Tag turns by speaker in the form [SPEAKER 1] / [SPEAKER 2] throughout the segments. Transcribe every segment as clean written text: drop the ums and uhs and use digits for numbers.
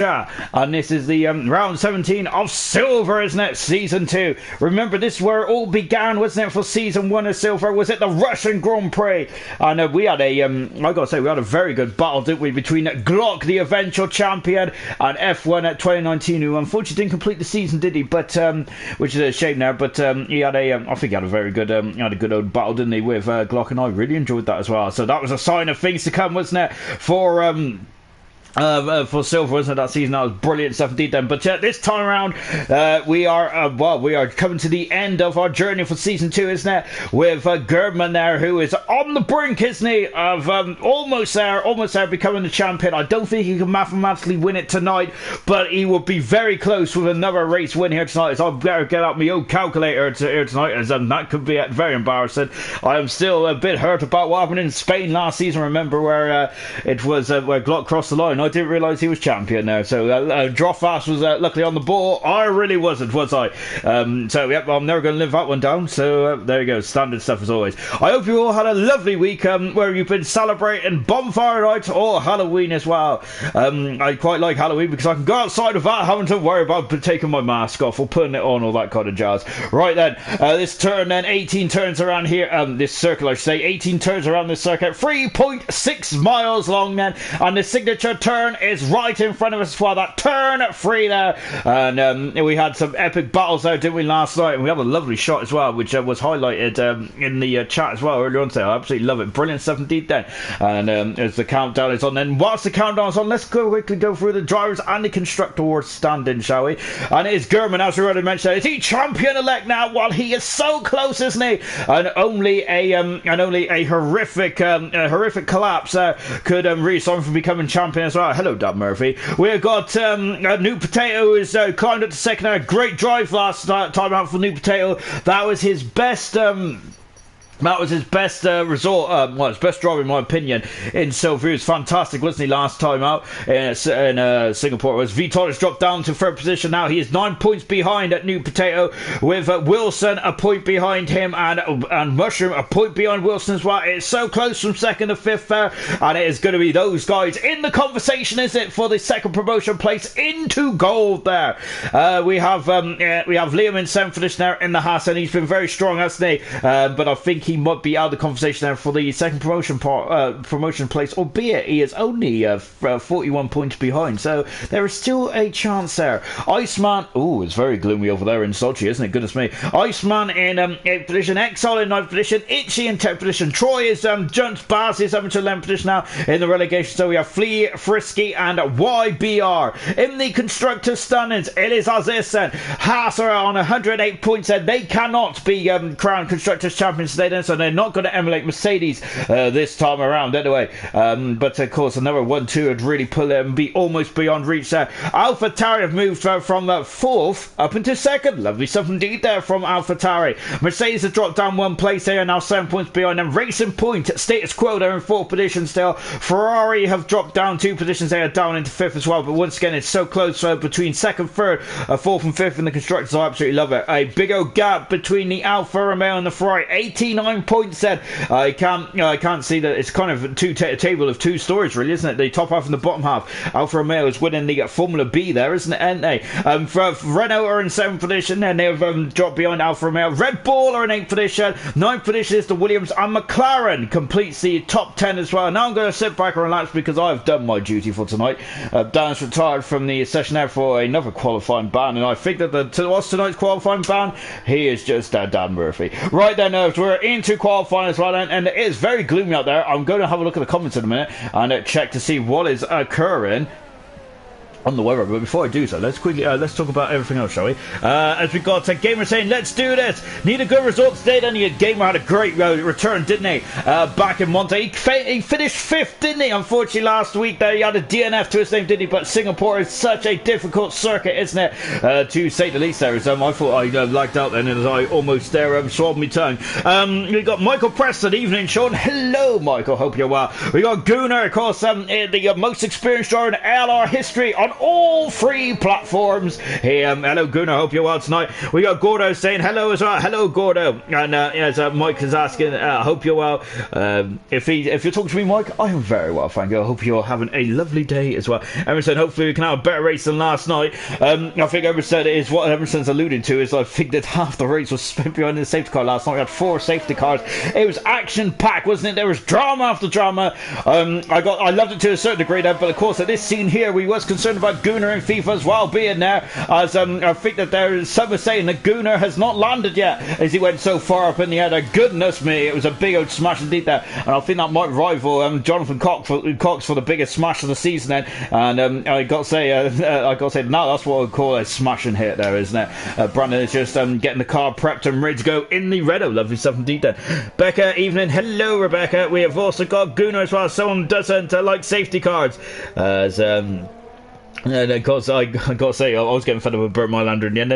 [SPEAKER 1] Yeah, and this is the round 17 of Silver, isn't it? Season 2. Remember, this is where it all began, wasn't it? For Season 1 of Silver, was it the Russian Grand Prix? And we had a, I gotta say, we had a very good battle, didn't we, between Glock, the eventual champion, and F1 at 2019, who unfortunately didn't complete the season, did he? But, which is a shame now, but he had a, I think he had a very good, had a good old battle, didn't he, with Glock, and I really enjoyed that as well. So that was a sign of things to come, wasn't it? For Silver, wasn't it, that season? That was brilliant stuff indeed then. But this time around, we are coming to the end of our journey for Season 2, isn't it? With Gerdman there, who is on the brink, isn't he, of almost there becoming the champion. I don't think he can mathematically win it tonight, but he will be very close with another race win here tonight. So I better get out my own calculator here tonight, as that could be very embarrassing. I am still a bit hurt about what happened in Spain last season. Remember where it was where Glock crossed the line. I didn't realise he was champion there, so Droffas was luckily on the ball. I really wasn't, was I? So yep, I'm never going to live that one down. So there you go, standard stuff as always. I hope you all had a lovely week where you've been celebrating Bonfire Night or Halloween as well. I quite like Halloween because I can go outside without having to worry about taking my mask off or putting it on, all that kind of jazz. Right then, this turn then, 18 turns around here, this circle I should say, 18 turns around this circuit, 3.6 miles long then, and the signature turn is right in front of us as well. That turn 3 there, and we had some epic battles there, didn't we, last night? And we had a lovely shot as well, which was highlighted in the chat as well earlier on today. I absolutely love it. Brilliant stuff indeed then. And as the countdown is on, then whilst the countdown is on, let's quickly go through the drivers and the constructor awards standing, shall we? And it is Gerdman, as we already mentioned. Is he champion elect now? Well, he is so close, isn't he? And only a horrific collapse could release him from becoming champion as well. Hello, Dad Murphy. We've got a New Potato who's climbed up to second. Great drive last time out for New Potato. That was his best. That was his best result, his best drive in my opinion in Silver. He was fantastic, wasn't he, last time out in Singapore. Was Vitor has dropped down to third position now. He is 9 points behind at New Potato, with Wilson a point behind him, and Mushroom a point behind Wilson as well. It's so close from second to fifth there, and it is going to be those guys in the conversation, is it, for the second promotion place into gold there. We have Liam in seventh position there in the Haas, and he's been very strong, hasn't he? But I think he might be out of the conversation there for the second promotion place, albeit he is only 41 points behind, so there is still a chance there. Iceman, ooh, it's very gloomy over there in Sochi, isn't it? Goodness me. Iceman in 8th position, Exile in 9th position, Itchy in 10th position, Troy is jumped Baz is up to 11th position now in the relegation, so we have Flea, Frisky and YBR. In the constructor standings, it is Azisen. Haas are on 108 points and they cannot be crowned constructors champions today then, so they're not going to emulate Mercedes this time around anyway. But of course another 1-2 would really pull it and be almost beyond reach there. AlphaTauri have moved from 4th up into 2nd. Lovely stuff indeed there from AlphaTauri. Mercedes have dropped down 1 place. They are now 7 points behind them. Racing Point, status quo, they're in 4th position still. Ferrari have dropped down 2 positions. They are down into 5th as well, but once again it's so close between 2nd, 3rd, 4th and 5th in the constructors. I absolutely love it. A big old gap between the Alfa Romeo and the Ferrari. 89 points said. I can't see that. It's kind of a table of 2 stories really, isn't it? The top half and the bottom half. Alfa Romeo is winning the Formula B there, isn't it, aren't they? For Renault are in 7th position and they've dropped behind Alfa Romeo. Red Bull are in 8th position. 9th position is the Williams, and McLaren completes the top 10 as well. Now I'm going to sit back and relax because I've done my duty for tonight. Dan's retired from the session there for another qualifying ban, and I think that what's tonight's qualifying ban? He is just Dan Murphy. Right then, we're into qualifying as well, and it is very gloomy out there. I'm going to have a look at the comments in a minute and check to see what is occurring on the weather, but before I do so, let's talk about everything else, shall we? As we got Gamer saying, let's do this. Need a good result today. Then Gamer had a great return, didn't he? Back in Monte, he finished 5th, didn't he? Unfortunately, last week there he had a DNF to his name, didn't he? But Singapore is such a difficult circuit, isn't it? To say the least. There is. I thought I lagged out then, as I almost there swallowed my tongue. We got Michael Preston, evening, Sean. Hello, Michael. Hope you're well. We got Gunnar, of course, the most experienced driver in ALR history on on all 3 platforms. Hey, hello Gunnar, hope you're well tonight. We got Gordo saying hello as well. Hello Gordo. And as Mike is asking, I hope you're well. If you're talking to me, Mike, I am very well, thank you. I hope you're having a lovely day as well. Emerson, hopefully we can have a better race than last night. I think Emerson is what Emerson's alluding to is I think that half the race was spent behind the safety car last night. We had 4 safety cars. It was action packed, wasn't it? There was drama after drama. I loved it to a certain degree there, but of course at this scene here we was concerned about Gunnar and FIFA's well-being there, as I think that there is some are saying that Gunnar has not landed yet as he went so far up in the air there. Goodness me, it was a big old smash indeed there, and I think that might rival Jonathan Cox for the biggest smash of the season then. And I got to say no, that's what I would call a smashing hit there, isn't it? Brandon is just getting the car prepped and ready to go in the Renault. Lovely stuff indeed then. Becca, evening. Hello Rebecca. We have also got Gunnar as well. Someone doesn't like safety cars, as and of course, I gotta say, I was getting fed up with Burnt Mylander in the end.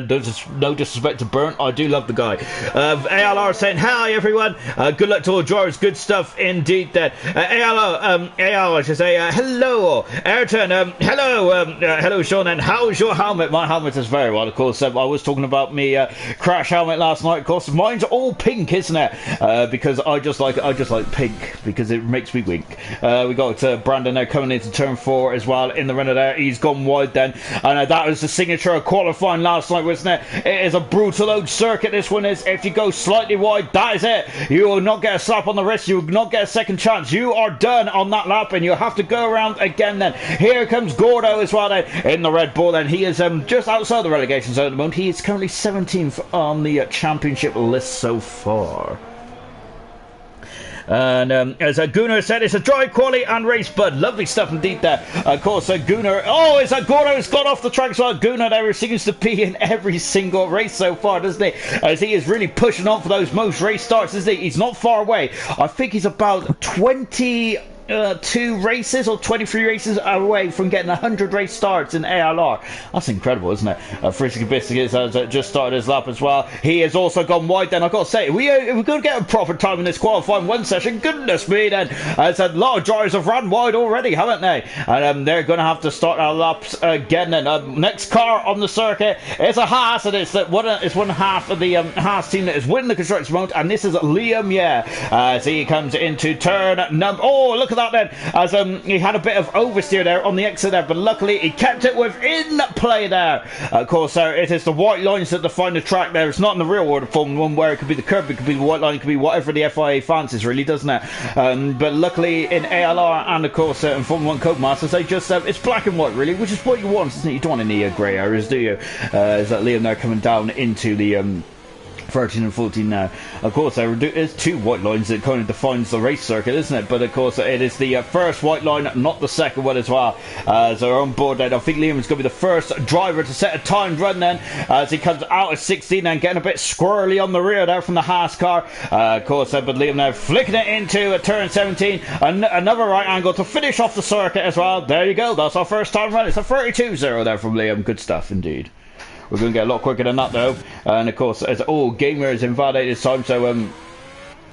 [SPEAKER 1] No disrespect to Burnt, I do love the guy. ALR saying, hi everyone, good luck to all drivers, good stuff indeed then. ALR, I should say, hello, Ayrton, hello Sean, and how's your helmet? My helmet is very well, of course. I was talking about me crash helmet last night, of course. Mine's all pink, isn't it? Because I just like pink, because it makes me wink. We got Brandon there coming into turn 4 as well in the runner there. He's gone wide then, and that was the signature of qualifying last night, wasn't it? It is a brutal old circuit, this one is. If you go slightly wide, that is it. You will not get a slap on the wrist, you will not get a second chance. You are done on that lap, and you have to go around again then. Here comes Gordo as well then in the Red Bull, and he is just outside the relegation zone at the moment. He is currently 17th on the championship list so far. And as Gunnar said, it's a drive, quality and race, bud. Lovely stuff indeed there. Of course, Gunnar, it's Gordo's got off the track as well. Gunnar there seems to be in every single race so far, doesn't he? As he is really pushing on for those most race starts, isn't he? He's not far away. I think he's about 22 races or 23 races away from getting 100 race starts in ALR. That's incredible, isn't it? Frisky Biscuits has just started his lap as well. He has also gone wide then. I've got to say, we're going to get a proper time in this qualifying 1 session. Goodness me then. As a lot of drivers have ran wide already, haven't they? And they're going to have to start our laps again then. Next car on the circuit is a Haas, and it's one half of the Haas team that is winning the construction mode, and this is Liam, as he comes into turn number... Oh, look at that then, as he had a bit of oversteer there on the exit there, but luckily he kept it within play there. Of course, it is the white lines that define the track there. It's not in the real world of Formula 1 where it could be the curb, it could be the white line, it could be whatever the FIA fancies, really, doesn't it? But luckily in ALR and of course in Formula 1 Codemasters, they just it's black and white really, which is what you want, isn't it? You don't want any grey areas, do you? Is that Liam there coming down into the 13 and 14 now. Of course, there is 2 white lines that kind of defines the race circuit, isn't it? But of course, it is the first white line, not the second one as well. So on board then, I think Liam is going to be the first driver to set a timed run then, as he comes out at 16 and getting a bit squirrely on the rear there from the Haas car. Of course, but Liam now flicking it into turn 17, another right angle to finish off the circuit as well. There you go, that's our first time run. It's a 32-0 there from Liam. Good stuff indeed. We're going to get a lot quicker than that though. And of course, as Gamer is invalidated this time, so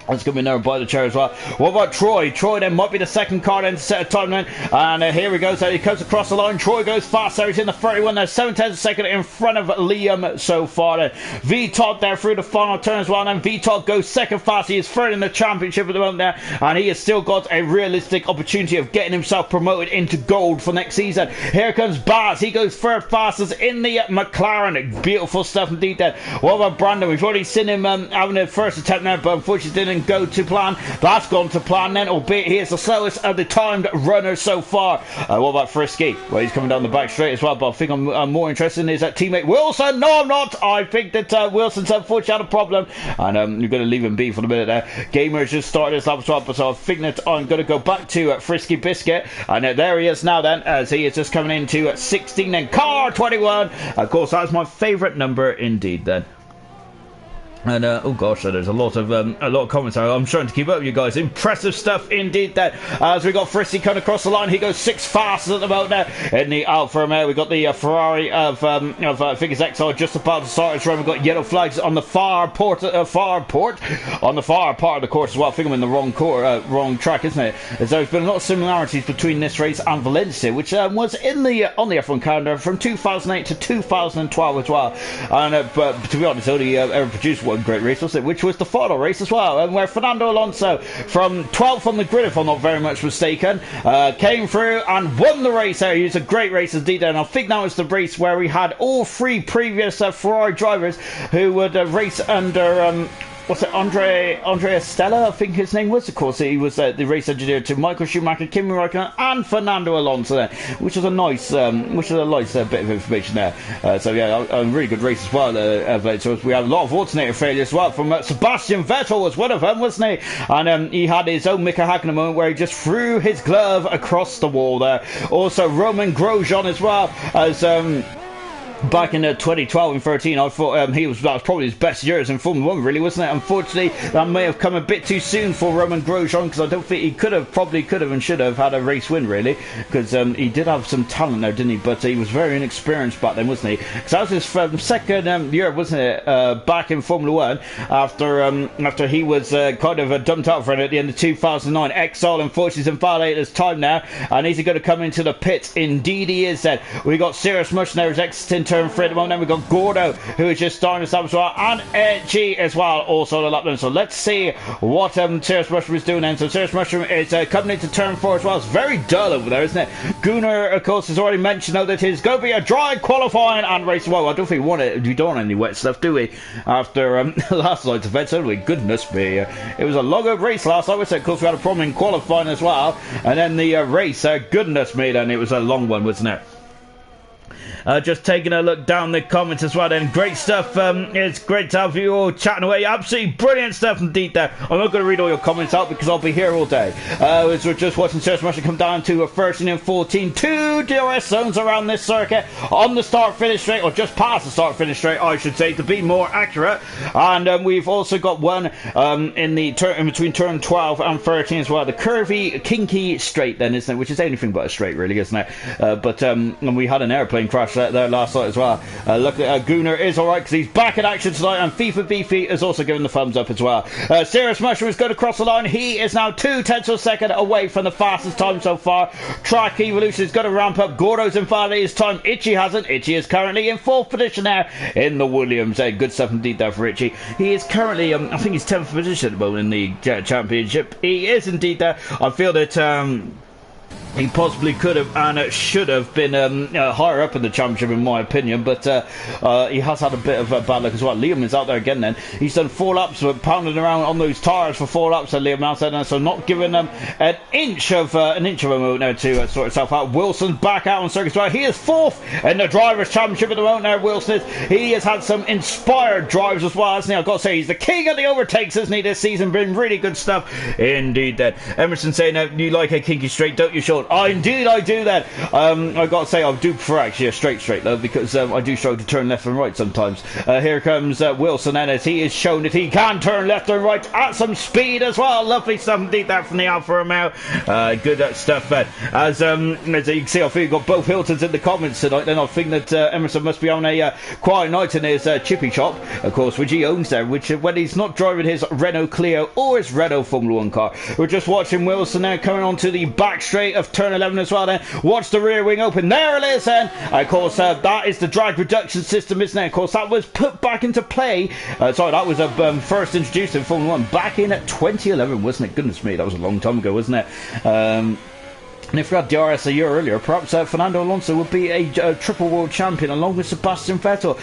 [SPEAKER 1] that's going to be another by the chair as well. What about Troy? Troy then might be the second car then to set a time then. And here we go. So he comes across the line. Troy goes fast there. He's in the 31 there. 7/10 second in front of Liam so far then. V-Todd there through the final turn as well. And V-Todd goes second fast. He is third in the championship at the moment there. And he has still got a realistic opportunity of getting himself promoted into gold for next season. Here comes Baz. He goes third fastest in the McLaren. Beautiful stuff indeed then. What about Brandon? We've already seen him having a first attempt there, but unfortunately didn't go to plan. That's gone to plan then, albeit he is the slowest of the timed runners so far. What about Frisky? Well, he's coming down the back straight as well, but I think I'm more interested in his teammate Wilson. No, I'm not. I think that Wilson's unfortunately had a problem, and you're going to leave him be for the minute there. Gamer has just started his lap as well, so I think that I'm going to go back to Frisky Biscuit, and there he is now then, as he is just coming into 16 and car 21. Of course, that's my favourite number indeed then. And oh gosh, there's a lot of comments. I'm trying to keep up with you guys. Impressive stuff indeed. That as we got Fristy coming across the line, he goes 6 fastest at the moment now in the Alfa Romeo. We got the Ferrari of I think it's XR just about to start his run. We've got yellow flags on the far part of the course as well. I think I'm in the wrong track, isn't it? As there's been a lot of similarities between this race and Valencia, which was in the on the F1 calendar from 2008 to 2012 as well. And but to be honest, only ever produced one great race, was it? Which was the final race as well, and where Fernando Alonso, from 12th on the grid, if I'm not very much mistaken, came through and won the race there. He was a great race indeed, and I think that was the race where we had all 3 previous Ferrari drivers who would race under what's it, Andrea Stella, I think his name was. Of course, he was the race engineer to Michael Schumacher, Kimi Räikkönen, and Fernando Alonso there, which was a nice, bit of information there. So yeah, a really good race as well. So we had a lot of alternator failures as well from Sebastian Vettel was one of them, wasn't he? And he had his own Mika Hakkinen moment where he just threw his glove across the wall there. Also, Roman Grosjean as well as. Back in 2012 and 13, I thought that was probably his best years in Formula 1, really, wasn't it? Unfortunately, that may have come a bit too soon for Roman Grosjean, because I don't think he could have and should have had a race win, really, because he did have some talent there, didn't he? But he was very inexperienced back then, wasn't he? Because that was his second year, wasn't it, back in Formula 1, after he was kind of dumped out for it at the end of 2009. Exile, unfortunately, is invalidated his time now, and is he going to come into the pits? Indeed he is then. We got Sirius Mush there, who's exiting turn 3 at the moment. Then we've got Gordo, who is just starting us up as well, and Edgy as well, also on the lap then. So let's see what Sirius Mushroom is doing then. So Sirius Mushroom is coming into turn 4 as well. It's very dull over there, isn't it? Gunnar, of course, has already mentioned though that it's going to be a dry qualifying and race. Well, I don't think we don't want any wet stuff, do we? After last night's event, don't we? Goodness me. It was a long race last night, wasn't it? Of course, we had a problem in qualifying as well. And then the race, goodness me, then it was a long one, wasn't it? Just taking a look down the comments as well then. Great stuff. It's great to have you all chatting away. Absolutely brilliant stuff indeed there. I'm not going to read all your comments out because I'll be here all day. As we're just watching Sirius Mushroom come down to 13 and 14. 2 DRS zones around this circuit on the start-finish straight, or just past the start-finish straight, I should say, to be more accurate. And we've also got one in between turn 12 and 13 as well. The curvy, kinky straight then, isn't it? Which is anything but a straight, really, isn't it? But and we had an airplane crash there last night as well. Look at Gunnar is alright because he's back in action tonight, and FIFA Beefy is also giving the thumbs up as well. Sirius Mushroom is going to cross the line. He is now 2/10 of a second away from the fastest time so far. Track Evolution is going to ramp up. Gordo's invalidated his time. Itchy hasn't. Itchy is currently in 4th position now in the Williams. Good stuff indeed there for Itchy. He is currently, I think he's 10th position at the moment in the championship. He is indeed there. I feel that he possibly could have and should have been higher up in the championship, in my opinion, but he has had a bit of bad luck as well. Liam is out there again then. He's done 4 laps, but pounding around on those tyres for 4 laps, and Liam now said, so not giving them an inch of a moment now to sort itself out. Wilson's back out on circuit drive. He is 4th in the Drivers' Championship at the moment now, Wilson is. He has had some inspired drives as well, hasn't he? I've got to say, he's the king of the overtakes, isn't he, this season? Been really good stuff indeed then. Emerson saying, you like a kinky straight, don't you, Sean? Indeed I do that. I got to say, I do prefer actually a straight though, because I do struggle to turn left and right sometimes. Here comes Wilson, and as he is shown that he can turn left and right at some speed as well. Lovely stuff indeed that from the Alfa Romeo. Good stuff. As you can see, I think we've got both Hiltons in the comments tonight. Then I think that Emerson must be on a quiet night in his chippy shop, of course, which he owns there, which when he's not driving his Renault Clio or his Renault Formula 1 car. We're just watching Wilson now coming onto the back straight of turn 11 as well then. Watch the rear wing open. There it is then. Of course, that is the drag reduction system, isn't it? Of course, that was put back into play. Sorry, that was first introduced in Formula 1 back in 2011, wasn't it? Goodness me, that was a long time ago, wasn't it? And if we had DRS a year earlier, perhaps Fernando Alonso would be a triple world champion along with Sebastian Vettel.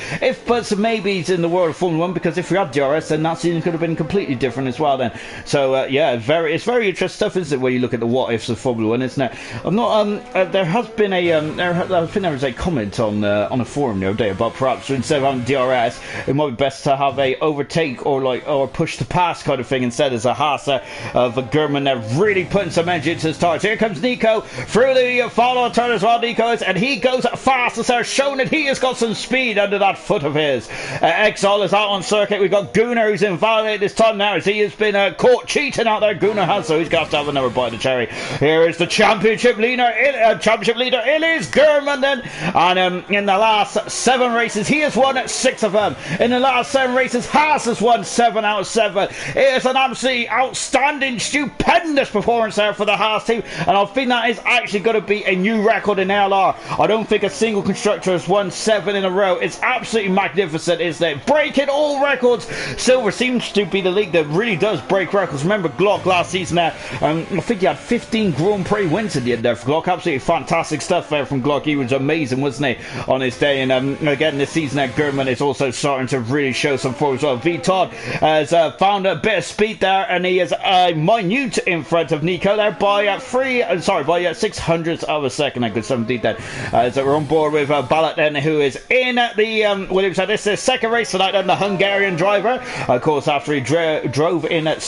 [SPEAKER 1] But maybe he's in the world of Formula 1, because if we had DRS, then that season could have been completely different as well then. So, yeah, it's very interesting stuff, isn't it, when you look at the what-ifs of Formula 1, isn't it? I'm not, there has been I think there was a comment on a forum the other day about perhaps instead of having DRS, it might be best to have a overtake or push to pass kind of thing instead, as a Haas of German. They're really putting some energy into his tires. Here comes Nico. go through the final turn as well, Nico is, and he goes fast as there, showing that he has got some speed under that foot of his. Exile is out on circuit. We've got Gunnar, who's invalidated this time now, as he has been caught cheating out there. Gunnar has, so he's got to have another bite of the cherry. Here is the championship leader. It is German then, and in the last 7 races he has won 6 of them. In the last 7 races, Haas has won 7 out of 7. It is an absolutely outstanding, stupendous performance there for the Haas team, and I think that is actually going to be a new record in ALR. I don't think a single constructor has won 7 in a row. It's absolutely magnificent, isn't it? Breaking all records. Silver seems to be the league that really does break records. Remember Glock last season there, I think he had 15 Grand Prix wins in the end there for Glock. Absolutely fantastic stuff there from Glock. He was amazing, wasn't he, on his day? And again, this season there, German is also starting to really show some form as well. V Todd has found a bit of speed there, and he is minute in front of Nico there by 600ths of a second. A good 17 then. So we're on board with Ballat then, who is in the Williams. This is his second race tonight, then, the Hungarian driver, of course, after he drove in at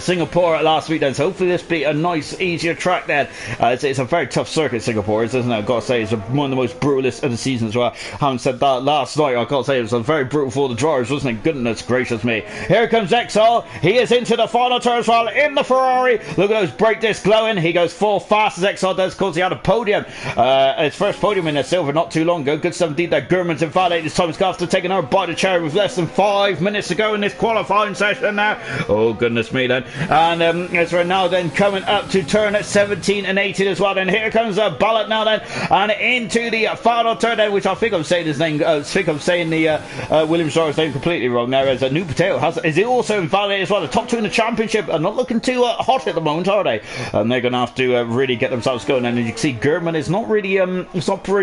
[SPEAKER 1] Singapore last week then, so hopefully this be a nice, easier track then. It's a very tough circuit, Singapore, isn't it? I've got to say, it's one of the most brutalist of the season as well. Having said that, last night, I've got to say, it was a very brutal for the drivers, wasn't it? Goodness gracious me. Here comes Exile. He is into the final turn as well in the Ferrari. Look at those brake discs glowing. He goes 4 fast as Exile does, because he had a podium. His first podium in the silver not too long ago. Good stuff indeed there. German's invalidated this time. He's got to take another bite of cherry with less than 5 minutes to go in this qualifying session now. Oh, goodness me then. And as we're now then coming up to turn 17 and 18 as well, then here comes Ballat now then, and into the final turn then, which I think I'm saying his name, I think I'm saying the Williams driver's name completely wrong there, as a new potato is he also invalidated as well. The top 2 in the championship are not looking too hot at the moment, are they? And they're going to have to really get themselves going, and as you can see, German is not really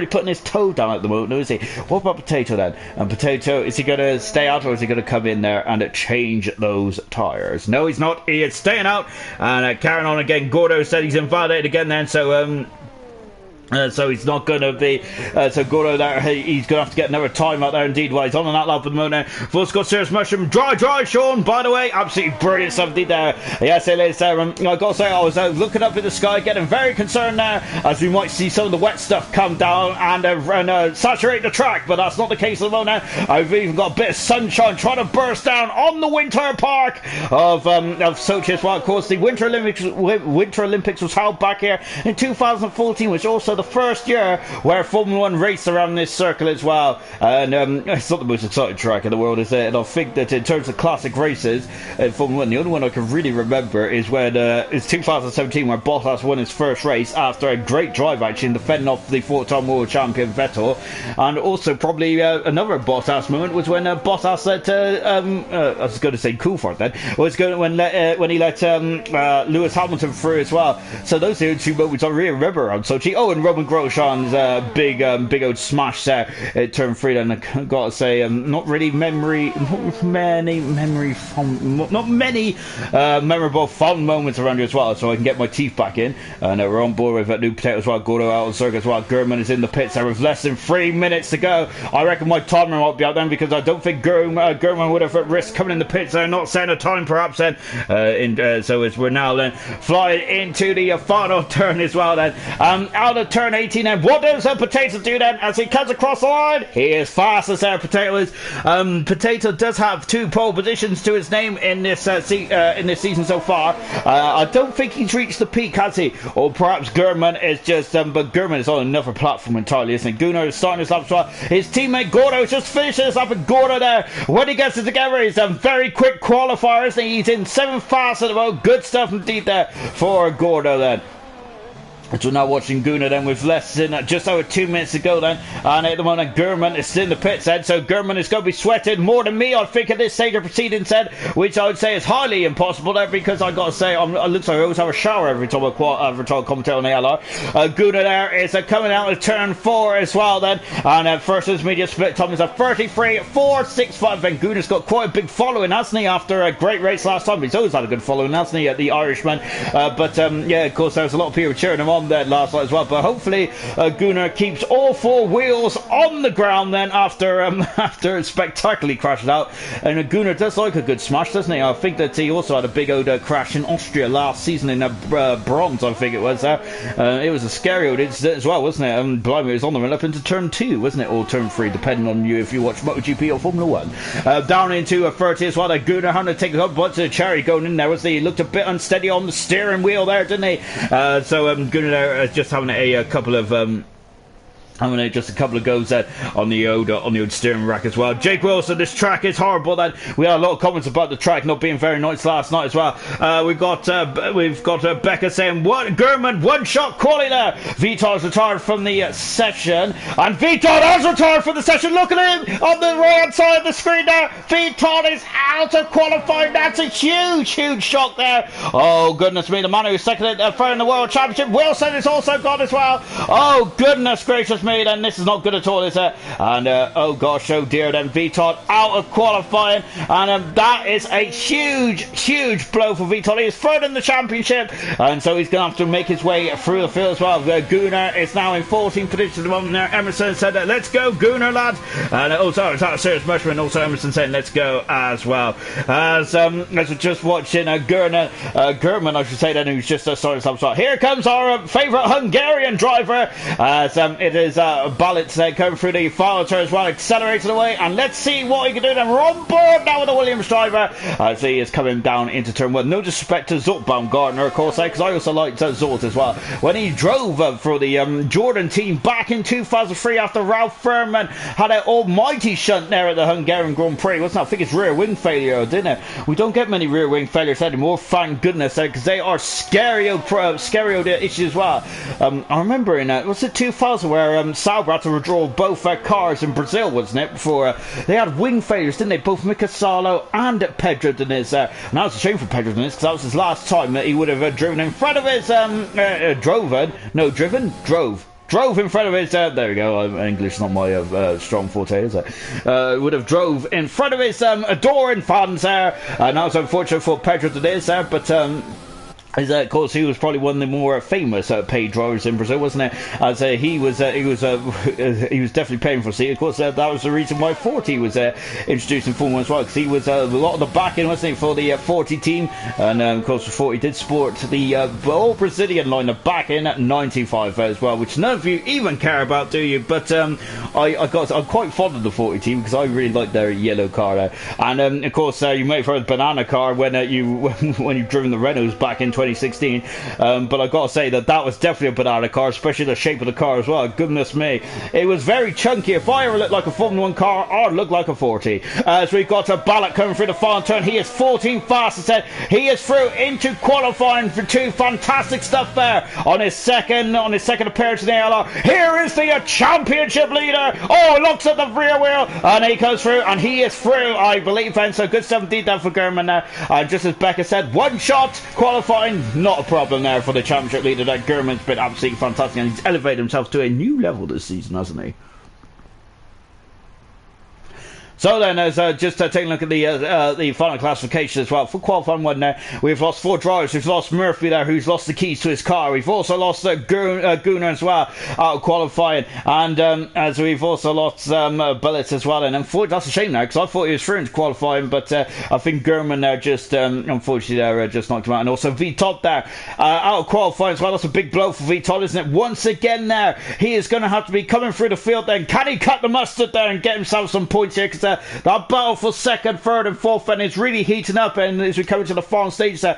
[SPEAKER 1] putting his toe down at the moment, is he? What about Potato then? And Potato, is he going to stay out, or is he going to come in there and change those tyres? No, he's not. He is staying out, and carrying on again. Gordo said he's invalidated again then, so so he's not going to be so Gordo there, he's going to have to get another time out there indeed while he's on that lap at the moment. Full Scott Serious Mushroom, dry Sean, by the way, absolutely brilliant stuff indeed there. Yes, it is there. I've got to say, I was looking up in the sky, getting very concerned there, as we might see some of the wet stuff come down and saturate the track, but that's not the case at the moment now. I've even got a bit of sunshine trying to burst down on the winter park of Sochi as well. Of course, the Winter Olympics was held back here in 2014, which also the first year where Formula 1 raced around this circle as well, and it's not the most exciting track in the world, is it? And I think that in terms of classic races in Formula 1, the only one I can really remember is when it's 2017, where Bottas won his first race after a great drive actually in defending off the 4-time world champion Vettel. And also probably another Bottas moment was when Bottas let I was going to say Coulthard then, was going when he let Lewis Hamilton through as well. So those are the 2 moments I really remember on Sochi. Oh, and Roman Grosjean's big old smash there at turn 3, and I've got to say, not many memorable fun moments around here as well, so I can get my teeth back in. And we're on board with New Potato as well. Gordo out on circuit as well. German is in the pits there with less than 3 minutes to go. I reckon my timer might be out then, because I don't think German would have at risk coming in the pits there, not saying a time perhaps then. So as we're now then flying into the final turn as well then, out of turn 18, and what does Potato do then as he comes across the line? He is fast as our Potato is. Potato does have 2 pole positions to his name in this season so far. I don't think he's reached the peak, has he? Or perhaps German is just but German is on another platform entirely, isn't he? Gunnar is starting his lap as well. His teammate Gordo is just finishing this up, and Gordo there, when he gets it together, he's a very quick qualifier, isn't he? He's in 7 fast at the moment. Good stuff indeed there for Gordo then. So we're now watching Gunnar then with less than just over 2 minutes to go then, and at the moment German is still in the pits then, so German is going to be sweating more than me, I think, at this stage of proceedings then, which I would say is highly impossible there, because I've got to say, it looks like I always have a shower every time I commentate on the ALR. Gunnar there is coming out of turn 4 as well then, and first is media split time is a 33.465, and Gunnar's got quite a big following, hasn't he, after a great race last time? He's always had a good following, hasn't he, the Irishman, but yeah, of course there's a lot of people cheering him on. on there last night as well. But hopefully Gunnar keeps all four wheels on the ground then after after spectacularly crashes out. And Gunnar does like a good smash, doesn't he? I think that he also had a big old crash in Austria last season in bronze, I think it was. It was a scary old incident as well, wasn't it? Blimey, it was on the run up into turn 2, wasn't it? Or turn 3, depending on you if you watch MotoGP or Formula 1. Down into 30 as well. Gunnar having to take a couple of Cherry going in there, was he? Looked a bit unsteady on the steering wheel there, didn't he? So Gunnar there just having a couple of just a couple of goes on the old steering rack as well. Jake Wilson, this track is horrible. Then we had a lot of comments about the track not being very nice last night as well. We've got Becca saying, "What German one shot quality there." Vitor's retired from the session, and Vitor has retired from the session. Look at him on the right hand side of the screen there. Vitor is out of qualifying. That's a huge shock there. Oh goodness me, the man who's second third in the World Championship. Wilson is also gone as well. Oh goodness gracious me. Then this is not good at all, is it? And oh gosh, oh dear, then Vitor out of qualifying, and that is a huge blow for Vitor. He is third in the championship, and so he's going to have to make his way through the field as well. Gunnar is now in 14th position at the moment there. Emerson said, "Let's go, Gunnar, lad." And also, it's a serious measurement. Also, Emerson saying, "Let's go" as well. As we're just watching German, I should say, then who's just started some start. Here comes our favourite Hungarian driver, as it is Ballots coming through the final turn as well, accelerating away, and let's see what he can do. Then we're on board now with the Williams driver as he is coming down into turn 1. No disrespect to Zort Baumgartner, of course, because I also liked Zort as well when he drove for the Jordan team back in 2003 after Ralph Furman had an almighty shunt there at the Hungarian Grand Prix. Wasn't it? I think it's rear wing failure, didn't it? We don't get many rear wing failures anymore, thank goodness, because they are scary issues as well. I remember in was it 2000 where Sauber had to withdraw both cars in Brazil, wasn't it? Before they had wing failures, didn't they? Both Mika Salo and Pedro Diniz. And that was a shame for Pedro Diniz because that was his last time that he would have driven in front of his drove in front of his there we go, English is not my strong forte, is it? Would have drove in front of his adoring fans there, and that was unfortunate for Pedro Diniz there, but of course, he was probably one of the more famous paid drivers in Brazil, wasn't it? As he was definitely paying for a seat. Of course, that was the reason why 40 was introduced in Formula 1 as well, because he was a lot of the backing, wasn't he, for the 40 team, and of course, 40 did sport the all Brazilian line of backing at 95 as well, which none of you even care about, do you? But I'm quite fond of the 40 team because I really like their yellow car there, and of course, you may have heard banana car when you've driven the Renaults back in 2016, but I gotta say that was definitely a banana car, especially the shape of the car as well. Goodness me, it was very chunky. If I ever looked like a Formula 1 car, I'd look like a 40. As we've got a Ballot coming through the final turn, he is 14 fastest. He is through into qualifying for 2. Fantastic stuff there on his second appearance in the ALR. Here is the championship leader. Oh, looks at the rear wheel, and he goes through, and he is through, I believe. And so good stuff indeed there for German there. And just as Becca said, one shot qualifying. Not a problem there for the championship leader. That German's been absolutely fantastic, and he's elevated himself to a new level this season, hasn't he? So then, as just taking a look at the final classification as well for qualifying 1 there, we've lost 4 drivers. We've lost Murphy there, who's lost the keys to his car. We've also lost Gunnar as well out of qualifying, and as we've also lost Bullets as well. And unfortunately, that's a shame now because I thought he was through into qualifying, but I think German there just unfortunately there just knocked him out. And also Vitot there out of qualifying as well. That's a big blow for Vitot, isn't it? Once again there, he is going to have to be coming through the field. Then can he cut the mustard there and get himself some points here? Because that battle for 2nd, 3rd and 4th then is really heating up, and as we come into the final stage of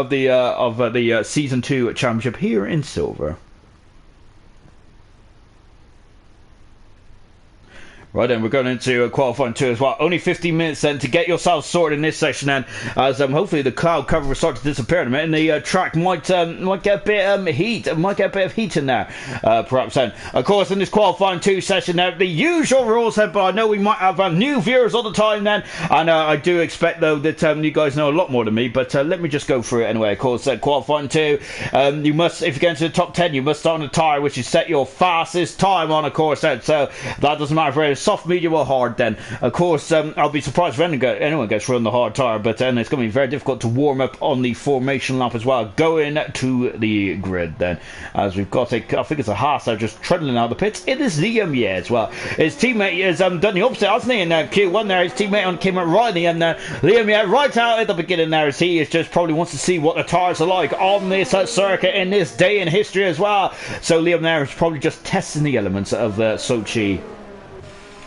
[SPEAKER 1] the Season 2 Championship here in Silver. Right then, we're going into qualifying 2 as well. Only 15 minutes then to get yourself sorted in this session then, as hopefully the cloud cover will start to disappear in a minute, and the track might get a bit of heat in there, perhaps then. Of course, in this qualifying 2 session there, the usual rules then, but I know we might have new viewers all the time then, and I do expect though that you guys know a lot more than me, but let me just go through it anyway. Of course, qualifying 2, you must, if you get into the top 10, you must start on the tyre which you set your fastest time on, of course then, so that doesn't matter if soft, medium or hard then. Of course, I'll be surprised if anyone gets run the hard tyre, but then it's going to be very difficult to warm up on the formation lap as well, going to the grid then, as we've got I think it's a Haas there just trundling out of the pits. It is Liam, yeah, as well. His teammate has done the opposite, hasn't he, in Q1 there. His teammate came out right at the end there. Liam, yeah, right out at the beginning there, as he is just probably wants to see what the tyres are like on this circuit in this day in history as well. So Liam there is probably just testing the elements of Sochi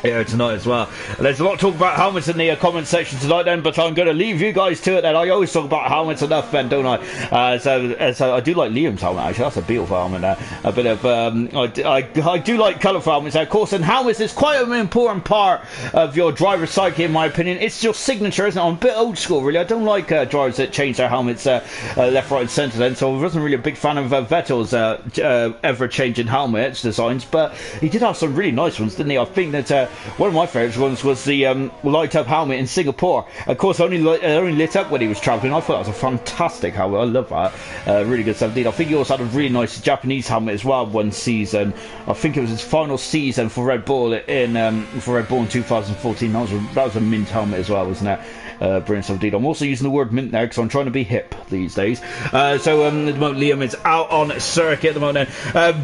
[SPEAKER 1] here tonight as well. There's a lot of talk about helmets in the comment section tonight then, but I'm going to leave you guys to it then. I always talk about helmets enough then, don't I? So I do like Liam's helmet actually. That's a beautiful helmet there. A bit of I do like colourful helmets there, of course, and helmets is quite an important part of your driver's psyche in my opinion. It's your signature, isn't it? I'm a bit old school really. I don't like drivers that change their helmets left, right and centre then, so I wasn't really a big fan of Vettel's ever changing helmets designs, but he did have some really nice ones, didn't he? I think that one of my favourite ones was the light up helmet in Singapore. Of course, only lit up when he was travelling. I thought that was a fantastic helmet. I love that. Really good stuff indeed. I think he also had a really nice Japanese helmet as well one season. I think it was his final season for Red Bull in 2014. That was a mint helmet as well, wasn't it? Brilliant stuff indeed. I'm also using the word mint there because I'm trying to be hip these days. So at the moment Liam is out on circuit at the moment.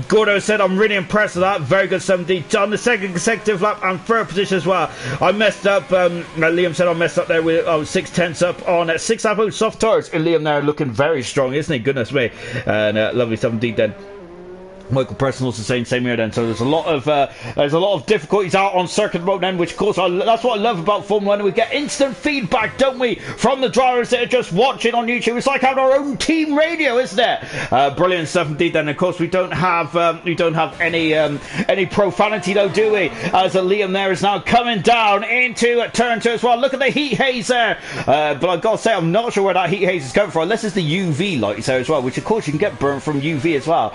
[SPEAKER 1] Gordo said I'm really impressed with that. Very good stuff indeed. On the second consecutive lap and third position as well. I messed up. Liam said I messed up there with 6/10 up on 6 lap soft tyres. And Liam there looking very strong, isn't he? Goodness me. And lovely stuff indeed then. Michael Preston also saying same here then. So there's a lot of difficulties out on circuit road then, which of course that's what I love about Formula 1. We get instant feedback, don't we, from the drivers that are just watching on YouTube. It's like having our own team radio, isn't it? Brilliant stuff indeed. Then of course we don't have any profanity though, do we? As Liam there is now coming down into turn 2 as well. Look at the heat haze there. But I've got to say I'm not sure where that heat haze is coming from, unless it's the UV lights there as well, which of course you can get burnt from UV as well.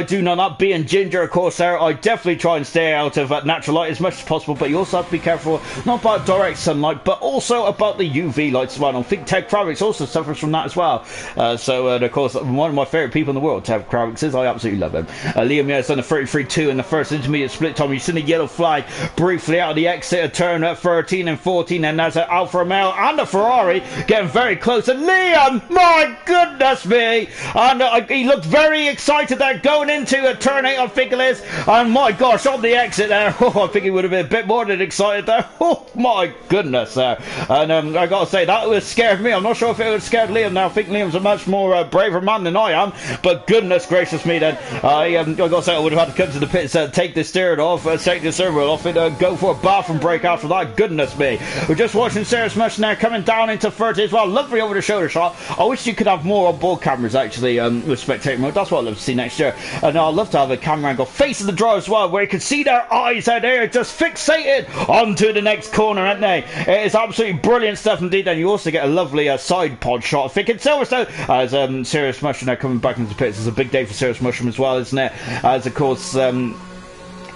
[SPEAKER 1] I do know that, being ginger of course there, I definitely try and stay out of natural light as much as possible, but you also have to be careful not about direct sunlight but also about the UV lights as well. I think Ted Kravitz also suffers from that as well. Of course one of my favourite people in the world, Ted Kravitz is. I absolutely love him. Liam has done a 33.2 in the first intermediate split time. You've seen the yellow flag briefly out of the exit of turn 13 and 14, and there's an Alfa Romeo and a Ferrari getting very close, and Liam, my goodness me, and he looked very excited there going into a turn 8 I think it is, and my gosh, on the exit there, I think he would have been a bit more than excited there. Oh my goodness there. And I gotta say that was scared me. I'm not sure if it would scared Liam now. I think Liam's a much more braver man than I am, but goodness gracious me then, I gotta say I would have had to come to the pits, take the steering off, take the steering wheel off and go for a bathroom break after that. Goodness me. We're just watching Sarah Smush now coming down into 30 as well. Lovely over the shoulder shot. I wish you could have more on board cameras actually with spectator mode. That's what I'd love to see next year. And I'd love to have a camera angle facing the driver as well, where you can see their eyes out there just fixated onto the next corner, aren't they? It is absolutely brilliant stuff indeed. And you also get a lovely side pod shot, I think, in Silverstone, as Sirius Mushroom now coming back into the pits. It's a big day for Sirius Mushroom as well, isn't it? As of course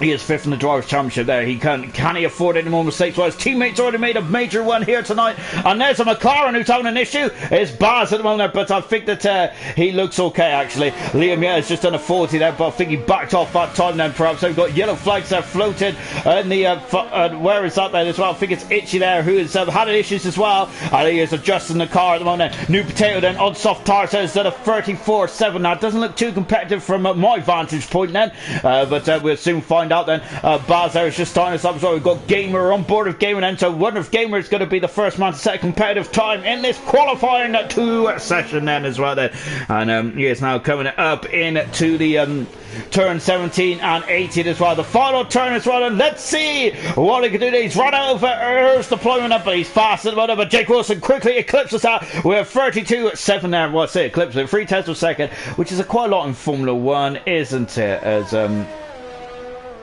[SPEAKER 1] he is 5th in the Drivers' Championship there. Can he afford any more mistakes? Well, his teammates already made a major one here tonight. And there's a McLaren who's having an issue. It's Baz at the moment, but I think that he looks okay, actually. Liam has just done a 40 there, but I think he backed off that time then, perhaps. So we've got yellow flags there floated. And where is that then as well? I think it's Itchy there, who has had issues as well. And he is adjusting the car at the moment. New Potato then on soft tires has done a 34.7. Now, it doesn't look too competitive from my vantage point then, but we'll soon find out then. Baz there is just starting us up as well. We've got Gamer on board of Gamer then, so wonder if Gamer is going to be the first man to set a competitive time in this qualifying 2 session then as well then. And he is now coming up into the turn 17 and 18 as well, the final turn as well, and let's see what he can do. He's run over Earth's deployment up, but he's fast at the moment, but Jake Wilson quickly eclipses that with 32.7 there. Well, I say eclipse it, 3 tenths of a second, which is quite a lot in Formula 1, isn't it? As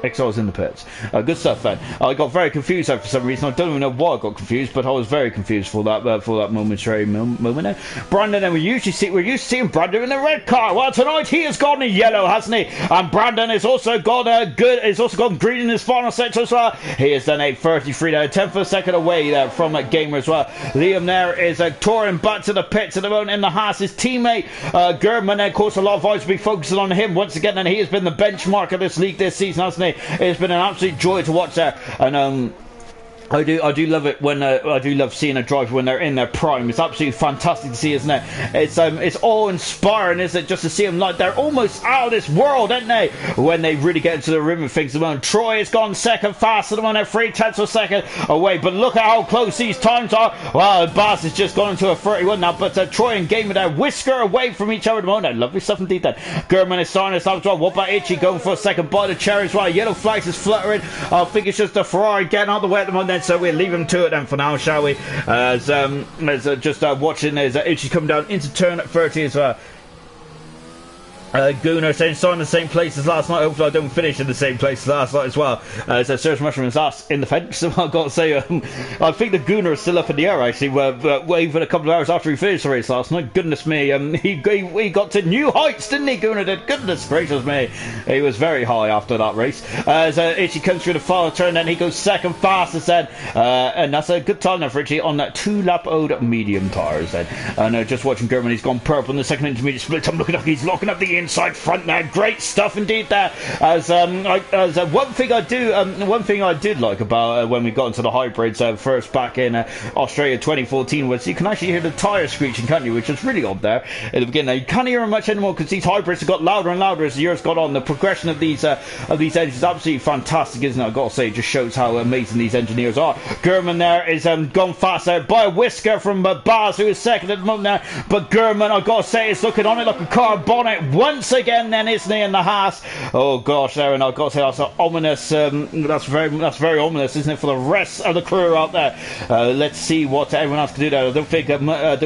[SPEAKER 1] XR's in the pits. Good stuff then. I got very confused there for some reason. I don't even know why I got confused, but I was very confused for that momentary moment there. Brandon, and we're used to seeing Brandon in the red car. Well, tonight he has gone in yellow, hasn't he? And Brandon has also got green in his final sector as well. He has done a 33 there, 10th of a second away there from Gamer as well. Liam there is touring back to the pits at the moment in the Haas. His teammate Gerdman, of course, a lot of eyes will be focusing on him once again, and he has been the benchmark of this league this season, hasn't he? me. It's been an absolute joy to watch there, and I do love it when I do love seeing a driver when they're in their prime. It's absolutely fantastic to see, isn't it? It's all inspiring, isn't it? Just to see them like they're almost out of this world, aren't they? When they really get into the rim of things. Troy has gone second fast at the moment, 3/10 of a second away. But look at how close these times are. Well, Bass has just gone into a 31 now, but Troy and Game are whisker away from each other at the moment. Lovely stuff indeed. Then Gurman is starting to stop as well. What about Itchy going for a second bite of cherry as well? Yellow flags is fluttering. I think it's just the Ferrari getting out of the way at the moment. So we'll leave him to it then for now, shall we? As just watching as Itchy come down into turn 30 as well. Gooner saying starting in the same place as last night. Hopefully I don't finish in the same place as last night as well. So Serge Mushroom is last in the fence. So I've got to say, I think the Gooner is still up in the air actually. Even a couple of hours after he finished the race last night. Goodness me, he got to new heights, didn't he, Gooner did? Goodness gracious me, he was very high after that race. As Itchy comes through the final turn, then he goes second fastest then, and that's a good time now for Itchy on that 2-lap old medium tyres then. And just watching Gurman, he's gone purple in the second intermediate split. I'm looking up, he's locking up the inside front there. Great stuff indeed there. As one thing I did like about when we got into the hybrids first back in Australia 2014 was you can actually hear the tyre screeching, can't you? Which was really odd there at the beginning. Now, you can't hear them much anymore because these hybrids have got louder and louder as the years got on. The progression of these engines is absolutely fantastic, isn't it? I've got to say, it just shows how amazing these engineers are. Gurman there is gone faster by a whisker from Baz, who is second at the moment there. But Gurman, I've got to say, is looking on it like a car bonnet once again then, isn't he, in the Haas? Oh gosh, Aaron, I've got to say that's ominous. That's very ominous, isn't it, for the rest of the crew out there? Let's see what everyone else can do there. I don't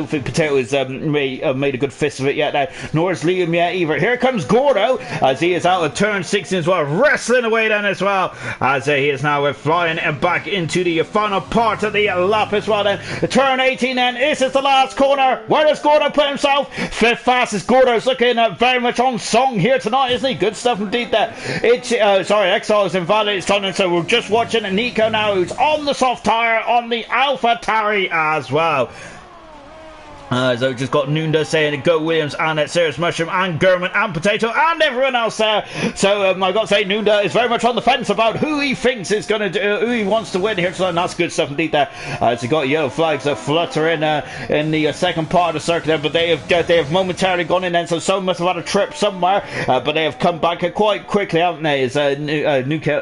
[SPEAKER 1] think Potato has made a good fist of it yet now, nor is Liam yet either. Here comes Gordo as he is out of turn 16 as well, wrestling away then as well, as he is now flying back into the final part of the lap as well then. Turn 18 then, this is the last corner. Where does Gordo put himself? Fifth fastest. Gordo's looking very much on song here tonight, isn't he? Good stuff indeed there. Exile is invalid. It's done, so we're just watching Nico now, who's on the soft tyre on the Alpha Tauri as well. So we've just got Nunda saying go Williams and Serious Mushroom and Gurman and Potato and everyone else there. So I've got to say Nunda is very much on the fence about who he thinks is going to do, who he wants to win here tonight, and that's good stuff indeed there. So you've got yellow flags that flutter in the second part of the circuit there, but they have momentarily gone in then, so someone must have had a trip somewhere, but they have come back quite quickly, haven't they? Is Nico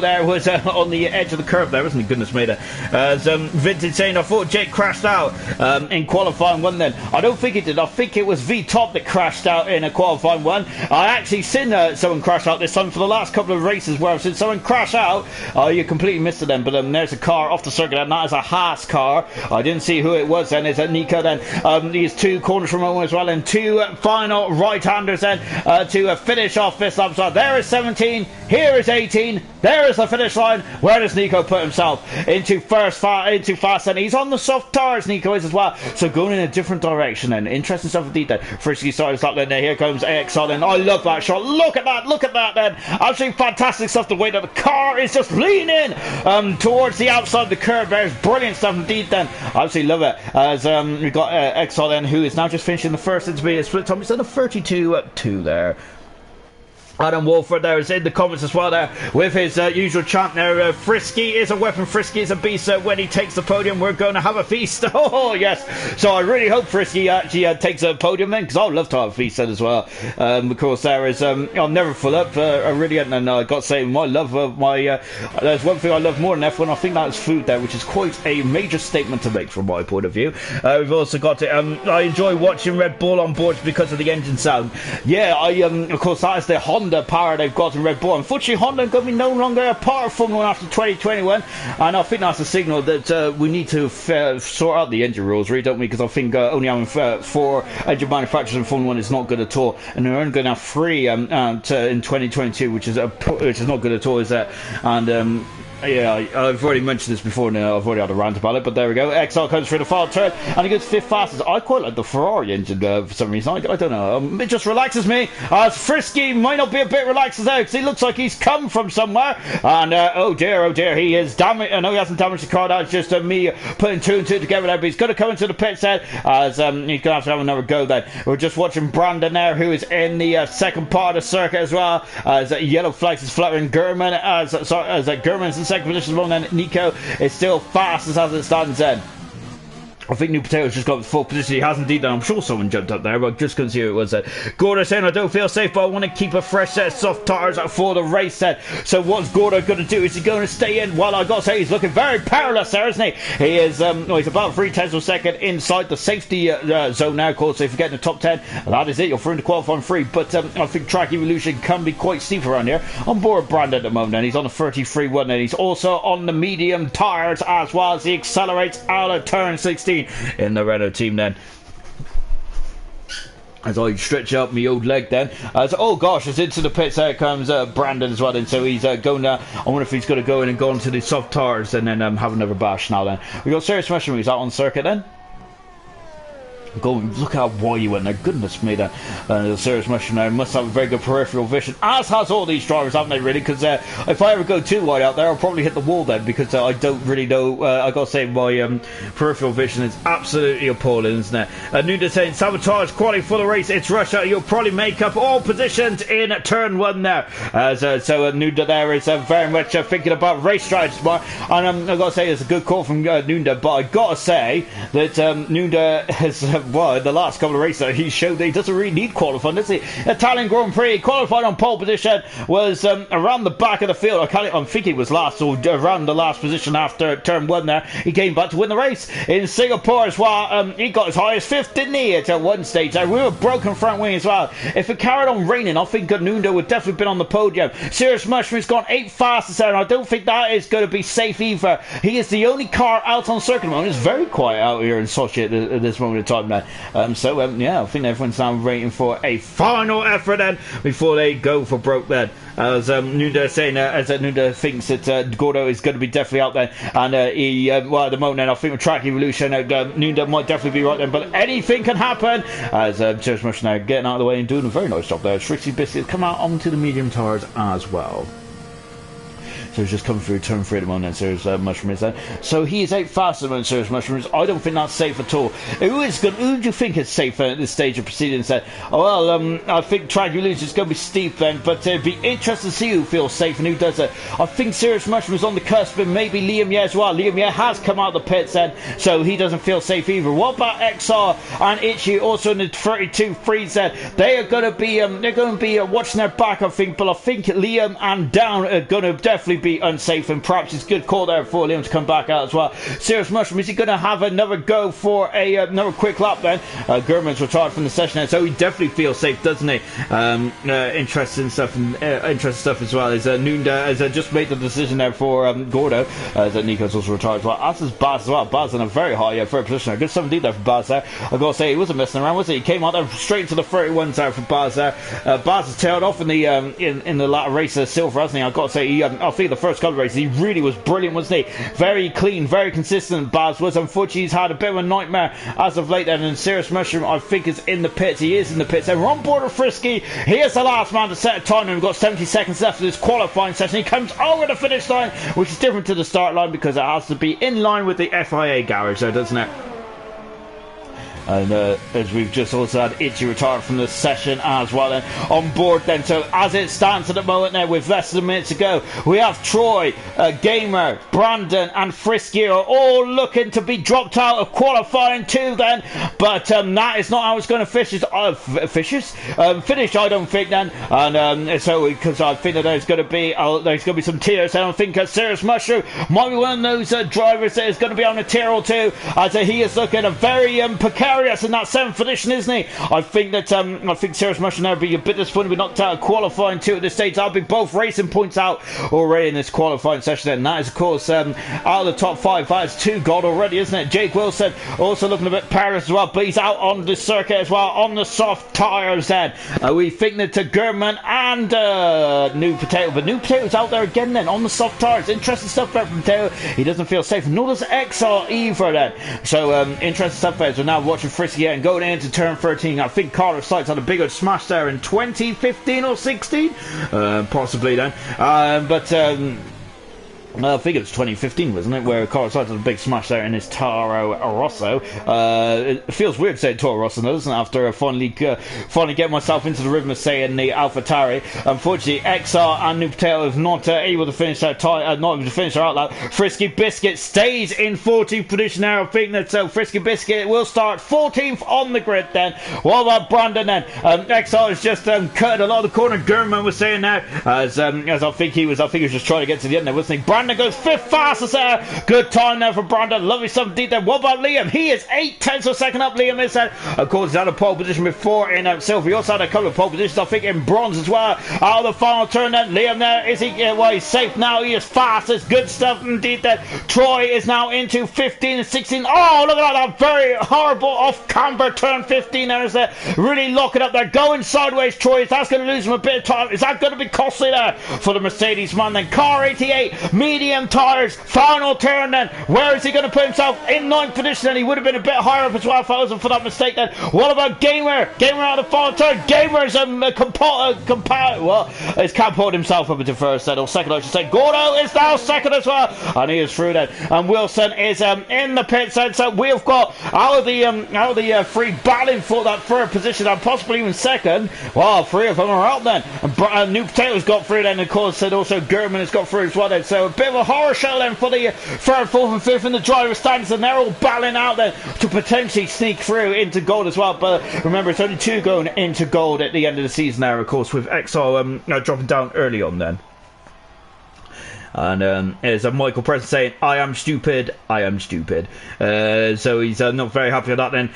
[SPEAKER 1] there was on the edge of the curve there, wasn't he? Goodness me there. Vintage saying I thought Jake crashed out in qualifying one then. I don't think it did. I think it was V-Top that crashed out in a qualifying one. I actually seen someone crash out this time for the last couple of races where I've seen someone crash out. You completely missed it then, but there's a car off the circuit and that is a Haas car. I didn't see who it was then. Is it Nico then? These two corners from home as well, and two final right-handers then to finish off this lap. So there is 17, here is 18, there is the finish line. Where does Nico put himself? Into fast, and he's on the soft tires, Nico is as well, so going in a different direction and interesting stuff indeed then. Frisky starting start then, here comes AXL and I love that shot. Look at that then, absolutely fantastic stuff, the way that the car is just leaning towards the outside of the curve. There's brilliant stuff indeed then, I absolutely love it. As we've got AXL then, who is now just finishing the first intermediate split time. He's on a 32-2 there. Adam Wolford there is in the comments as well there with his usual chant there. Frisky is a weapon, Frisky is a beast. When he takes the podium, we're going to have a feast. Oh yes, so I really hope Frisky actually takes a podium then, because I'd love to have a feast then as well. Of course there is I'm never full up, I really am, and I got to say my love of my there's one thing I love more than F1, I think that's food there, which is quite a major statement to make from my point of view. We've also got it, I enjoy watching Red Bull on boards because of the engine sound. Yeah, of course that is the Honda power they've got in Red Bull. Unfortunately, Honda are going to be no longer a part of Formula 1 after 2021, and I think that's a signal that we need to sort out the engine rules, really, don't we? Because I think only having 4 engine manufacturers in Formula 1 is not good at all, and they're only going to have 3 in 2022, which is not good at all, is it? And yeah, I've already mentioned this before now. I've already had a rant about it, but there we go. XR comes through the final turn, and he goes 5th fastest. I quite like the Ferrari engine for some reason. I don't know. It just relaxes me. Frisky might not be a bit relaxed now because he looks like he's come from somewhere. And oh dear, he is damaged. I know he hasn't damaged the car. That's just me putting 2 and 2 together there. But he's going to come into the pit set as he's going to have another go then. We're just watching Brandon there, who is in the second part of the circuit as well. As yellow flags is fluttering. German as German's in second position at the moment, and Nico is still fastest as it stands then. I think New Potato's just got the full position. He has indeed done. I'm sure someone jumped up there, but just couldn't see who it was. Gordo saying, I don't feel safe, but I want to keep a fresh set of soft tires for the race set. So what's Gordo going to do? Is he going to stay in? Well, I got to say, he's looking very perilous there, isn't he? He is, he's about 3 tenths of a second inside the safety zone now, of course. So if you get in the top 10, that is it. You're through into qualifying 3. But I think track evolution can be quite steep around here. On board Brandon at the moment, and he's on a 33-1, and he's also on the medium tires as well as he accelerates out of turn 16. In the Renault team then. As I stretch out my old leg then. Oh gosh, it's into the pits. There comes Brandon as well. And so he's going down. I wonder if he's going to go in and go onto the soft tires and then have another bash now then. We got Serious Mushroom. Is that on circuit then? Go look how wide you went there. Goodness me, then. The Serious Mushroom there must have a very good peripheral vision, as has all these drivers, haven't they, really? Because if I ever go too wide out there, I'll probably hit the wall then, because I don't really know. I gotta say, my peripheral vision is absolutely appalling, isn't it? Nuda saying, sabotage quality for the race. It's Russia. You'll probably make up all positions in turn 1 there. So Nuda there is very much thinking about race strategy more. And I gotta say, it's a good call from Nuda, but I gotta say that Nuda has. Well, in the last couple of races, he showed that he doesn't really need qualifying, does he? Italian Grand Prix, qualified on pole position, was around the back of the field. I think he was last, or around the last position after turn 1 there. He came back to win the race. In Singapore as well, he got as high as 5th, didn't he, at one stage there. We were broken front wing as well. If it carried on raining, I think Nundo would definitely have been on the podium. Serious Mushroom's gone 8th fastest there, and I don't think that is going to be safe either. He is the only car out on circuit at the moment. It's very quiet out here in Sochi at this moment in time now. Yeah, I think everyone's now waiting for a final effort then before they go for broke then. As Nuda saying, as Nuda thinks that Gordo is going to be definitely out there, and well, at the moment then, I think with track evolution, Nuda might definitely be right then, but anything can happen. As Serious Mushroom now getting out of the way and doing a very nice job there. Strictly Biscuit come out onto the medium tires as well. So he's just coming through turn 3 at the moment, and Serious Mushroom is there. So he is 8th fastest than Serious Mushrooms. I don't think that's safe at all. Who do you think is safe at this stage of proceedings then? Oh, well, I think track evolution is going to be steep then, but it'd be interesting to see who feels safe and who doesn't. I think Serious Mushroom is on the cusp, and maybe Liam Ye as well. Liam Ye has come out of the pits then, so he doesn't feel safe either. What about XR and Itchy also in the 32 freeze then? They are going to be watching their back, I think, but I think Liam and Down are going to definitely be unsafe, and perhaps it's a good call there for Liam to come back out as well. Serious Mushroom, is he going to have another go for another quick lap then? Gorman's retired from the session now, so he definitely feels safe, doesn't he? Interesting stuff as well. Is Nunda has just made the decision there for Gordo, as Nico's also retired as well, as is Baz as well. Baz in a very high third position there. Good 17 there for Baz there. I've got to say, he wasn't messing around, was he? He came out there straight into the 31s there for Baz there. Baz has tailed off in the latter race of Silver, hasn't he? I've got to say, I think the first couple of races he really was brilliant, wasn't he? Very clean, very consistent. Baz was. Unfortunately, he's had a bit of a nightmare as of late, and Serious Mushroom, I think, is in the pits. He is in the pits, and we're on board with Frisky. He is the last man to set a time, and we've got 70 seconds left of this qualifying session. He comes over the finish line, which is different to the start line because it has to be in line with the FIA garage, though, doesn't it? And as we've just also had Itchy retired from the session as well then on board then. So as it stands at the moment now, with less than a minute to go, we have Troy, Gamer, Brandon and Frisky are all looking to be dropped out of qualifying 2 then, but that is not how it's going to finish, I don't think then. And so because I think that there's going to be some tears, and I think Serious Mushroom might be one of those drivers that is going to be on a tier or 2, as he is looking a very precarious Darius in that 7th position, isn't he? I think that I think Serious Mushroom there will be a bit disappointed we knocked out qualifying 2 at this stage. That'll be both racing points out already in this qualifying session. And that is, of course, out of the top 5. That's 2 gold already, isn't it? Jake Wilson also looking a bit perilous as well, but he's out on the circuit as well on the soft tyres. Then we think that German and New Potato, but New Potato's out there again then on the soft tyres. Interesting stuff there from Potato. He doesn't feel safe, nor does XR either then. So interesting stuff there. So now watching Frisky and going into turn 13. I think Carter Sykes had a bigger smash there in 2015 or 16, possibly then. I think it was 2015, wasn't it, where Carlos Sainz had a big smash there in his Toro Rosso. It feels weird saying Toro Rosso, doesn't it, after finally getting myself into the rhythm of saying the AlphaTauri. Unfortunately, XR and New Potato is not able to finish their outlap. Frisky Biscuit stays in 14th position now. I think that Frisky Biscuit will start 14th on the grid then. What about Brandon then? XR is just cutting a lot of the corner. Gurman was saying now, as I think he was just trying to get to the end there, wasn't he? Brandon goes 5th fastest there. Good time there for Brandon. Lovely stuff deep there. What about Liam? He is 8/10 of a second up. Liam is there. Of course, he's had a pole position before in silver. He also had a couple of pole positions, I think, in bronze as well. Out of the final turn then. Liam there. Is he? Well, he's safe now. He is fastest. Good stuff indeed there. Troy is now into 15 and 16. Oh, look at that very horrible off camber turn 15 there. Is there. Really locking up there. Going sideways, Troy. That's going to lose him a bit of time. Is that going to be costly there for the Mercedes man then? Car 88. Medium tyres, final turn then. Where is he going to put himself? In 9th position, and he would have been a bit higher up as well if I wasn't for that mistake then. What about Gamer? Gamer out of the final turn. Gamer's he's catapulted himself up into first then, or second I should say. Gordo is now second as well, and he is through then. And Wilson is in the pit then. So we've got out of the 3 battling for that 3rd position and possibly even second. Wow, 3 of them are out then. And New Potato's got through then, of course, and also Gurman has got through as well then. So a bit of a horror show then for the 3rd, 4th and 5th in the driver's standings, and they're all battling out there to potentially sneak through into gold as well. But remember, it's only 2 going into gold at the end of the season there, of course, with XR dropping down early on then. And there's a Michael Preston saying, I am stupid. So he's not very happy with that then.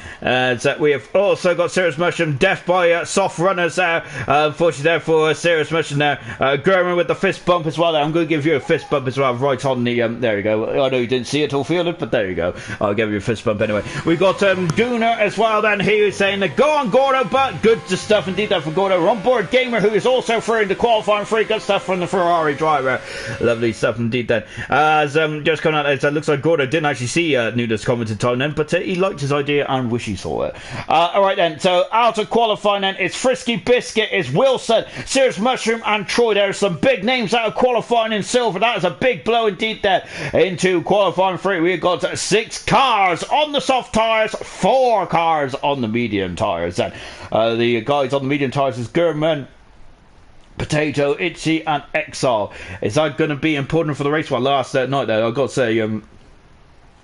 [SPEAKER 1] So we have also got Serious Mushroom, death by soft runners there. Unfortunately there for Serious Mushroom there. Gurman with the fist bump as well there. I'm going to give you a fist bump as well, right on the, there you go. I know you didn't see it or feel it, but there you go. I'll give you a fist bump anyway. We've got Gooner as well then. He was saying, go on Gordo, but good stuff indeed there for Gordo. We're on board Gamer, who is also through in the qualifying free. Good stuff from the Ferrari driver. Lovely stuff indeed then. As just coming out, it looks like Gordo didn't actually see Nuda's comment in time then, but he liked his idea and wish he saw it. Alright then, so out of qualifying then, it's Frisky Biscuit, it's Wilson, Serious Mushroom and Troy. There are some big names out of qualifying in silver. That is a big blow indeed there into qualifying free. We've got 6 cars on the soft tyres, 4 cars on the medium tyres then. The guys on the medium tyres is Gurman, Potato, Itchy and XR. Is that going to be important for the race? Well, last night though, I've got to say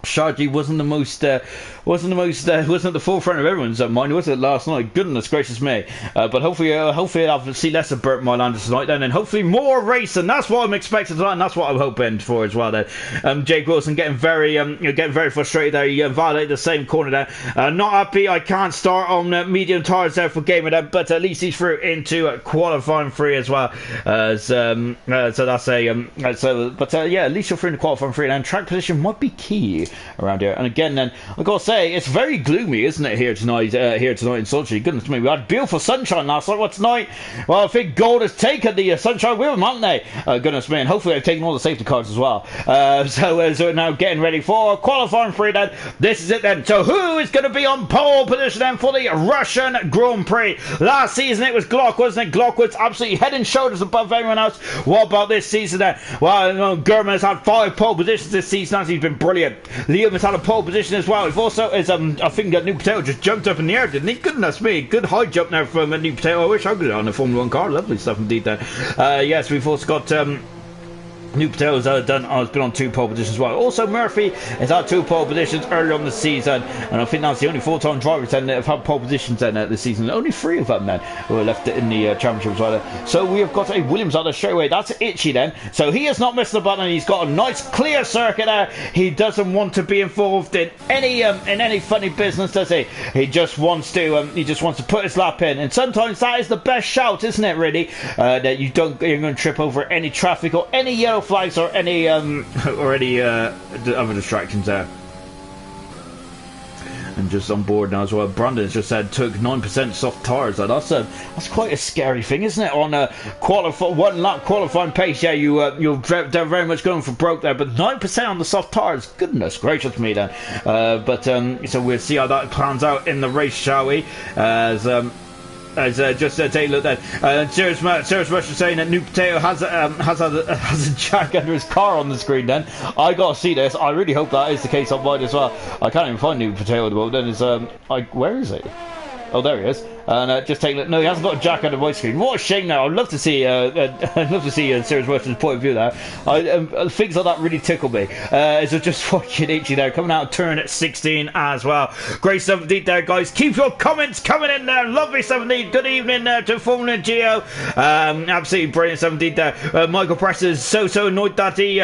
[SPEAKER 1] Sharji wasn't at the forefront of everyone's mind, was it, last night? Goodness gracious me. But hopefully I'll see less of Burt Mylanders tonight then, and hopefully more racing. That's what I'm expecting tonight, and that's what I'm hoping for as well then. Jake Wilson getting very frustrated there. He violated the same corner there. Not happy I can't start on medium tyres there for Gamer then, but at least he's through into qualifying free as well. So that's a yeah, at least you're through into qualifying free, and track position might be key around here. And again then, I've got to say, it's very gloomy, isn't it, here tonight in Sochi? Goodness me, we had beautiful sunshine last night. Well, tonight, well, I think Gold has taken the sunshine with them, haven't they? Goodness me, and hopefully they've taken all the safety cars as well. So we're now getting ready for qualifying free then. This is it then. So who is going to be on pole position then for the Russian Grand Prix? Last season it was Glock, wasn't it? Glock was absolutely head and shoulders above everyone else. What about this season then? Well, Gurman has had 5 pole positions this season, as he's been brilliant. Liam has had a pole position as well. We've also, I think that New Potato just jumped up in the air, didn't he? Goodness me, good high jump now from New Potato. I wish I could get on a Formula 1 car. Lovely stuff indeed there. Yes, we've also got New Patel's has been on 2 pole positions as well. Also, Murphy has had 2 pole positions earlier on the season, and I think that's the only 4-time drivers then that have had pole positions then this season. Only 3 of them then who are left in the championship as well. So we have got a Williams out there straight away. That's Itchy then. So he has not missed the button. He's got a nice clear circuit there. He doesn't want to be involved in any funny business, does he? He just wants to put his lap in, and sometimes that is the best shout, isn't it? Really, that you're going to trip over any traffic or any yellow flags or any other distractions there. And just on board now as well, Brandon's just said took 9% soft tyres. That's quite a scary thing, isn't it? On a one lap qualifying pace, yeah, you're very much going for broke there, but 9% on the soft tyres, goodness gracious me then. So we'll see how that plans out in the race, shall we? Just take a look then. Serious Rush is saying that New Potato has a jack under his car on the screen then. I gotta see this. I really hope that is the case on mine as well. I can't even find New Potato at the moment. Then where is it? Oh, there he is. And just take a look. No, he hasn't got a jack under my screen. What a shame now. I'd love to see Serious Rush's point of view there. Things like that really tickle me. So just watching Itchy there coming out of turn at 16 as well. Great stuff indeed there, guys. Keep your comments coming in there. Lovely stuff indeed. Good evening to Formula Geo. Absolutely brilliant stuff indeed there. Michael Press is so annoyed that he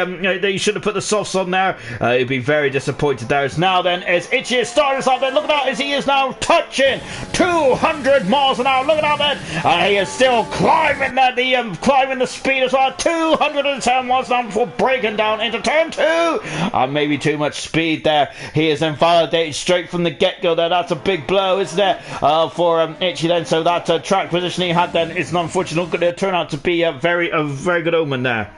[SPEAKER 1] should have put the softs on there. He'd be very disappointed there. As now then, as Itchy is starting us out there. Look at that, as he is now touching 200 miles an hour. Look at that then. And he is still climbing climbing the speed as well. 210 miles an hour before breaking down into turn 2. And maybe too much speed there. He is invalidated straight from the get-go there. That's a big blow, isn't it? For Itchy then. So that track position he had then is unfortunately not going to turn out to be a very good omen there.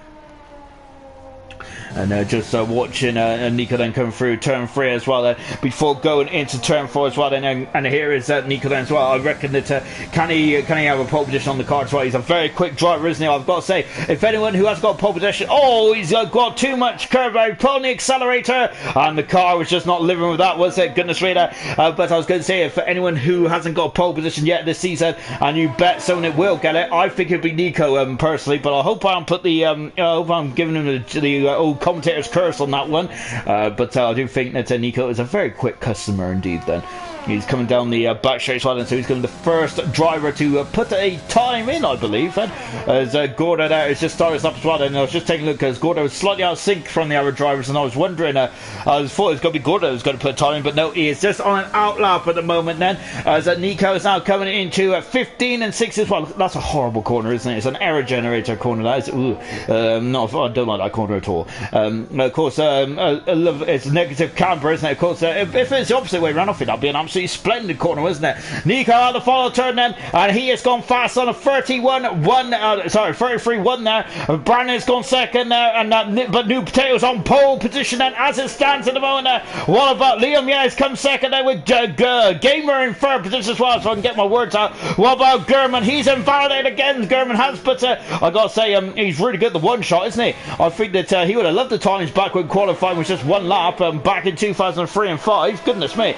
[SPEAKER 1] And just watching Nico then come through turn 3 as well before going into turn 4 as well then, and here is Nico then as well. I reckon that can he have a pole position on the car as well? He's a very quick driver, isn't he? I've got to say, if anyone who has got a pole position, he's got too much curve out, put on the accelerator, and the car was just not living with that, was it? Goodness me there. But I was going to say, if anyone who hasn't got a pole position yet this season and you bet someone it will get it, I think it'd be Nico personally, but I hope I'm giving him the old commentator's curse on that one, but I do think that Nico is a very quick customer indeed then. He's coming down the back straight as well, and so he's going to be the first driver to put a time in, I believe. And as Gordo there is just starting up as well, and I was just taking a look because Gordo was slightly out of sync from the other drivers, and I was wondering, I thought it was going to be Gordo who was going to put a time in, but no, he is just on an out lap at the moment then, as Nico is now coming into 15 and 6 as well. That's a horrible corner, isn't it? It's an error generator corner, that is. I don't like that corner at all. Of course, it's negative camber, isn't it? Of course, if it's the opposite way around, I think that'd be an absolutely splendid corner, isn't it? Nico out the follow turn then, and he has gone fast on a 33-1 there. Brandon's gone second there, but New Potato's on pole position then as it stands at the moment there. What about Liam? Yeah, he's come second there with Gamer in third position as well, so I can get my words out. What about Gurman? He's invalidated again, Gurman has, but I gotta say, he's really good at the one shot, isn't he? I think that he would have loved the times back when qualifying was just one lap, back in 2003 and 5. Goodness me.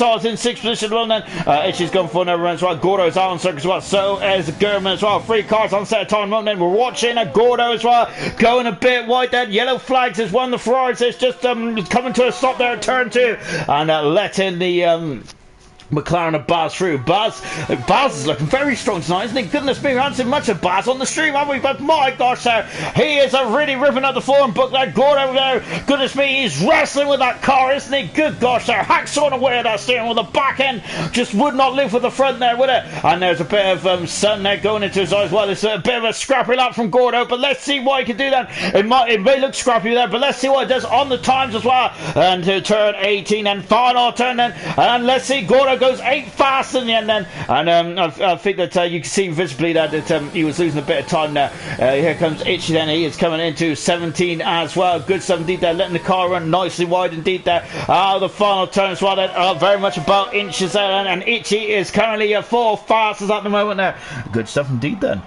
[SPEAKER 1] Exile's in 6th position as well then. Itchy's gone for another run as well. Gordo's out on circuit as well. So is Gurman as well. 3 cars on set of time moment then. We're watching Gordo as well. Going a bit wide then. Yellow flags is one. The Ferraris is just coming to a stop there at turn 2. And letting the McLaren and Baz through. Baz is looking very strong tonight, isn't he? Goodness me, we haven't seen much of Baz on the stream, have we? But my gosh, he is really ripping up the form book there. Gordo there, goodness me, he's wrestling with that car, isn't he? Good gosh, there, hacksawing away at that steering wheel. The back end just would not live with the front there, would it? And there's a bit of sun there going into his eye as well. It's a bit of a scrappy lap from Gordo, but let's see what he can do then. It may look scrappy there, but let's see what it does on the times as well. And to turn 18 and final turn then, and let's see, Gordo goes 8 fast in the end then, and I think that you can see visibly that he was losing a bit of time there. Here comes Itchy then, he is coming into 17 as well. Good stuff indeed there, letting the car run nicely wide indeed there. The final turn as well then, very much about inches there, and Itchy is currently 4 fastest at the moment there. Good stuff indeed then.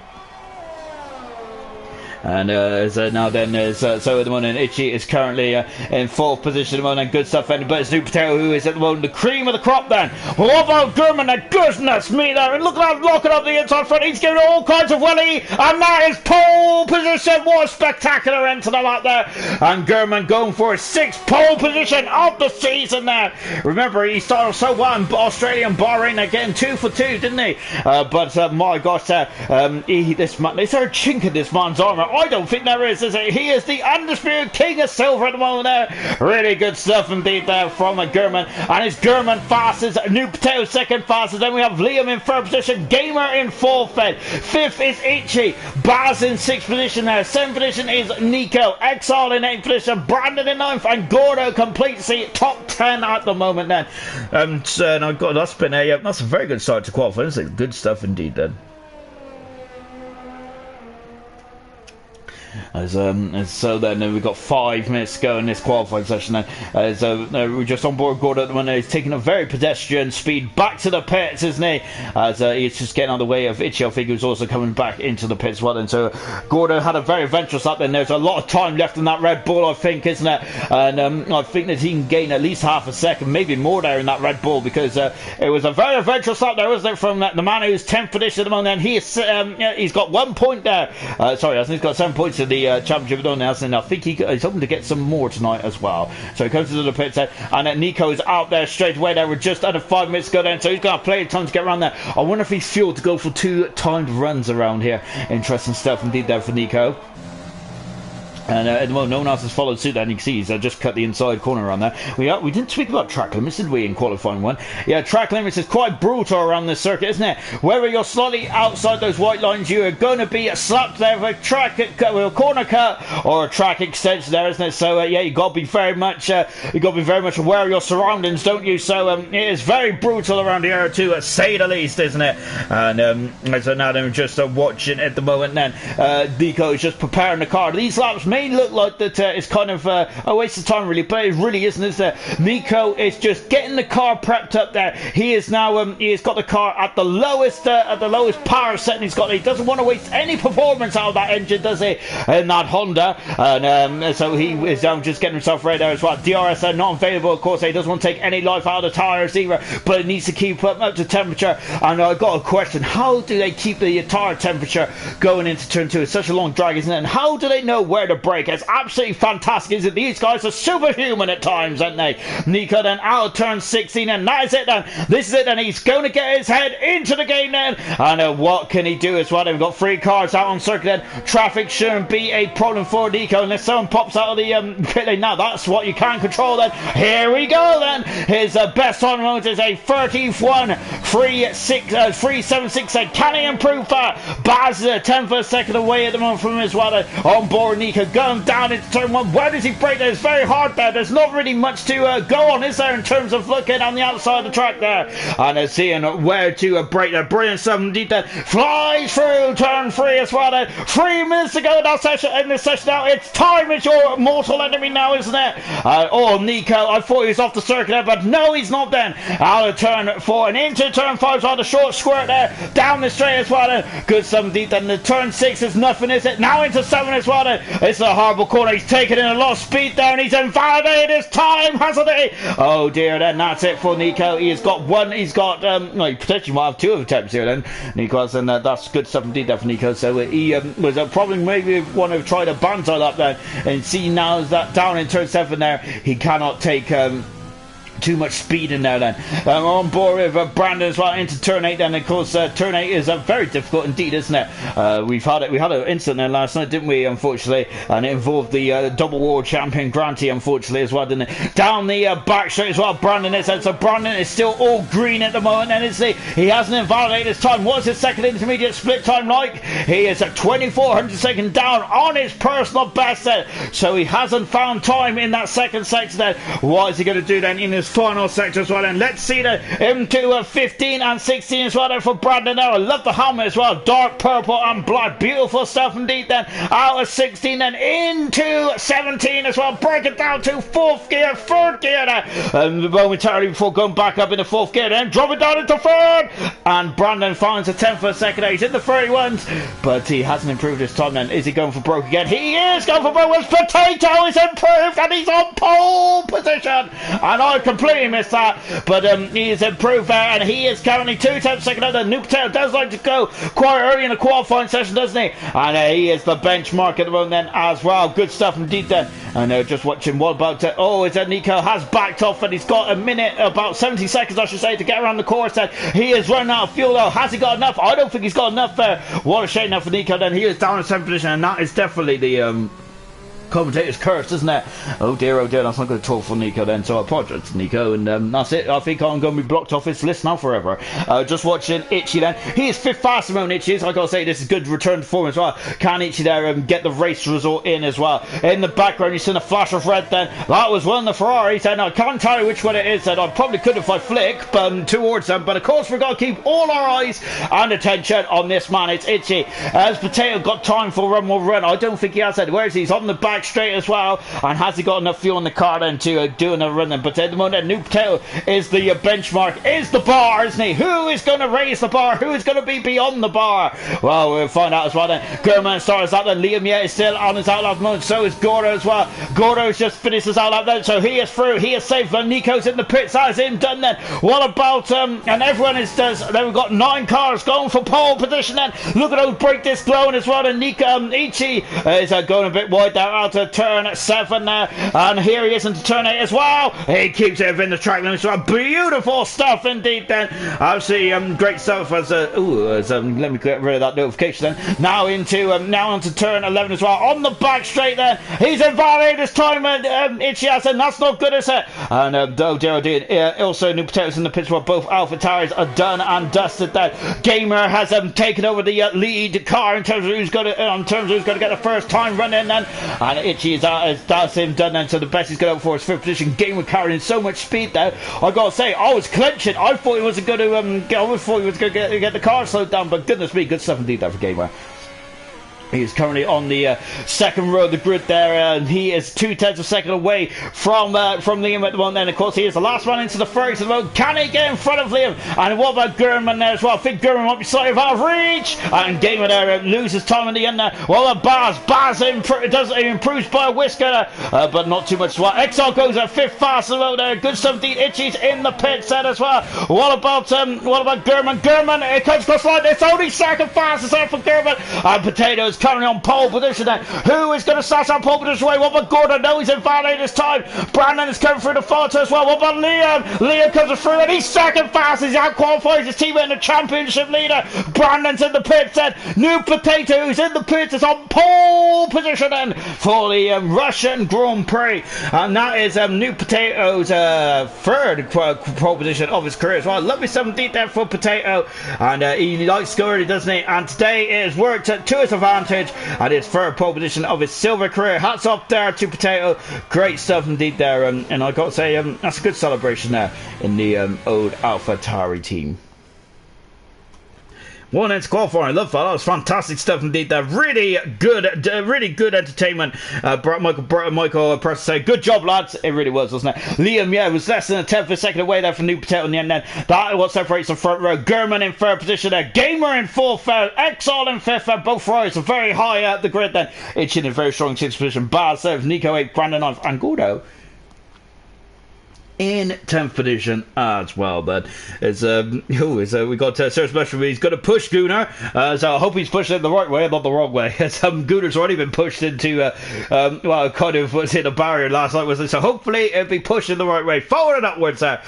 [SPEAKER 1] And now then, so at the moment, Itchy is currently in 4th position at the moment. Good stuff, but it's New Potato who is at the moment the cream of the crop then. What about Gurman? Goodness me there, and look at that locking up the inside front. He's giving all kinds of welly, and that is pole position. What a spectacular end to the lap there. And German going for his 6th pole position of the season there. Remember, he started so well in Australia and Bahrain, again 2 for 2, didn't he? But my gosh, this man, is there a chink in this man's armour? I don't think there is it? He is the undisputed king of silver at the moment there. Really good stuff indeed there from a German. And it's German fastest, New Potato second fastest. Then we have Liam in 3rd position, Gamer in 4th then. 5th is Itchy, Baz in 6th position there. 7th position is Nico, Exile in 8th position, Brandon in 9th, and Gordo completes the top 10 at the moment then. That's a very good start to qualify. It's good stuff indeed then. So then we've got 5 minutes to go in this qualifying session then. We're just on board Gordo at the moment. He's taking a very pedestrian speed back to the pits, isn't he? He's just getting on the way of Itchy. I think he was also coming back into the pits as well. And so Gordo had a very adventurous lap then. There's a lot of time left in that Red Bull, I think, isn't it? And I think that he can gain at least half a second, maybe more there in that Red Bull, because it was a very adventurous lap there, wasn't it, from the man who's 10th position at the moment. And he's got 1 point there. Sorry, I think he's got 7 points in the championship done now, and I think he's hoping to get some more tonight as well. So he comes into the pits there, and Nico is out there straight away there. We're just under 5 minutes to go then, so he's got plenty of time to get around there. I wonder if he's fueled to go for 2 timed runs around here. Interesting stuff indeed there for Nico. And at the moment, no one else has followed suit. And you can see he's just cut the inside corner around there. We didn't speak about track limits, did we, in qualifying 1? Yeah, track limits is quite brutal around this circuit, isn't it? Whether you're slightly outside those white lines, you are going to be slapped there with a corner cut or a track extension there, isn't it? So yeah, you got to be very much aware of your surroundings, don't you? So it is very brutal around here to say the least, isn't it? And so now they're just watching at the moment. Then Nico is just preparing the car. These laps may look like that it's kind of a waste of time, really, but it really isn't, is it? Nico is just getting the car prepped up there. He is now he has got the car at the lowest power setting he's got. He doesn't want to waste any performance out of that engine, does he, in that Honda? And so he is just getting himself ready there as well. DRS not available, of course. He doesn't want to take any life out of the tyres either, but it needs to keep up to temperature. And I've got a question: how do they keep the tyre temperature going into turn 2? It's such a long drag, isn't it? And how do they know where to brake? It's absolutely fantastic, isn't it? These guys are superhuman at times, aren't they? Nico then out of turn 16, and that is it then. This is it, and he's going to get his head into the game then. And what can he do as well? We've got 3 cars out on circuit then. Traffic shouldn't be a problem for Nico unless someone pops out of the pit lane. Now that's what you can't control then. Here we go then. His best time moment is a 31.376. Can he improve that? Baz is a 10th of a second away at the moment from his well on board. Nico going down into turn 1. Where does he brake there? It's very hard there. There's not really much to go on, is there, in terms of looking on the outside of the track there? And seeing where to brake there. Brilliant stuff indeed there. Flies through turn 3 as well there. 3 minutes to go in this session now. It's time is your mortal enemy now, isn't it? Nico, I thought he was off the circuit there, but no, he's not then. Out of turn 4 and into turn 5 on the short squirt there. Down the straight as well then. Good stuff indeed then. The turn 6 is nothing, is it? Now into 7 as well then. It's a horrible corner. He's taken in a lot of speed there, and he's invalidated his time, hasn't he? Oh dear, then that's it for Nico. He has got one. He's got he potentially might have 2 attempts here then, Nico, and that's good stuff indeed there for Nico. So he was probably maybe want to try to banter up there, and see now that down in turn 7 there, he cannot take too much speed in there then. On board with Brandon as well into turn 8 then. Of course turn 8 is very difficult indeed, isn't it? We had an incident there last night, didn't we, unfortunately, and it involved the double world champion Granty, unfortunately, as well, didn't it? Down the back straight as well, Brandon is, so Brandon is still all green at the moment, and he hasn't invalidated his time. What's his second intermediate split time like? He is at 2400 seconds down on his personal best there, so he hasn't found time in that second section there. What is he going to do then in his final sector as well? And let's see the into 15 and 16 as well there for Brandon there. I love the helmet as well, dark purple and black, beautiful stuff indeed then. Out of 16 then into 17 as well, break it down to 4th gear, 3rd gear there, momentarily before going back up into 4th gear, then drop it down into 3rd, and Brandon finds a 10th for a second. He's in the 31s, but he hasn't improved his time then. Is he going for broke again? He is going for broke. Potato is improved, and he's on pole position, and I can completely missed that, but he is improved there, and he is currently 2/10 second under. New Potato does like to go quite early in the qualifying session, doesn't he? And he is the benchmark at the moment then as well. Good stuff indeed then. And just watching what about is that Nico has backed off, and he's got a minute, about 70 seconds I should say, to get around the course. Then he is running out of fuel though. Has he got enough? I don't think he's got enough there. What a shame now for Nico then. He is down in 7th position, and that is definitely the commentator's curse, isn't it? Oh dear, that's not going to talk for Nico then, so I apologise to Nico, and that's it. I think I'm going to be blocked off his list now forever. Just watching Itchy then. He is 5th fastest among Itchy, so I got to say this is good return to form as well. Can Itchy there get the race result in as well? In the background you see a flash of red then. That was one of the Ferraris, and I can't tell you which one it is, and I probably could if I flick towards them, but of course we've got to keep all our eyes and attention on this man. It's Itchy. Has Potato got time for one more run? I don't think he has that. Where is he? He's on the back straight as well, and has he got enough fuel in the car then to do another run then? But at the moment New Potato is the benchmark, is the bar, isn't he? Who is going to raise the bar? Who is going to be beyond the bar? Well, we'll find out as well then. German starts out then. Liam is still on his outlap mode, so is Gordo as well. Gordo's just finished his outlap then, so he is through, he is safe, and Nico's in the pits. That is him done then. What about and everyone is then we've got 9 cars going for pole position then. Look at those brake discs glowing as well, and Nico Ichi is going a bit wide there out of turn 7 there, and here he is into turn 8 as well. He keeps it within the track limits. So beautiful stuff indeed then. Obviously great stuff as let me get rid of that notification then. Now onto turn 11 as well, on the back straight then. He's invalidated this time, and Itchy has, and that's not good, is it? And also New Potatoes in the pits where both Alpha Towers are done and dusted then. Gamer has taken over the lead car in terms of who's going to get the first time run in then, and Itchy that's him done then, so the best he's going to go for is 5th position. Gamer carrying so much speed there. I gotta say, I was clenching. I thought he was going to get the car slowed down, but goodness me, good stuff indeed there for Gamer. He is currently on the second row of the grid there, and he is 2/10 of a second away from Liam at the moment. And of course, he is the last one into the first road. Can he get in front of Liam? And what about Gurman there as well? I think Gurman might be slightly out of reach. And Gamer there loses time in the end there. Well, Baz improves by a whisker, but not too much. Well, Exile goes at 5th fast as well there. Good stuff indeed. Itchy's in the pits there as well. What about Gurman? Gurman, it comes across like this. Only 2nd fastest there for Gurman. And Potatoes currently on pole position then. Who is going to start on pole position away? What about Gordon? No, he's invalidated this time. Brandon is coming through the photo as well. What about Liam? Liam comes through and he's 2nd fastest. He out-qualifies his teammate in the championship leader. Brandon's in the pits then. New Potato who's in the pits is on pole position then for the Russian Grand Prix. And that is New Potato's 3rd pole position of his career as well. Lovely 17th there for Potato. And he likes scoring, doesn't he? And today it has worked to his advantage. And his 3rd pole position of his silver career. Hats off there to Potato. Great stuff indeed there. And I got to say, that's a good celebration there in the old AlphaTauri team. One end qualifying. I love that. That was fantastic stuff indeed. Really good entertainment. Michael Press say, good job, lads. It really was, wasn't it? Liam, was less than a 10th of a second away there from New Potato in the end. Then that what separates the front row. Gurman in 3rd position there. Gamer in 4th. Exile in 5th. Both rows are very high at the grid. Then Itchin in very strong 6th position. Baz serves Nico 8th. Brandon 9th. And Gordo in 10th position as well. But it's we got Serge Bushman. He's going to push Gunnar, so I hope he's pushing it the right way, not the wrong way. Gunnar's already been pushed into kind of was hit a barrier last night, wasn't it? So hopefully it'll be pushed in the right way, forward and upwards there.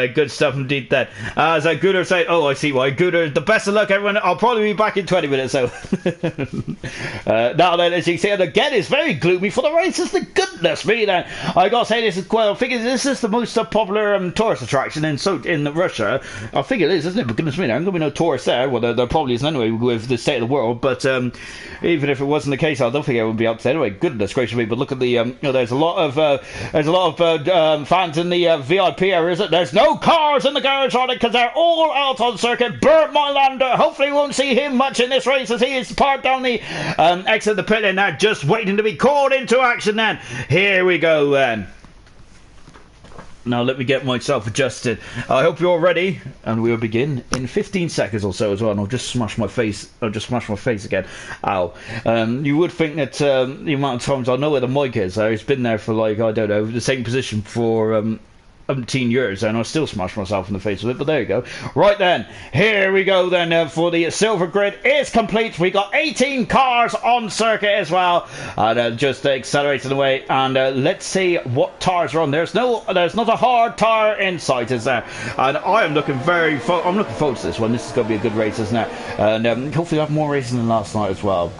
[SPEAKER 1] Good stuff indeed then. As Gunnar said, oh, I see why. Gunnar, the best of luck everyone. I'll probably be back in 20 minutes, so now then, as you can see, and again it's very gloomy for the races. The goodness me then. I gotta say, this is quite, I think this is the most popular tourist attraction in Russia. I think it is, isn't it? But goodness me, there ain't gonna be no tourists there. Well, there probably isn't anyway with the state of the world. But even if it wasn't the case, I don't think it would be up to anyway. Goodness gracious me! But look at the there's a lot of fans in the VIP area. There's no cars in the garage on it because they're all out on circuit. Bert Mylander, hopefully we won't see him much in this race as he is parked down the exit of the pit lane now, just waiting to be called into action. Then here we go then. Now let me get myself adjusted. I hope you're all ready, and we'll begin in 15 seconds or so as well. And I'll just smash my face. Again. Ow. You would think that the amount of times I know where the mic is. It's been there for like, I don't know, the same position for umpteen years, and I still smash myself in the face with it, but there you go. Right then, here we go then, for the silver grid is complete. We got 18 cars on circuit as well, and just accelerating away, and let's see what tires are on. There's not a hard tire in sight, is there? And I am looking I'm looking forward to this one. This is going to be a good race, isn't it? And hopefully I have more racing than last night as well.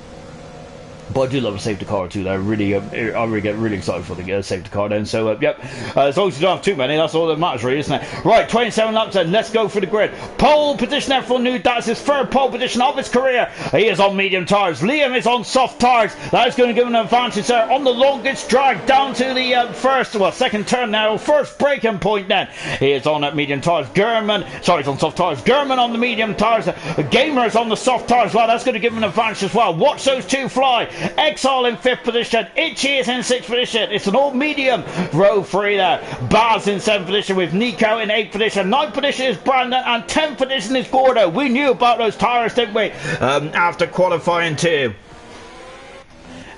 [SPEAKER 1] But I do love a safety car too. I really get really excited for the safety car then. So yep, as long as you don't have too many, that's all that matters really, isn't it? Right, 27 laps then. Let's go for the grid. Pole position there for New. That's his third pole position of his career. He is on medium tyres. Liam is on soft tyres. That is going to give him an advantage there on the longest drag down to the second turn now. First braking point then. He is on medium tyres. He's on soft tyres. German on the medium tyres. Gamer is on the soft tyres. Well, that's going to give him an advantage as well. Watch those two fly. Exile in 5th position, Itchy is in 6th position, it's an all medium row 3 there. Baz in 7th position with Nico in 8th position, 9th position is Brandon, and 10th position is Gordo. We knew about those tyres, didn't we, after qualifying 2.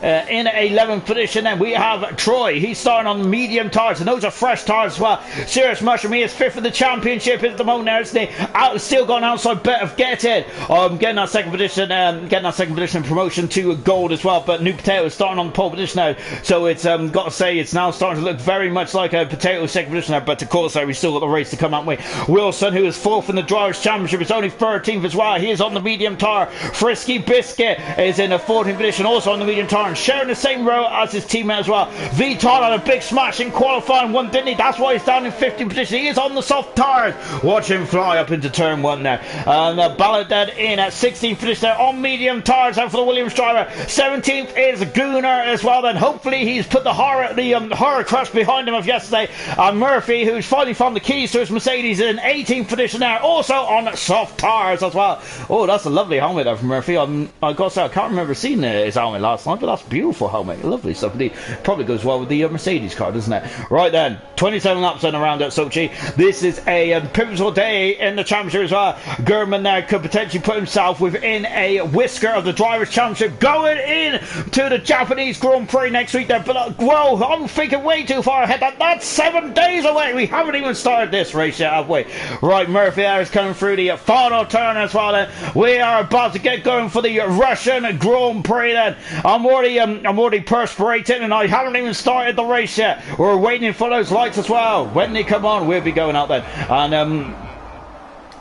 [SPEAKER 1] In 11th position then we have Troy. He's starting on medium tyres, and those are fresh tyres as well. Serious Mushroom, he is 5th in the championship at the moment there, isn't he? Still got an outside bet of getting that second position promotion to gold as well. But New Potato is starting on pole position now, so it's got to say it's now starting to look very much like a Potato second position there. But of course we still got the race to come, haven't we? Wilson, who is 4th in the Drivers' Championship, is only 13th as well. He is on the medium tyre. Frisky Biscuit is in a 14th position, also on the medium tyre, sharing the same row as his teammate as well. Vital had a big smash in qualifying 1, didn't he? That's why he's down in 15th position. He is on the soft tyres. Watch him fly up into turn 1 there. And Balladad in at 16th position there on medium tyres out for the Williams driver. 17th is Gooner as well then. Hopefully he's put the horror crush behind him of yesterday. And Murphy, who's finally found the keys to his Mercedes, in 18th position there, also on soft tyres as well. Oh, that's a lovely helmet there from Murphy. I gotta say, I can't remember seeing his helmet last night, but that's beautiful helmet, lovely stuff indeed. Probably goes well with the Mercedes car, doesn't it? Right then, 27 laps then around at Sochi. This is a pivotal day in the championship as well. Gurman there could potentially put himself within a whisker of the Drivers' Championship, going in to the Japanese Grand Prix next week there. But whoa, I'm thinking way too far ahead. That's 7 days away. We haven't even started this race yet, have we? Right, Murphy there is coming through the final turn as well then. We are about to get going for the Russian Grand Prix then. I'm already perspirating, and I haven't even started the race yet. We're waiting for those lights as well. When they come on, we'll be going out then.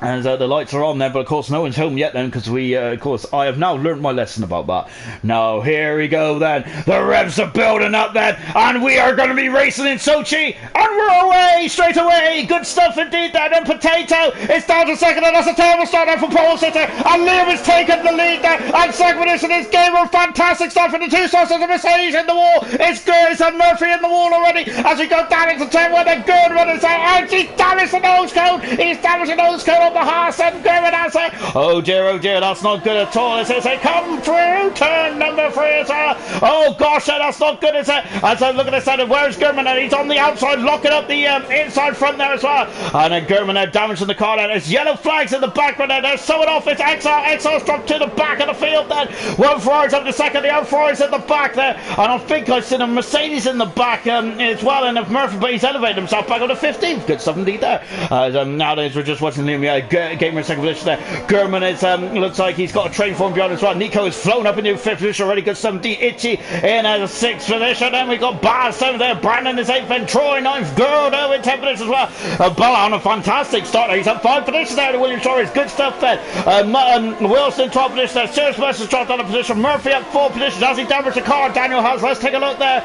[SPEAKER 1] And the lights are on there, but of course no one's home yet then, because I have now learnt my lesson about that. Now here we go then. The revs are building up then, and we are going to be racing in Sochi, and we're away straight away. Good stuff indeed there. And Potato is down to second, and that's a terrible start there for Paul City, and Liam has taken the lead there, and second position is Gamer. Fantastic stuff for the 2 stars of the Mercedes in the wall. It's good. It's Murphy in the wall already as we go down into turn 1. Then good run is there, and he's damaged the nose cone. He's damaged the nose cone on the Haas, and German has it. Oh dear, that's not good at all. It says they come through turn number 3 as well. Oh gosh, that's not good, is it? And so look at this side. Where's German? And he's on the outside, locking up the inside front there as well. And then German there damaging the car there. There's yellow flags in the background there. They're showing off. It's Exile's dropped to the back of the field then. One Ferrari's up to second, the other Ferrari's at the back there. And I think I've seen a Mercedes in the back as well. And if Murphy, but he's elevated himself back on the 15th. Good stuff indeed there. Nowadays we're just watching Liam Gamer in second position there. German is looks like he's got a train form beyond as well. Nico is flown up into 5th position already. Good stuff indeed. Itchy in a 6th position. Then we got Baz 7th there. Brandon is 8th, and Troy 9th. Gordo in 10th position as well. Bella on a fantastic start there. He's up 5 positions there. The Williams Torres. Good stuff there. Wilson 12th position there. Serious versus dropped out of position. Murphy up 4 positions as he damaged the car. Daniel has. Let's take a look there.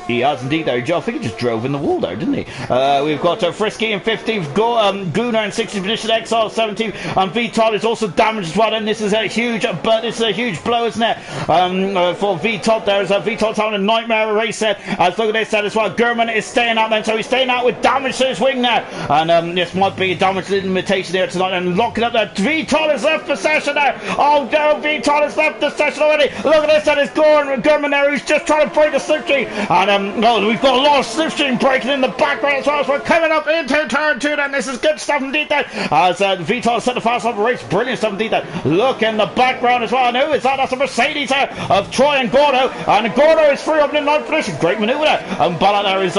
[SPEAKER 1] He has indeed there. I think he just drove in the wall there, didn't he? We've got Frisky in 15th, Gooner in 16th position, Exile 17th, and Vital is also damaged as well. And this is a huge blow, isn't it? For Vital, there's Vital's having a nightmare race set. Look at this set as well. German is staying out then, so he's staying out with damage to his wing there. And this might be a damage limitation here tonight, and locking up there. Vital has left the session there. Oh no, Vital has left the session already. Look at this set. It's German there, who's just trying to break the slipstream. And oh, we've got a lot of slipstream breaking in the background as well. So we're coming up into turn 2 then. This is good stuff indeed then. As Vitor set the fast off the race. Brilliant stuff indeed then. Look in the background as well. And who is that? That's a Mercedes there of Troy and Gordo. And Gordo is free up in the 9th position. Great manoeuvre there. And Ballard there is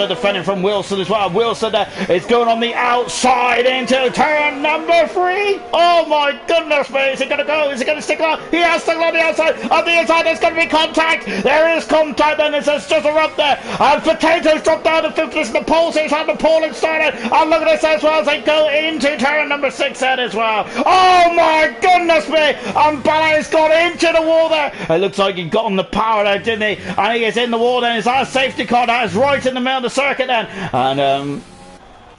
[SPEAKER 1] defending from Wilson as well. Wilson there is going on the outside into turn number 3. Oh my goodness me. Is he going to go? Is he going to stick on? He has stuck on the outside. On the inside there's going to be contact. There is contact then. It's just a rub there. And Potatoes dropped down to 5th position. The pole seems had the pole started. And look at this as well as they go into turn number 6 then as well. Oh my goodness me. And Ballard's got into the wall there. It looks like he got on the power there, didn't he? And he is in the wall then. It's our safety car that is right in the middle of the circuit then. And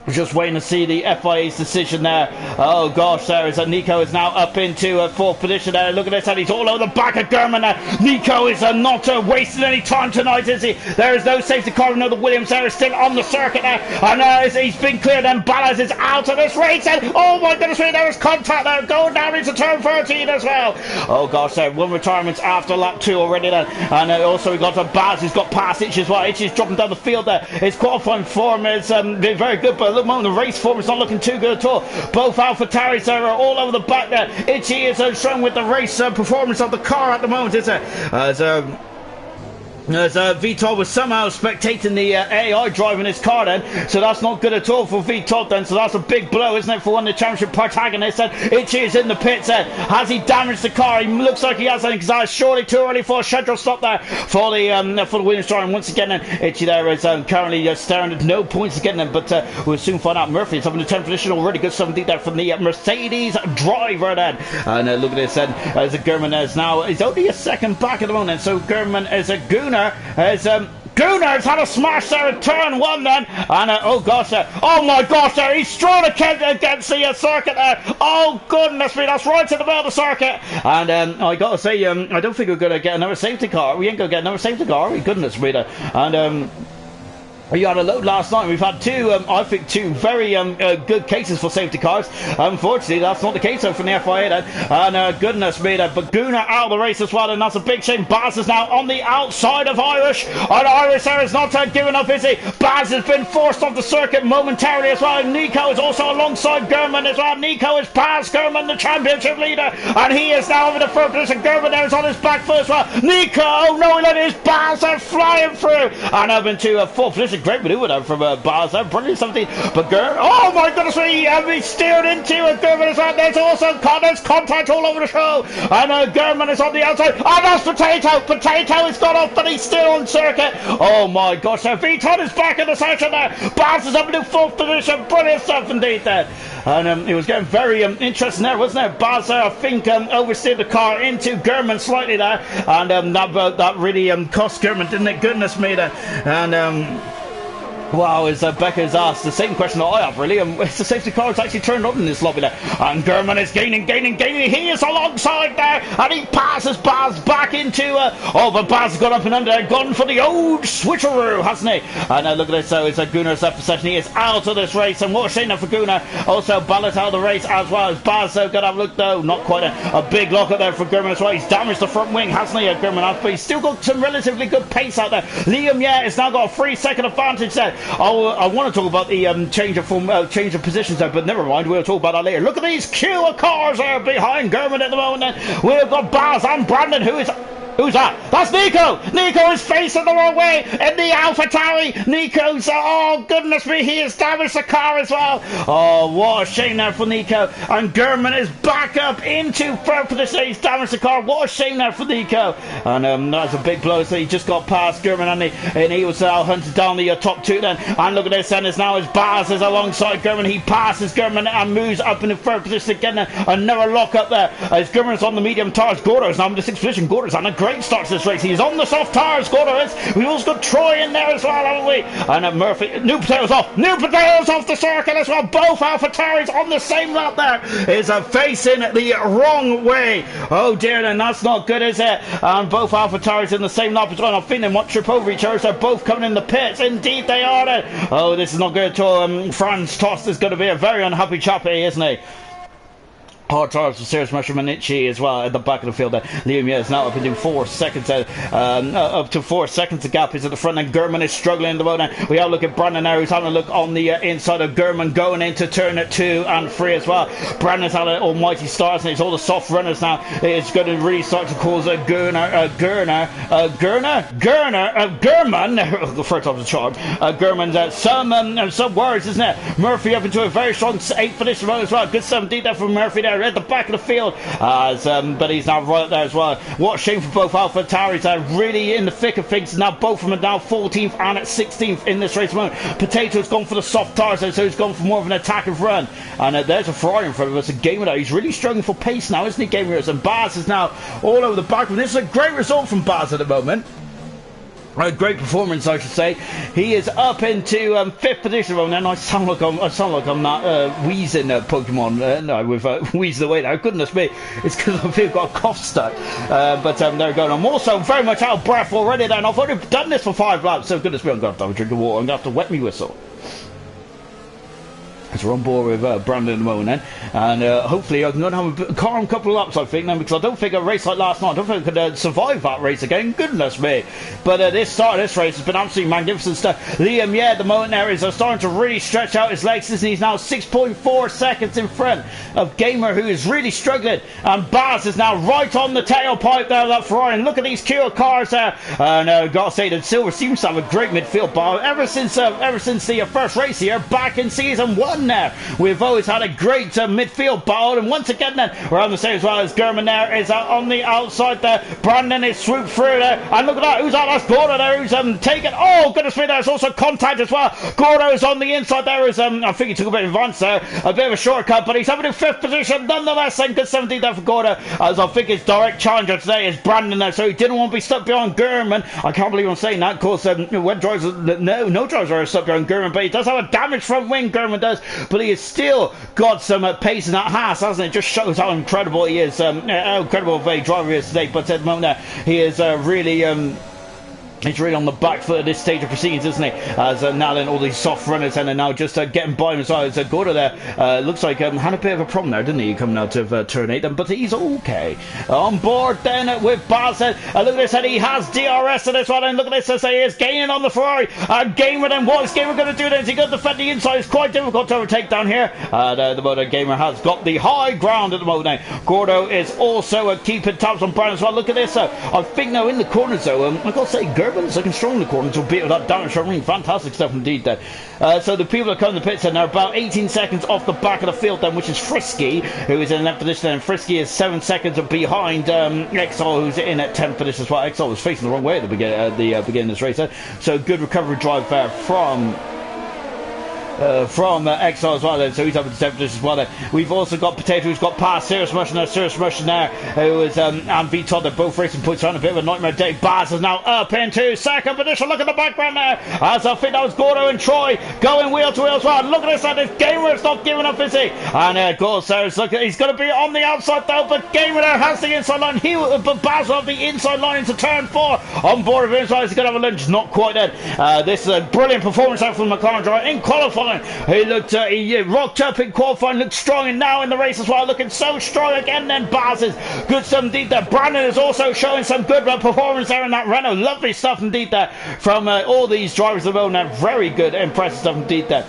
[SPEAKER 1] just waiting to see the FIA's decision there. Oh gosh, there is Nico is now up into 4th position there. Look at this, and he's all over the back of German there. Nico is not wasting any time tonight, is he? There is no safety car. No, the Williams there is still on the circuit there. And he's been cleared, and Ballas is out of this race. And oh my goodness me, there is contact there going down into turn 13 as well. Oh gosh, there 1 retirement after lap 2 already then. And also we got Baz who's got past Itch as well. Itch is dropping down the field there. His qualifying form is been very good, but at the moment the race form is not looking too good at all. Both AlphaTauris are all over the back there. Itchy is shown with the race performance of the car at the moment, is it? As Vitor was somehow spectating the AI driving his car then, so that's not good at all for Vitor then, so that's a big blow, isn't it, for one of the championship protagonists. And Itchy is in the pits then. Has he damaged the car? He looks like he has, because that's surely too early for a schedule stop there for the Williams car. And once again then, Itchy there is currently staring at no points again then, but we'll soon find out. Murphy is up in the 10th position already. Good stuff indeed there from the Mercedes driver then. And look at this then, as German is now, he's only a second back at the moment, so German is a Gunnar. As Gunar's had a smash there in turn 1 then, and oh gosh, oh my gosh, he's strolling against the circuit there. Oh goodness me, that's right in the middle of the circuit. And I gotta say, I don't think we're gonna get another safety car. We ain't gonna get another safety car, are we? Goodness me, and we had a load last night. We've had I think two very good cases for safety cars. Unfortunately, that's not the case though from the FIA then. And goodness me, but Gunnar out of the race as well, and that's a big shame. Baz is now on the outside of Irish. And Irish there is not giving up, is he? Baz has been forced off the circuit momentarily as well. And Nico is also alongside German as well. Nico is past German, the championship leader, and he is now over the 3rd position. German there is on his back foot as well. Nico, oh no, he let his Baz are flying through, and up into 4th position. Great manoeuvre there from Baz there, brilliant something. But oh my goodness me, he steered into German as well. There's also there's contact all over the show, and German is on the outside. And that's Potato has got off, but he's still on circuit. Oh my gosh, Viton is back in the section there. Baz is up in 4th position. Brilliant stuff indeed there. And it was getting very interesting there, wasn't it? Baz there, I think, oversteered the car into German slightly there, and that really cost German, didn't it? Goodness me there. And wow, as Becca's asked the same question that I have, really. It's the safety car is actually turned on in this lobby there. And German is gaining. He is alongside there, and he passes Baz back into... but Baz got up and under, gone for the old switcheroo, hasn't he? And look at this, so it's Gunnar's left possession. He is out of this race, and what a shame now for Gunnar. Also, Ballot out of the race as well as Baz. So got to have a look, though. Not quite a big lockup there for German as well. He's damaged the front wing, hasn't he, German? But he's still got some relatively good pace out there. Liam, has now got a 3-second advantage there. I want to talk about the change of positions there, but never mind, we'll talk about that later. Look at these queue of cars there behind German at the moment. We've got Baz and Brandon, who's that? That's Nico! Nico is facing the wrong way in the AlphaTauri. Nico's, oh goodness me, he has damaged the car as well. Oh, what a shame there for Nico. And German is back up into 3rd position. He's damaged the car. What a shame there for Nico. And that's a big blow. So he just got past German, and he was hunted down the top 2 then. And look at this, and now as Baz is alongside German. He passes German and moves up in the 3rd position again. Another lock up there. As German is on the medium tires. Gordo is now in the 6th position. Gordo is on a great start to this race. He's on the soft tires. Gordo is. We've also got Troy in there as well, haven't we? And Murphy. New Potatoes off the circuit as well. Both AlphaTauris on the same lap there. Is facing the wrong way. Oh dear, then that's not good, is it? And both AlphaTauris in the same lap as well. I think they want trip over each other. They're both coming in the pits. Indeed they are then. Oh, this is not good at all. Franz Tost is going to be a very unhappy chappy, isn't he? Hard tires for Serious Mushroom as well at the back of the field. Liam is now up into 4 seconds. Up to 4 seconds. The gap is at the front, and Gurman is struggling in the road. We have a look at Brandon now, who's having a look on the inside of Gurman, going into turn 2 and 3 as well. Brandon's had an almighty start, and it's all the soft runners now. It's going to really start to cause a Gurman. The first time the charm. Gurman's some worries, isn't it? Murphy up into a very strong 8th position as well. Good 17 there from Murphy there at the back of the field, but he's now right up there as well. What a shame for both Alpha Tauris. Really in the thick of things now. Both of them are now 14th and at 16th in this race moment. Potato's gone for the soft tires, so he's gone for more of an attacking run. And there's a Ferrari in front of us. A Gamer though, he's really struggling for pace now, isn't he, Gamer? And Baz is now all over the back. This is a great result from Baz at the moment. A great performance, I should say. He is up into 5th position. Well, now I sound like I'm not wheezing Pokemon. No, we've wheezed away now. Goodness me, it's because I feel I've got a cough stuck. But they're going. I'm also very much out of breath already. Then I've already done this for 5 laps. So goodness me, I'm going to have a drink of water. I'm going to have to wet me whistle. So we're on board with Brandon at the moment then, and hopefully I'm going to have a calm couple of laps, I think, then, because I don't think a race like last night, I don't think I could survive that race again. Goodness me. But this start of this race has been absolutely magnificent stuff. Liam, at the moment there is starting to really stretch out his legs, and he's now 6.4 seconds in front of Gamer, who is really struggling, and Baz is now right on the tailpipe there of that Ferrari, and look at these Kia cars there, and I've got to say that Silver seems to have a great midfield battle ever since the first race here back in season 1. There, we've always had a great midfield battle, and once again then we're on the same as well as Gurman there is on the outside there. Brandon is swooped through there, and look at that, who's that? That's Gordo there, who's taken, oh goodness me, there's also contact as well. Gordo's on the inside there, is I think he took a bit of advance there, a bit of a shortcut, but he's having a 5th position nonetheless, and good 17 there for Gordo, as I think his direct challenger today is Brandon there, so he didn't want to be stuck behind Gurman. I can't believe I'm saying that, of course when drivers, no drivers are stuck behind Gurman, but he does have a damaged front wing, Gurman does, but he has still got some pace in that Haas, hasn't it? Just shows how incredible he is, how incredible of a driver he is today. But at the moment he is really he's really on the back foot at this stage of proceedings, isn't he? As now then all these soft runners and are now just getting by him as well. As Gordo there looks like had a bit of a problem there, didn't he, coming out of turn 8, but he's okay. On board then with Baz. Look at this, and he has DRS in this one, and look at this as he is gaining on the Ferrari. Gamer then, what is Gamer going to do then? Is he going to defend the inside? It's quite difficult to overtake down here. The motor Gamer has got the high ground at the moment now. Gordo is also keeping tabs on Brandon as well. Look at this. I think now in the corners though, I've got to say Gerben's looking strong in the corners, albeit with that damage from ring. Fantastic stuff indeed there. So the people that come to the pits and they're about 18 seconds off the back of the field then, which is Frisky, who is in 11th position, and Frisky is 7 seconds behind Exol, who's in at 10th position as well. Exol was facing the wrong way at the beginning of this race. So good recovery drive there from Exile as well then, so he's up in the 10th position as well then. We've also got Potato, who's got past Serious Mushroom there, who is and VTOD, they're both racing points on a bit of a nightmare day. Baz is now up into 2nd position. Look at the background there, as I think that was Gordo and Troy going wheel to wheel as well. Look at this Gamer is not giving up, is he? And of course there's, look, he's going to be on the outside though, but Gamer there has the inside line, but Baz will have the inside line into turn 4. On board with him, so he's going to have a lunge, not quite then. This is a brilliant performance out from the McLaren driver in qualifying. He looked, he rocked up in qualifying, looked strong, and now in the race as well, looking so strong again. Then Baz is good stuff indeed there. Brandon is also showing some good performance there in that Renault. Lovely stuff indeed there from all these drivers of the road. Very good, impressive stuff indeed there.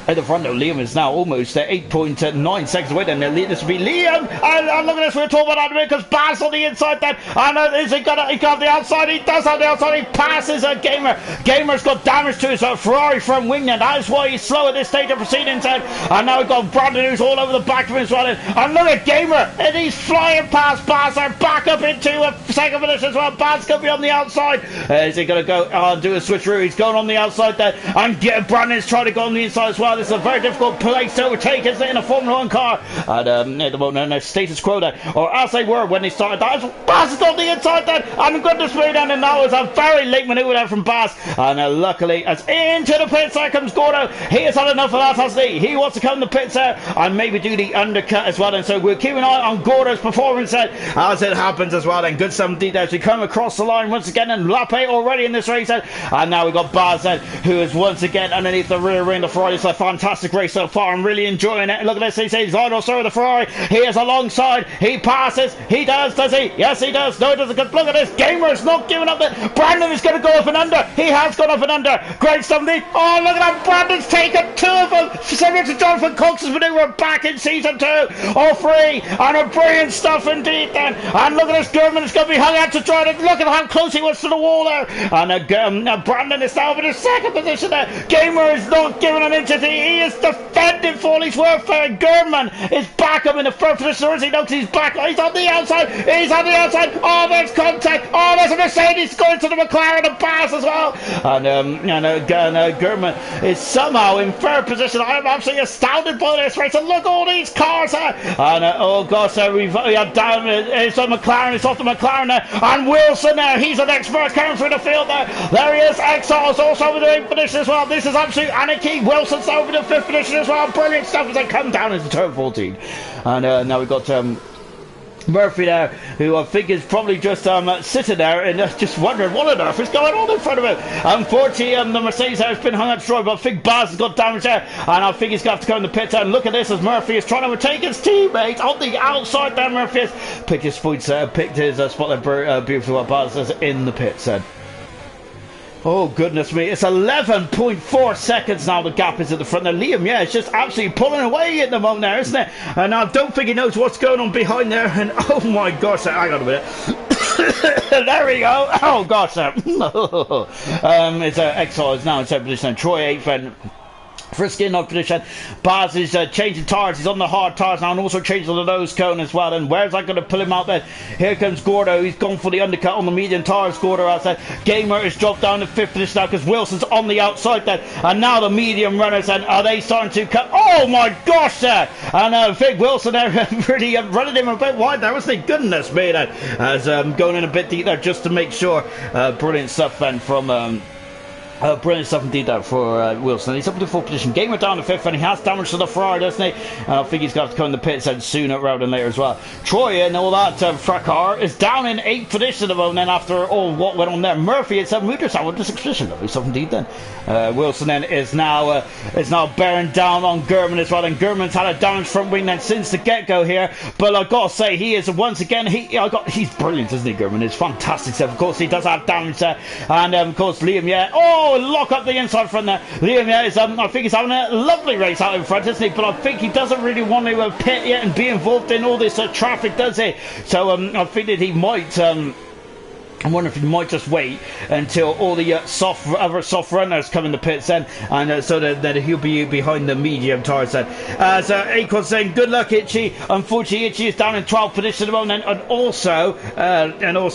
[SPEAKER 1] At the front, though, Liam is now almost 8.9 seconds away. Then this will be Liam. And look at this, we're talking about that because Baz on the inside then. And is he got the outside? He does have the outside. He passes a Gamer. Gamer's got damage to his Ferrari front wing, and that is why he's slow at this stage of proceedings. And now we've got Brandon, who's all over the back of him as well. And look at Gamer, and he's flying past Baz and back up into a 2nd position as well. Baz could be on the outside. Is he going to go and do a switcheroo? He's going on the outside there, and Brandon's trying to go on the inside as well. This is a very difficult place to overtake, isn't it, in a Formula 1 car? And at the moment, no status quo there, or as they were when they started. Baz is on the inside then, and goodness me, then, and that was a very late manoeuvre there from Baz. And luckily, as into the pits there comes Gordo. He has had enough of that, hasn't he? He wants to come to the pits there and maybe do the undercut as well. And so we're keeping an eye on Gordo's performance there as it happens as well. And good some details. We come across the line once again, and Lappe already in this race. And now we've got Baz then, who is once again underneath the rear wing of the Ferrari. So fantastic race so far. I'm really enjoying it. Look at this. He says almost over the Ferrari. He is alongside. He passes. He does he? Yes, he does. No, he doesn't. Look at this. Gamer's not giving up. Brandon is going to go up and under. He has gone up and under. Great stuff. Oh, look at that. Brandon's taken 2 of them. Similar to Jonathan Cox's maneuver back in season 2 or 3. And a brilliant stuff indeed then. And look at this. German is going to be hung out to try to look at how close he was to the wall there. And Brandon is now in his second position there. Gamer is not giving an inch. He is defending for all he's worth there. German is back up in the first position. Or is he? No, because he's back. He's on the outside. He's on the outside. Oh, there's contact. Oh, there's a Mercedes going to the McLaren and pass as well. And German is somehow in third position. I'm absolutely astounded by this race. And look at all these cars there. And oh gosh, we have down. It's on McLaren. It's off the McLaren there. And Wilson there. He's an expert coming through the field there. There he is. Exos also with the 8th position as well. This is absolute anarchy. Wilson's over the 5th position as well. Brilliant stuff as they come down into turn 14. And now we've got Murphy there, who I think is probably just sitting there and just wondering what on earth is going on in front of him. Unfortunately, the Mercedes has been hung out to dry, but I think Baz has got damage there, and I think he's going to have to go in the pit and look at this as Murphy is trying to overtake his teammate on the outside there. Murphy has picked his spot there, beautifully what Baz says in the pit said. Oh, goodness me. It's 11.4 seconds now. The gap is at the front there. Liam, yeah, it's just absolutely pulling away at the moment there, isn't it? And I don't think he knows what's going on behind there. And oh, my gosh. Hang on a minute. There we go. Oh, gosh. It's Exile is now in 7th position. Troy 8th. Frisky in 9th position. Baz is changing tyres. He's on the hard tyres now and also changing the nose cone as well. And where's that going to pull him out then? Here comes Gordo. He's gone for the undercut on the medium tyres. Gordo outside. Gamer has dropped down to 5th position now because Wilson's on the outside then. And now the medium runners then. Are they starting to cut? Oh my gosh there! And Vic Wilson there really running him a bit wide there, wasn't he? Goodness me then. As going in a bit deep there just to make sure. Brilliant stuff then from brilliant stuff indeed there for Wilson. He's up in the 4th position. Gamer down to 5th, and he has damage to the Ferrari, doesn't he? And I think he's going to have to come in the pits and sooner rather than later as well. Troy and all that fracas is down in 8th position at the moment then after all what went on there. Murphy at 7 meters out with the 6th position. Lovely stuff indeed then. Wilson then is now bearing down on German as well, and German's had a damaged front wing then since the get-go here. But I've got to say, he is once again, he's brilliant, isn't he, German? It's fantastic stuff. Of course, he does have damage there. And of course, Liam, yeah. Oh, lock up the inside front there. Liam, yeah, is, I think he's having a lovely race out in front, isn't he? But I think he doesn't really want to pit yet and be involved in all this traffic, does he? So I think that he might. I wonder if he might just wait until all the other soft runners come in the pits then, and so that he'll be behind the medium tyres then. So Acorn saying, good luck, Itchy. Unfortunately, Itchy is down in 12th position at the moment, and also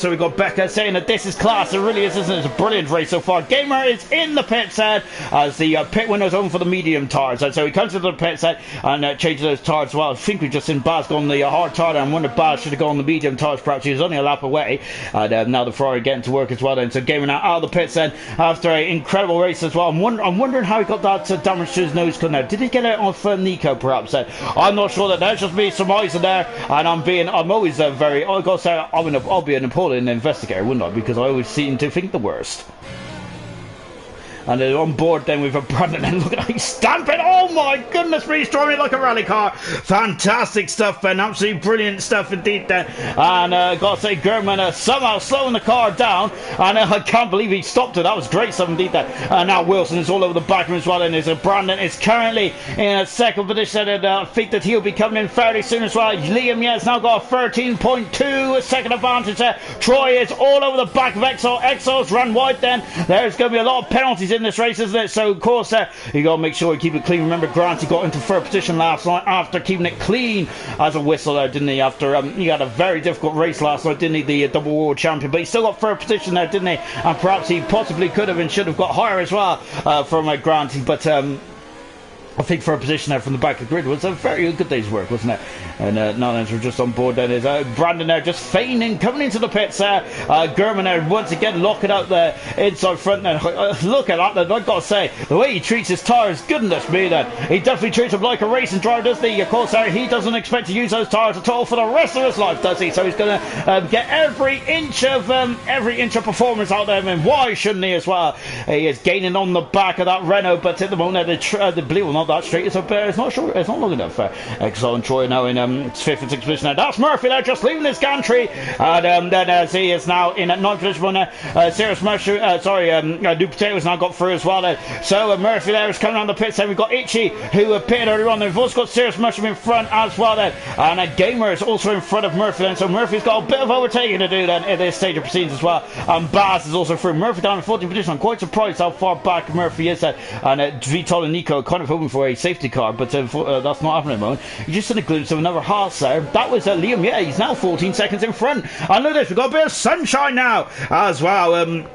[SPEAKER 1] we've got Becca saying that this is class. It really is, isn't it? It's a brilliant race so far. Gamer is in the pit set as the pit window's open for the medium tyres, and so he comes into the pit set and changes those tyres as well. I think we've just seen Baz go on the hard tyre, and I wonder if Baz should have gone on the medium tyres. Perhaps he was only a lap away, and now the Ferrari getting to work as well then. So Gamer now out of the pits then after an incredible race as well. I'm wondering how he got that damage to his nose cone now. Did he get it off Nico perhaps then? I'm not sure. That's just me surmising there, and I'm always very, I gotta say, I'll be an appalling investigator, wouldn't I? Because I always seem to think the worst. And then on board then with a Brandon, and look at how he's stamping. Oh my goodness me, he's driving like a rally car. Fantastic stuff, Ben. Absolutely brilliant stuff indeed then. And gotta say, German somehow slowing the car down, and I can't believe he stopped it. That was great stuff indeed then. And now Wilson is all over the back of him as well, and Brandon is currently in a 2nd position, and I think that he'll be coming in fairly soon as well. Liam, yeah, has now got a 13.2 second advantage there. Troy is all over the back of Exo. Exo's run wide then. There's going to be a lot of penalties in this race, isn't it? So of course you got to make sure you keep it clean. Remember, Grant, he got into 3rd position last night after keeping it clean as a whistle there, didn't he? After he had a very difficult race last night, didn't he, the double world champion? But he still got 3rd position there, didn't he? And perhaps he possibly could have and should have got higher as well from Grant, but I think for a position there from the back of the grid was a very good day's work, wasn't it? And now we're just on board then is Brandon there just feigning, coming into the pits there. German there once again locking out the inside front there. Look at that, I've got to say, the way he treats his tyres, goodness me then. He definitely treats them like a racing driver, doesn't he? Of course, he doesn't expect to use those tyres at all for the rest of his life, does he? So he's going to get every inch of performance out there, and why shouldn't he as well? He is gaining on the back of that Renault, but at the moment the blue one, not that straight. It's not sure. It's not long enough. Exile and Troy now in 5th and 6th position. Now that's Murphy there, just leaving his gantry, and then as he is now in 9th position. Serious Mushroom, New Potatoes now got through as well. So Murphy there is coming on the pits. Then we've got Itchy who pitted earlier on. We've also got Serious Mushroom in front as well. And Gamer is also in front of Murphy. Then so Murphy's got a bit of overtaking to do then at this stage of proceedings as well. And Baz is also through. Murphy down in 14th position. I'm quite surprised how far back Murphy is. And Vital and Nico are kind of hoping for a safety car, but that's not happening at the moment. You just seen a glimpse of another Haas there. That was Liam. Yeah, he's now 14 seconds in front. And look at this, we've got a bit of sunshine now as well.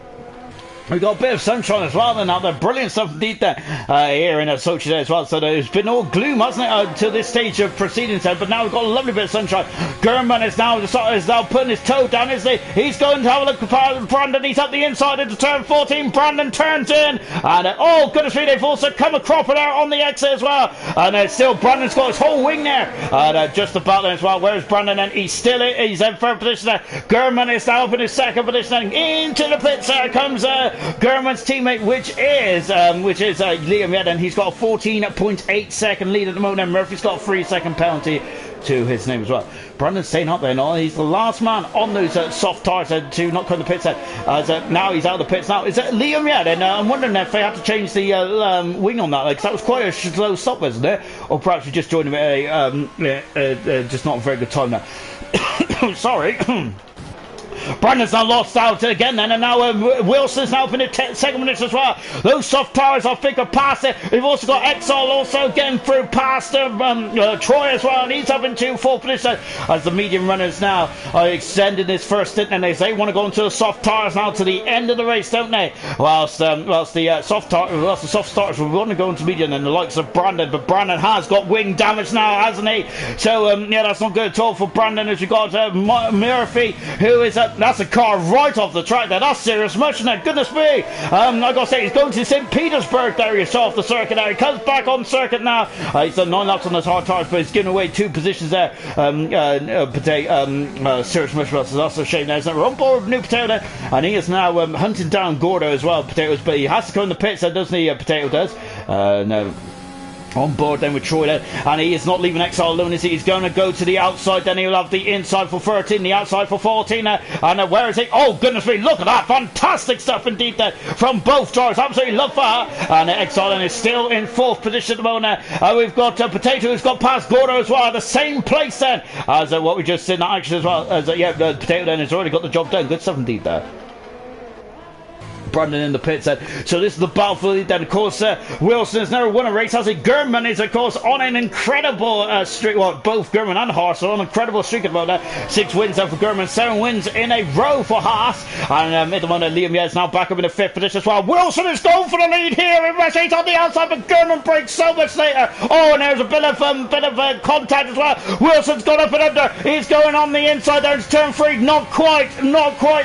[SPEAKER 1] We've got a bit of sunshine as well, and now the brilliant stuff indeed here in Sochi as well. So there's been all gloom, hasn't it, to this stage of proceedings there, but now we've got a lovely bit of sunshine. Gurman is now putting his toe down, isn't he? He's going to have a look at Brandon. He's up the inside into turn 14. Brandon turns in, and oh goodness me, they've also come a cropper there on the exit as well. And still Brandon's got his whole wing there, and just about there as well. Where's Brandon? And he's in third position there. Gurman is now up in his second position. Into the pits there comes Gurman's teammate, which is Liam Yedden. He's got a 14.8 second lead at the moment, and Murphy's got a 3 second penalty to his name as well. Brandon's staying up there now. He's the last man on those soft tires to not come to the pits. Now he's out of the pits. Now is it Liam Yedden? I'm wondering if they had to change the wing on that, because that was quite a slow stop, wasn't it? Or perhaps we just joined him at just not a very good time now. Sorry. Brandon's now lost out again then, and now Wilson's now up in the second minute as well. Those soft tires, I think, are past it. We've also got Exile also getting through past Troy as well, and he's up into fourth position as the medium runners now are extending this first stint, and they want to go into the soft tires now to the end of the race, don't they? Whilst the soft starters will want to go into medium, and the likes of Brandon, but Brandon has got wing damage now, hasn't he? So yeah, that's not good at all for Brandon. As we got Murphy, who is that's a car right off the track there. That's serious much, isn't it? Goodness me. I gotta say, he's going to St. Petersburg there. He's off the circuit there. He comes back on circuit now. He's done 9 laps on those hard tires, but he's given away 2 positions there. Serious much, so that's a shame there. We're on board with New Potato there, and he is now hunting down Gordo as well, Potatoes, but he has to go in the pits, doesn't he? Potato does. No. On board then with Troy there, and he is not leaving Exile alone, is he? He's going to go to the outside, then he'll have the inside for 13, the outside for 14, and where is he? Oh goodness me, look at that, fantastic stuff indeed there from both drivers, absolutely love that. And Exile then is still in 4th position at the moment. We've got Potato who's got past Gordo as well, at the same place then as what we just did in that action as well, as Potato then has already got the job done. Good stuff indeed there. Brandon in the pits then. So this is the battle for the lead then. Of course, Wilson has never won a race, has he? Gurman is, of course, on an incredible streak. Well, both Gurman and Haas are on an incredible streak at the moment. 6 wins there for Gurman, 7 wins in a row for Haas. And at the moment, Liam Yates now back up in the 5th position as well. Wilson is going for the lead here in race 8 on the outside, but Gurman breaks so much later. Oh, and there's a bit of contact as well. Wilson's gone up and under. He's going on the inside there. It's turn 3. Not quite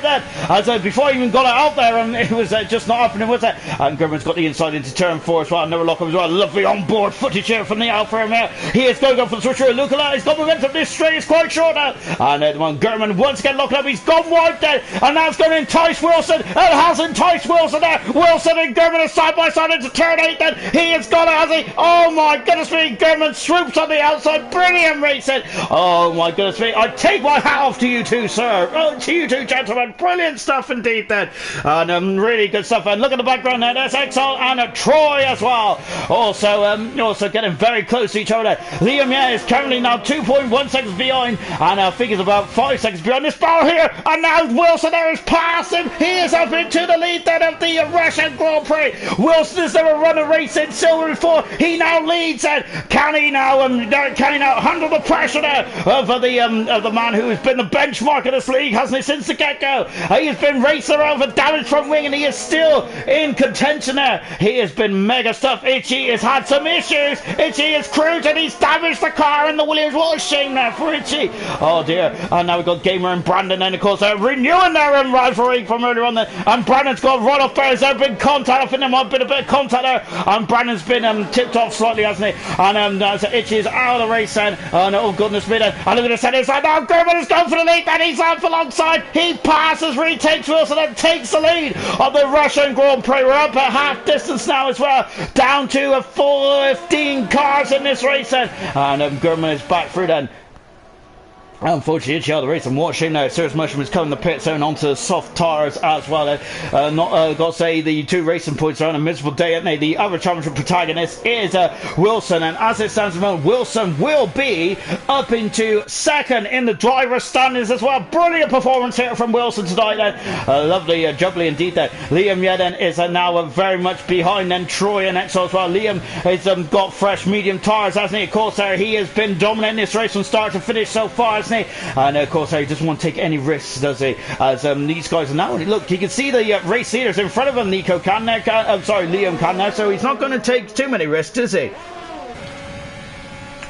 [SPEAKER 1] there. As before he even got it out there, and it was just not happening, was it? And Gurman's got the inside into turn 4 as well. Another lock up as well. Lovely on-board footage here from the Alfa Romeo. He is going to go for the switcher. Look at that. He's got momentum. This straight is quite short now. And Gurman once again locked up. He's gone wide there. And now it's going to entice Wilson. It has enticed Wilson there. Wilson and Gurman are side by side into turn 8 then. He has got it, has he? Oh my goodness me. Gurman swoops on the outside. Brilliant racing. Oh my goodness me. I take my hat off to you two, sir. Oh, to you two, gentlemen. Brilliant stuff indeed then. And really good stuff. And look at the background there. There's Exile and Troy as well. Also getting very close to each other. Liam is currently now 2.1 seconds behind, and I think it's about 5 seconds behind this battle here. And now Wilson there is past him. He is up into the lead then of the Russian Grand Prix. Wilson has never run a race in silver before. He now leads. And can he now handle the pressure there of the man who has been the benchmark of this league, hasn't he, since the get-go? He has been racing around for damage from wing, and he is still in contention there. He has been mega stuff. Itchy has had some issues. Itchy is cruised and he's damaged the car and the Williams. What a shame there for Itchy. Oh dear. And now we've got Gamer and Brandon, and of course they're renewing their rivalry from earlier on there. And Brandon's got right off there. There's been contact. I think there might have been a bit of contact there. And Brandon's been tipped off slightly, hasn't he? And so Itchy is out of the race then. And oh goodness me then. And look at the center side now. Gurman is going for the lead. And he's out alongside. He passes, retakes Wilson and takes the lead. of the Russian Grand Prix. We're up at half distance now as well, down to a full 15 cars in this race then. And Gurman is back through then. Unfortunately, it's the other race I'm watching now. Serious Mushroom is coming the pit zone onto the soft tyres as well. Got to say, the two racing points are on a miserable day, aren't they? The other championship protagonist is Wilson, and as it stands at the moment, Wilson will be up into second in the driver's standings as well. Brilliant performance here from Wilson tonight then. Lovely jubbly indeed there. Liam Yedden is now very much behind then Troy and Exo as well. Liam has got fresh medium tyres, hasn't he? Of course, he has been dominating this race from start to finish so far, hasn't he? And of course he doesn't want to take any risks, does he? As these guys are now, look, you can see the race leaders in front of him. Liam can now, so he's not going to take too many risks, is he?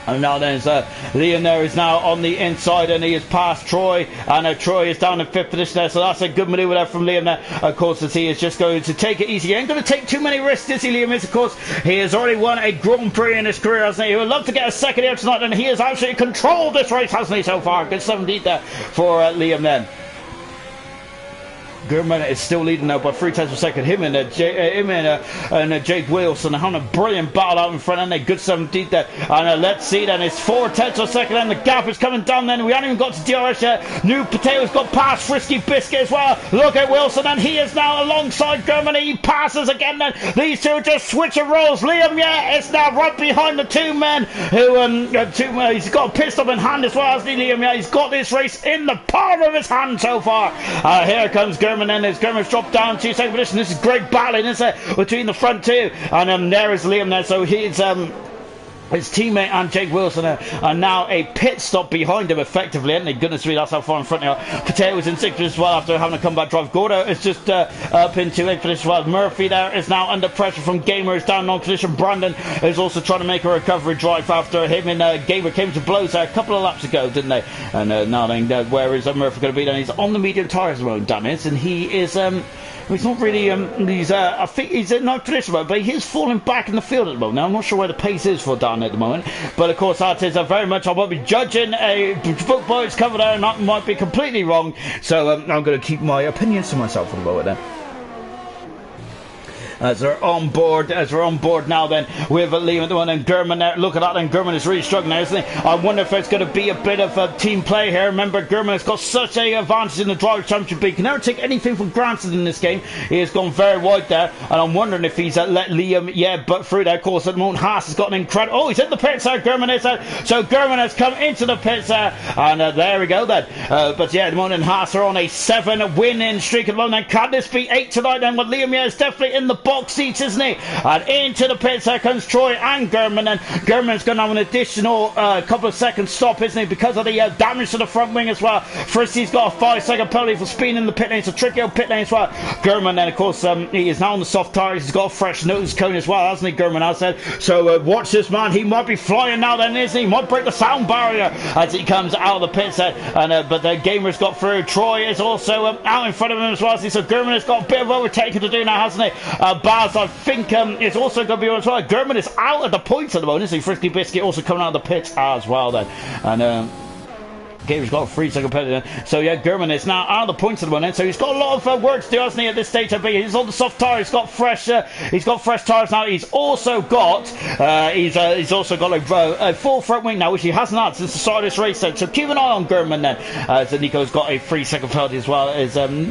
[SPEAKER 1] And now there's Liam there is now on the inside, and he has passed Troy, and Troy is down in 5th position there, so that's a good manoeuvre there from Liam there. Of course, as he is just going to take it easy. He ain't going to take too many risks, is he, Liam? Is, of course, he has already won a Grand Prix in his career, hasn't he? He would love to get a second here tonight, and he has absolutely controlled this race, hasn't he, so far? Good 17 there for Liam then. Gurman is still leading now by 3 tenths per second. Him and Jake Wilson having a brilliant battle out in front, and a good 17 there. And let's see then, it's 4 tenths per second, and the gap is coming down then. We haven't even got to DRS yet. New Potatoes got past Frisky Biscuit as well. Look at Wilson, and he is now alongside Gurman. He passes again then. These two just switch and rolls. Liam, is now right behind the two men who, he's got a pistol in hand as well, hasn't he, Liam? He's got this race in the palm of his hand so far. Here comes Gurman. Then as Gurman's dropped down to second position. This is great battling, isn't it, between the front two, and there is Liam there, so he's his teammate and Jake Wilson are now a pit stop behind him effectively, and goodness me, that's how far in front they are. Potatoes in 6th as well after having a comeback drive. Gordo is just up into 8th position as well. Murphy there is now under pressure from Gamers down on position. Brandon is also trying to make a recovery drive after him and Gamer came to blows there a couple of laps ago, didn't they? And now then, where is Murphy going to be then? He's on the medium tyres at the moment, damn it, and he is he's not really I think he's in no position, but he is falling back in the field at the moment. Now I'm not sure where the pace is for Dan at the moment, but of course that is very much, I won't be judging a book by its cover there, and that might be completely wrong, so I'm going to keep my opinions to myself for the moment then. As we're on board now then with Liam at the one, and Gurman there. Look at that, and Gurman is really struggling now, isn't he? I wonder if it's going to be a bit of a team play here. Remember, Gurman has got such a advantage in the Drivers' Championship. He can never take anything for granted in this game. He has gone very wide there, and I'm wondering if he's let Liam, but through there, of course, at the moment, Haas has got an incredible... Oh, he's in the pits there, Gurman is there. So Gurman has come into the pits there, and there we go then. But yeah, at the moment, Haas are on a 7-winning streak at the moment. Can this be 8 tonight then? Well, Liam is definitely in the box seats, isn't he? And into the pits there comes Troy and Gurman, and Gurman's going to have an additional couple of seconds stop, isn't he, because of the damage to the front wing as well. Frisky's got a 5-second penalty for speeding in the pit lane. It's a tricky old pit lane as well. Gurman then, of course, he is now on the soft tyres. He's got a fresh nose cone as well, hasn't he, Gurman, I said. So watch this man. He might be flying now then, isn't he? He might break the sound barrier as he comes out of the pits there. And but the Gamer's got through. Troy is also out in front of him as well. So Gurman has got a bit of overtaking to do now, hasn't he? Baz, I think, is also going to be on as well. Gurman is out at the points at the moment, isn't he? Frisky Biscuit also coming out of the pits as well then. And Gamer's got a 3-second penalty. So yeah, Gurman is now out of the points at the moment. So he's got a lot of work to do, hasn't he, at this stage? He's on the soft tyre. He's got fresh tyres now. He's also got a full front wing now, which he hasn't had since the start of this race. So keep an eye on Gurman then. So Nico's got a 3-second penalty as well.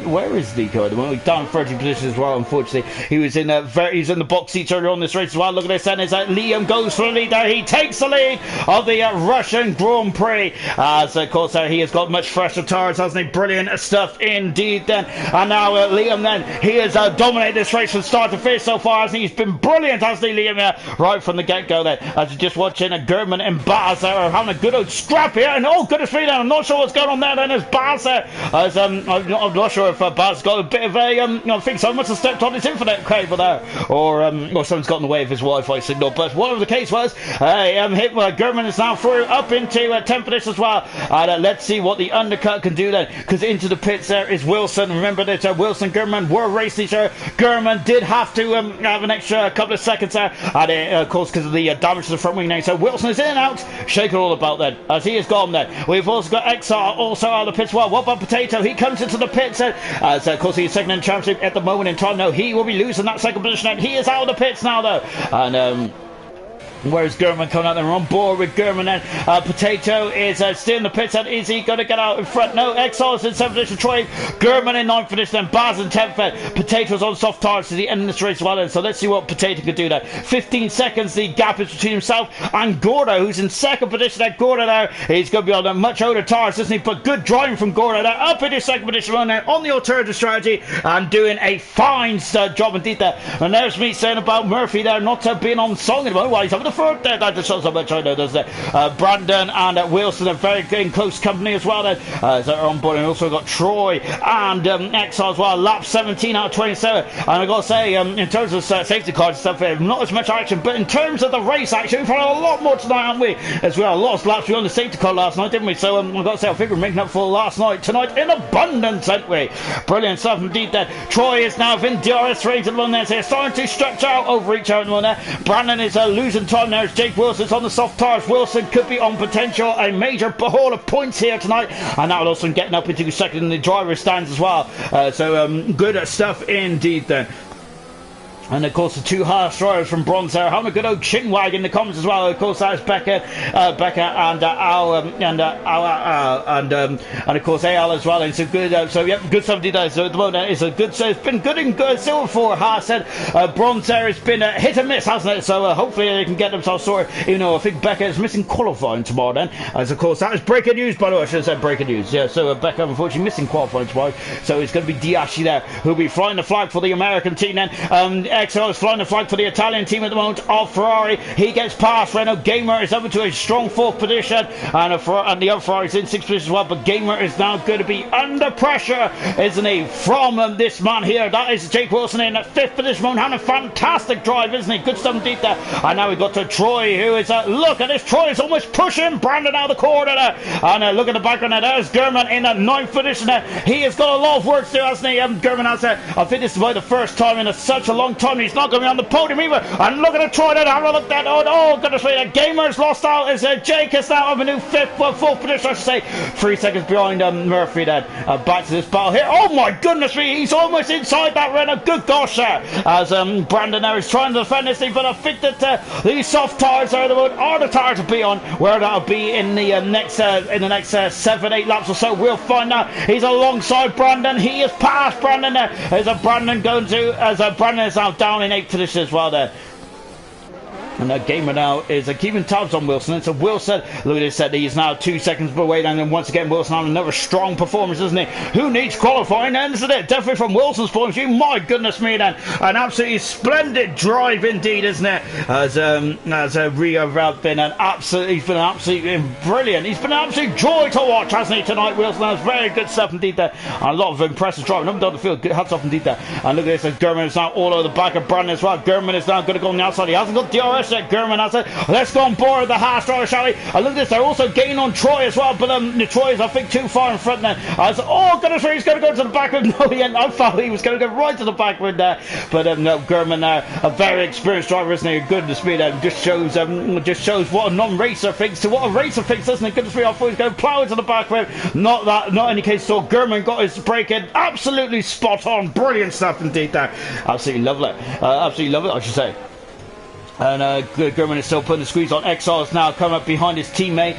[SPEAKER 1] Where is Nico at the moment? He's down 30 positions as well. Unfortunately, he was in the box seats earlier on this race as well. Look at this. Then is that Liam goes for the lead there. He takes the lead of the Russian Grand Prix. As of course, he has got much fresher tyres, hasn't he? Brilliant stuff indeed then. And now Liam then, he has dominated this race from start to finish so far, hasn't he? He's been brilliant, hasn't he, Liam, right from the get-go there. As you're just watching Gurman and Baz there are having a good old scrap here, and oh goodness me, I'm not sure what's going on there then. There's Baz there. As, I'm not sure if Baz got a bit of a I think someone must have stepped on his internet cable there, or someone's got in the way of his Wi-Fi signal, but whatever the case was, Gurman is now through up into 10th position as well. And But let's see what the undercut can do then, because into the pits there is Wilson. Remember that Wilson and German were racing each other. German did have to have an extra couple of seconds there, and of course because of the damage to the front wing now. So Wilson is in and out. Shake it all about then, as he is gone then. We've also got XR also out of the pits. Well, what about Potato? He comes into the pits as of course he's second in championship at the moment in time. No, he will be losing that second position, and he is out of the pits now though. And where's German coming out there? We're on board with German then. Potato is still in the pits, and is he going to get out in front? No, Exile is in 7th position. Troy, German in 9th position, then Baz in 10th. Potato's on soft tires to the end of this race as well. So let's see what Potato can do there. 15 seconds the gap is between himself and Gordo, who's in 2nd position. There, Gordo there, he's going to be on a much older tires, isn't he? But good driving from Gordo there, up in his 2nd position on there on the alternative strategy, and doing a fine job indeed there. And there's me saying about Murphy there not being on song at the moment while he's having the front there. That just shows how much I know, doesn't it? Brandon and Wilson are very in close company as well then. So on board, and also got Troy and XR as well. Lap 17 out of 27. And I've got to say, in terms of safety cars and stuff, not as much action, but in terms of the race action, we've had a lot more tonight, haven't we? As well, a lot of laps beyond the safety car last night, didn't we? So I've got to say, I think we're making up for last night tonight in abundance, aren't we? Brilliant stuff indeed there. Troy is now in DRS range at the moment there, so they're starting to stretch out over each other at the moment there. Brandon is losing time there. Jake Wilson's on the soft tires. Wilson could be on potential a major haul of points here tonight, and that Wilson getting up into 2nd in the driver's stands as well. So good stuff indeed then. And of course the two harsh drivers from Bronze there having a good old chinwag in the comments as well. Of course that's Becca and of course AL as well. It's a good so yeah, good stuff indeed there. So at the moment it's a good, so it's been good and good silver for Haas. Said Bronze there has been hit and miss, hasn't it? So hopefully they can get themselves sorted. You know, I think Becca is missing qualifying tomorrow then, as of course that is breaking news, by the way. I should have said breaking news. Yeah, so Becca unfortunately missing qualifying tomorrow, so it's going to be Diashi there who'll be flying the flag for the American team then. XL is flying the flag for the Italian team at the moment of Ferrari. He gets past Renault. Gamer is up into a strong 4th position, and the other Ferrari is in 6th position as well. But Gamer is now going to be under pressure, isn't he, from this man here. That is Jake Wilson in 5th position, having a fantastic drive, isn't he? Good stuff indeed there. And now we've got to Troy, who is look at this. Troy is almost pushing Brandon out of the corner there. And look at the background there. There's German in 9th position there. He has got a lot of work to do, hasn't he? German has I think this is about the first time in such a long time he's not going to be on the podium either. And look at the Troy there. Have a look at that. Oh goodness me, the Gamer's lost out as Jake is now on a new 4th position, I should say. 3 seconds behind Murphy then. Back to this battle here. Oh my goodness me, he's almost inside that Renault. Good gosh there. As Brandon now is trying to defend this thing, but I think that these soft tires are the tires to be on. Where that'll be in the next 7-8 laps or so, we'll find out. He's alongside Brandon. He has passed Brandon there. As Brandon going to, as Brandon is now down in 8th position as well there. And that Gamer now is keeping tabs on Wilson. And so Wilson, look at this, said he's now 2 seconds away. And then once again, Wilson having another strong performance, isn't he? Who needs qualifying then, isn't it? Definitely from Wilson's point of view. My goodness me then. An absolutely splendid drive indeed, isn't it? As Rio have been he's been absolutely brilliant. He's been an absolute joy to watch, hasn't he, tonight? Wilson has very good stuff indeed there. And a lot of impressive driving. Up and down the field. Good hats off indeed there. And look at this, German is now all over the back of Brandon as well. German is now going to go on the outside. He hasn't got DRS. German has it. Let's go on board the Haas driver, shall we? Look at this, they're also gaining on Troy as well, but the Troy is I think too far in front there. Oh goodness, he's going to go to the back with no, I thought he was going to go right to the back with there, but no, German there, a very experienced driver, isn't he? Goodness me, that just shows what a non-racer thinks to what a racer thinks, doesn't it? Goodness me, I thought he was going to plough into the back with not any case. So German got his break in absolutely spot on. Brilliant stuff indeed there. Absolutely lovely. Absolutely love it, I should say. And German is still putting the squeeze on. XR is now coming up behind his teammate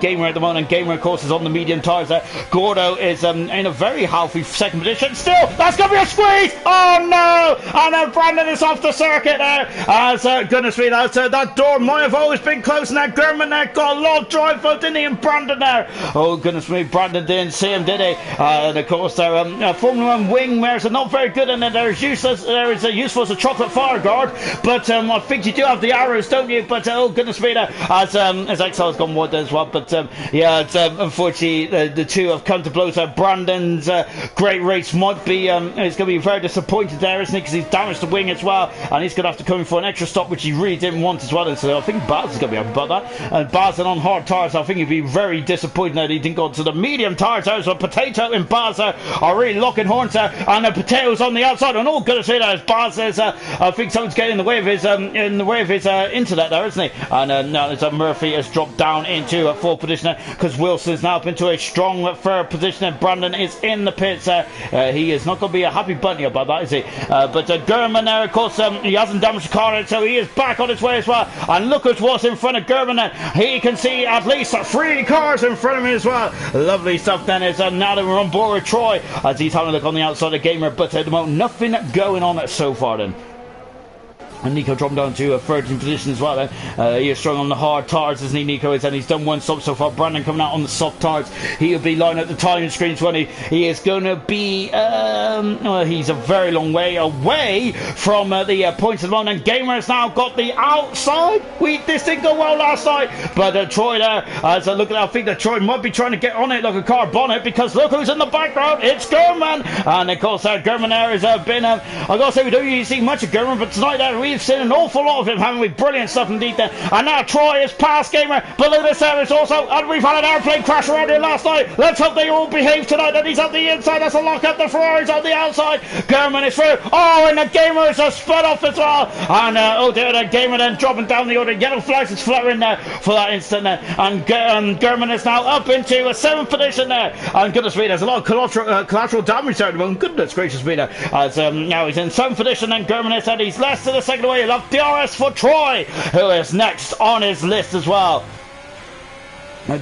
[SPEAKER 1] Gamer at the moment. Gamer, of course, is on the medium tyres there. Gordo is in a very healthy 2nd position. Still, that's going to be a squeeze! Oh no! And then Brandon is off the circuit there. As goodness me, that door might have always been close. And that German there got a lot of drive out, didn't he? And Brandon there. Oh goodness me, Brandon didn't see him, did he? And of course, their Formula 1 wing mirrors are not very good, and they're as useful as a chocolate fire guard. But but I think you do have the arrows, don't you? But oh goodness me, as Exile's gone wide as well. But yeah, unfortunately the two have come to blows. Brandon's great race might be is going to be very disappointed there, isn't he? Because he's damaged the wing as well, and he's going to have to come in for an extra stop, which he really didn't want as well. And so I think Baz is going to be happy about that. And Baz on hard tires, I think he'd be very disappointed that he didn't go to the medium tires. So Potato and Baz are really locking horns there, and the Potato's on the outside. And all goodness me, as Baz says, I think someone's getting in the way of his internet there, isn't he? And now as Murphy has dropped down into fourth position because Wilson's now up into a strong third position, and Brandon is in the pits. He is not going to be a happy bunny about that, is he? But German there, of course, he hasn't damaged the car, so he is back on his way as well. And look at what's in front of German there. He can see at least 3 cars in front of him as well. Lovely stuff then is now that we're on board with Troy as he's having a look on the outside of Gamer, but at the moment nothing going on so far then. And Nico dropped down to a 13th position as well then. He is strong on the hard tires, isn't he, Nico is, and he's done one stop so far. Brandon coming out on the soft tires. He'll be lining up the timing screens when he is going to be well, he's a very long way away from the points at the moment. And Gamer has now got the outside. This didn't go well last night, but Troy there, as I look at, I think that Troy might be trying to get on it like a car bonnet, because look who's in the background. It's German, and of course German there has been I gotta say, we don't usually see much of German, but tonight we've seen an awful lot of him, haven't we? Brilliant stuff indeed there. And now Troy is past Gamer, but look at this there is also, and we've had an airplane crash around here last night. Let's hope they all behave tonight, and he's on the inside. That's a lock up. The Ferrari's on the outside. German is through. Oh, and the Gamer is spun off as well. And oh dear, the Gamer then dropping down the order. Yellow flags is fluttering there for that instant there. And German is now up into a 7th position there. And goodness me, there's a lot of collateral damage there at the moment. Goodness gracious me there. As now he's in 7th position, and German is he's less to the second away. You'll have DRS for Troy, who is next on his list as well.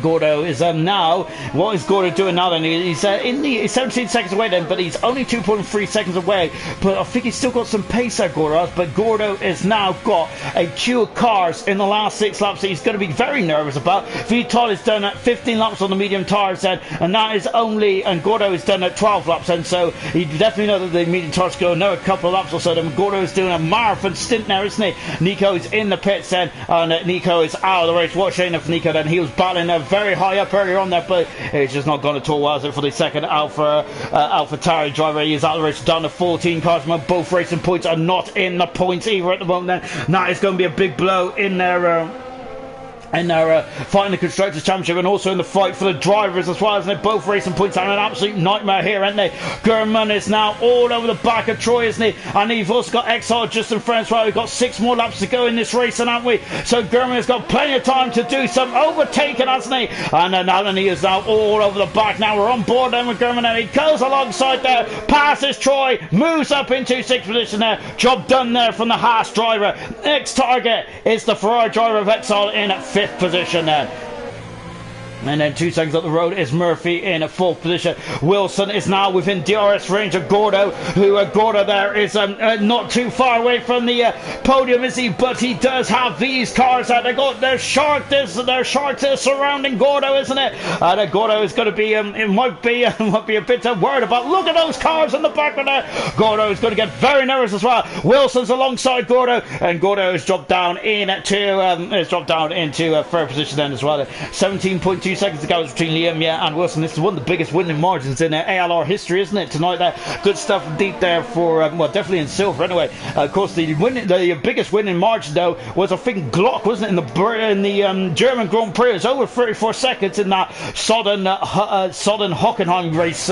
[SPEAKER 1] Gordo is now, what is Gordo doing now then? He's 17 seconds away then, but he's only 2.3 seconds away, but I think he's still got some pace there, Gordo has. But Gordo has now got a queue of cars in the last 6 laps that he's going to be very nervous about. Vital has done 15 laps on the medium tires then, and that is only, and Gordo has done 12 laps then, so he definitely know that the medium tires go another couple of laps or so then. Gordo is doing a marathon stint now, isn't he? Nico is in the pits then, and Nico is out of the race. What's shame for Nico then? He was battling very high up earlier on there, but it's just not gone at all, was it, for the second AlphaTauri driver? He is out of the race, down to 14 cars. Both racing points are not in the points either at the moment then. That is going to be a big blow in their fight in the Constructors' Championship, and also in the fight for the drivers as well, isn't it? Both racing points are an absolute nightmare here, aren't they? German is now all over the back of Troy, isn't he? And we've also got Exile just in front as well. We've got 6 more laps to go in this race, haven't we? So German has got plenty of time to do some overtaking, hasn't he? And Alan, he is now all over the back. Now we're on board then with German, and he goes alongside there, passes Troy, moves up into 6th position there. Job done there from the Haas driver. Next target is the Ferrari driver of Exile in 5th position then. And then 2 seconds up the road is Murphy in 4th position. Wilson is now within DRS range of Gordo, who Gordo there is not too far away from the podium, is he? But he does have these cars that they got their shark surrounding Gordo, isn't it? And Gordo is going to be it might be a bit worried about. Look at those cars in the background there. Gordo is going to get very nervous as well. Wilson's alongside Gordo, and Gordo has dropped down into 3rd position then as well. 17.2 seconds to go between Liam and Wilson. This is one of the biggest winning margins in ALR history, isn't it, tonight there? Good stuff indeed there for well, definitely in silver anyway. Of course, the biggest winning margin though was, I think, Glock, wasn't it, in the German Grand Prix. It was over 34 seconds in that Sodden Hockenheim race,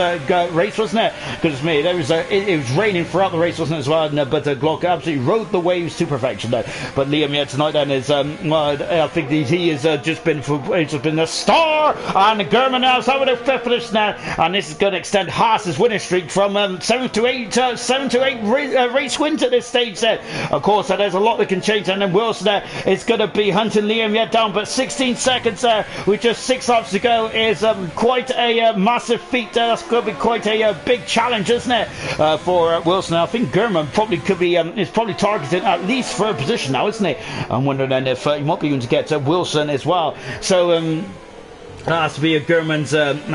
[SPEAKER 1] wasn't it? Because me, it was raining throughout the race, wasn't it, as well? But Glock absolutely rode the waves to perfection though. But Liam tonight then is well, I think he has just been the star. And German now is over the 5th position now, and this is going to extend Haas's winning streak from 7 to 8 race wins at this stage there. Of course, there's a lot that can change, and then Wilson is going to be hunting Liam down, but 16 seconds there with just 6 laps to go is quite a massive feat there. That's going to be quite a big challenge, isn't it, for Wilson? I think German probably could be is probably targeting at least 3rd position now, isn't he? I'm wondering then if he might be going to get Wilson as well. So That has to be a German's. What am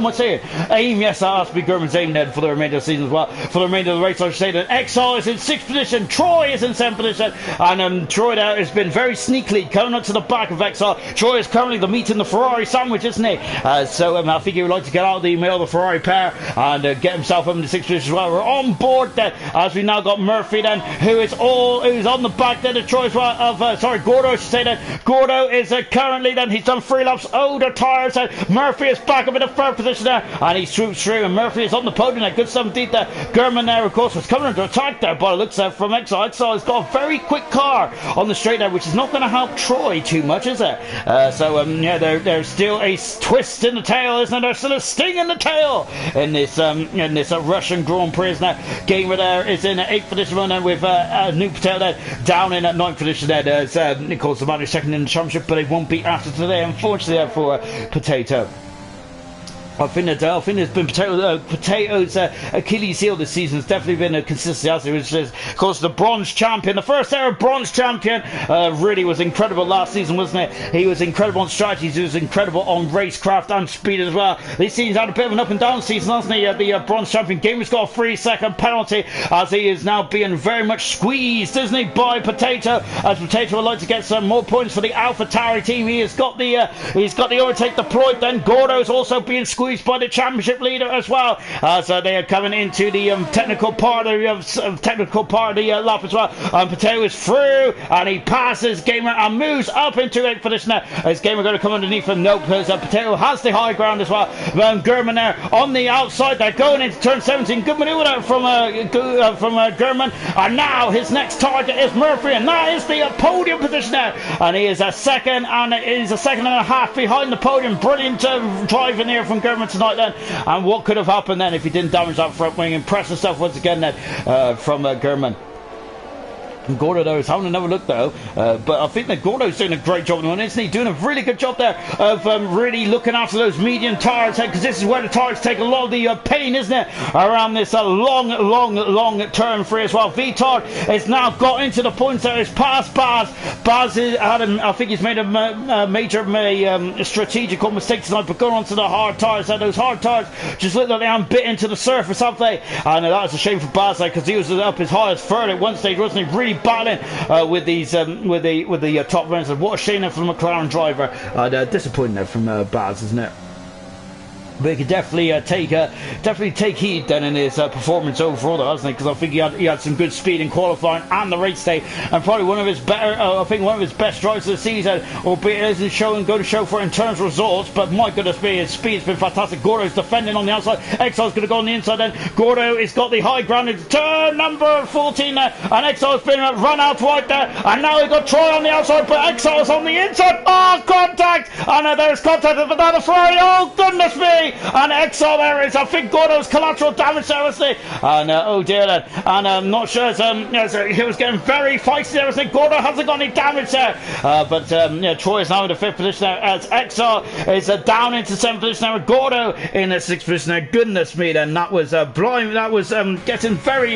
[SPEAKER 1] I saying? Aim. Yes, that has to be German's aim then for the remainder of the season as well. For the remainder of the race, I should say that Exile is in 6th position. Troy is in 7th position, and Troy there has been very sneakily coming up to the back of Exile. Troy is currently the meat in the Ferrari sandwich, isn't he? So I think he would like to get out of the male of the Ferrari pair and get himself up into 6th position as well. We're on board then, as we now got Murphy then, who's on the back then of Troy as well. Gordo, I should say that. Gordo is currently then, he's done 3 laps, older tyres, and Murphy is back up in the 3rd position there, and he swoops through, and Murphy is on the podium there. Good stuff indeed there. German there, of course, was coming under attack there, but it looks like from Exile. Exile has got a very quick car on the straight there, which is not going to help Troy too much, is it? There's still a twist in the tail, isn't there? There's still a sting in the tail in this Russian Grand Prix, isn't there? Gamer there is in 8th position, and with New Patel there down in 9th position there. There's of course the man who's second in the championship, but it won't be after today, unfortunately, for Potato. I think it's been Potato's Achilles heel this season. Has definitely been a consistency, which is, of course, the bronze champion, the first ever bronze champion. Really was incredible last season, wasn't it? He was incredible on strategies. He was incredible on racecraft and speed as well. This season's had a bit of an up and down season, hasn't he? The bronze champion. Gamer's got a 3-second penalty as he is now being very much squeezed, isn't he, by Potato? As Potato would like to get some more points for the AlphaTauri team. He's got the overtake deployed. Then Gordo's also being squeezed by the championship leader as well, as they are coming into the technical part of the lap as well. Potato is through, and he passes Gamer and moves up into 8th position now. Is Gamer going to come underneath him? No, because Potato has the high ground as well. German there on the outside, they're going into turn 17. Good maneuver there from German, and now his next target is Murphy, and that is the podium position there, and he is a second and a half behind the podium. Brilliant driving here from German tonight then, and what could have happened then if he didn't damage that front wing? Impressive stuff once again then from German. Gordo though is having another look though, but I think that Gordo's doing a great job at the moment, isn't he? Doing a really good job there of really looking after those medium tyres, because this is where the tyres take a lot of the pain, isn't it? Around this long turn 3 as well. Vitor has now got into the points there. He's past Baz. Baz I think he's made a major strategical mistake tonight, but going on to the hard tyres. Those hard tyres just look like they haven't bit into the surface, have they? And that's a shame for Baz because he was up as high as third at one stage, wasn't he? Really battling with these with the top runners. What a shame for the McLaren driver. Disappointing there from Baz, isn't it? But he could definitely take heed then in his performance overall, though, hasn't he? Because I think he had some good speed in qualifying and the race day, and probably one of his best drives of the season. Albeit it isn't going to show for it in terms of results, but my goodness me, his speed's been fantastic. Gordo's defending on the outside. Exile's going to go on the inside. Then Gordo has got the high ground in turn number 14 there, and Exile's been run out wide there, and now we've got Troy on the outside, but Exile's on the inside. Oh, contact! And there's contact with another Ferrari. Oh goodness me! And Exile there is, I think Gordo's collateral damage there, wasn't it? And oh dear then. And I'm not sure, he was getting very feisty there, wasn't it? Gordo hasn't got any damage there. Troy is now in the 5th position there, as Exile is down into 7th position now, Gordo in the 6th position there. Goodness me then, that was blind. That was getting very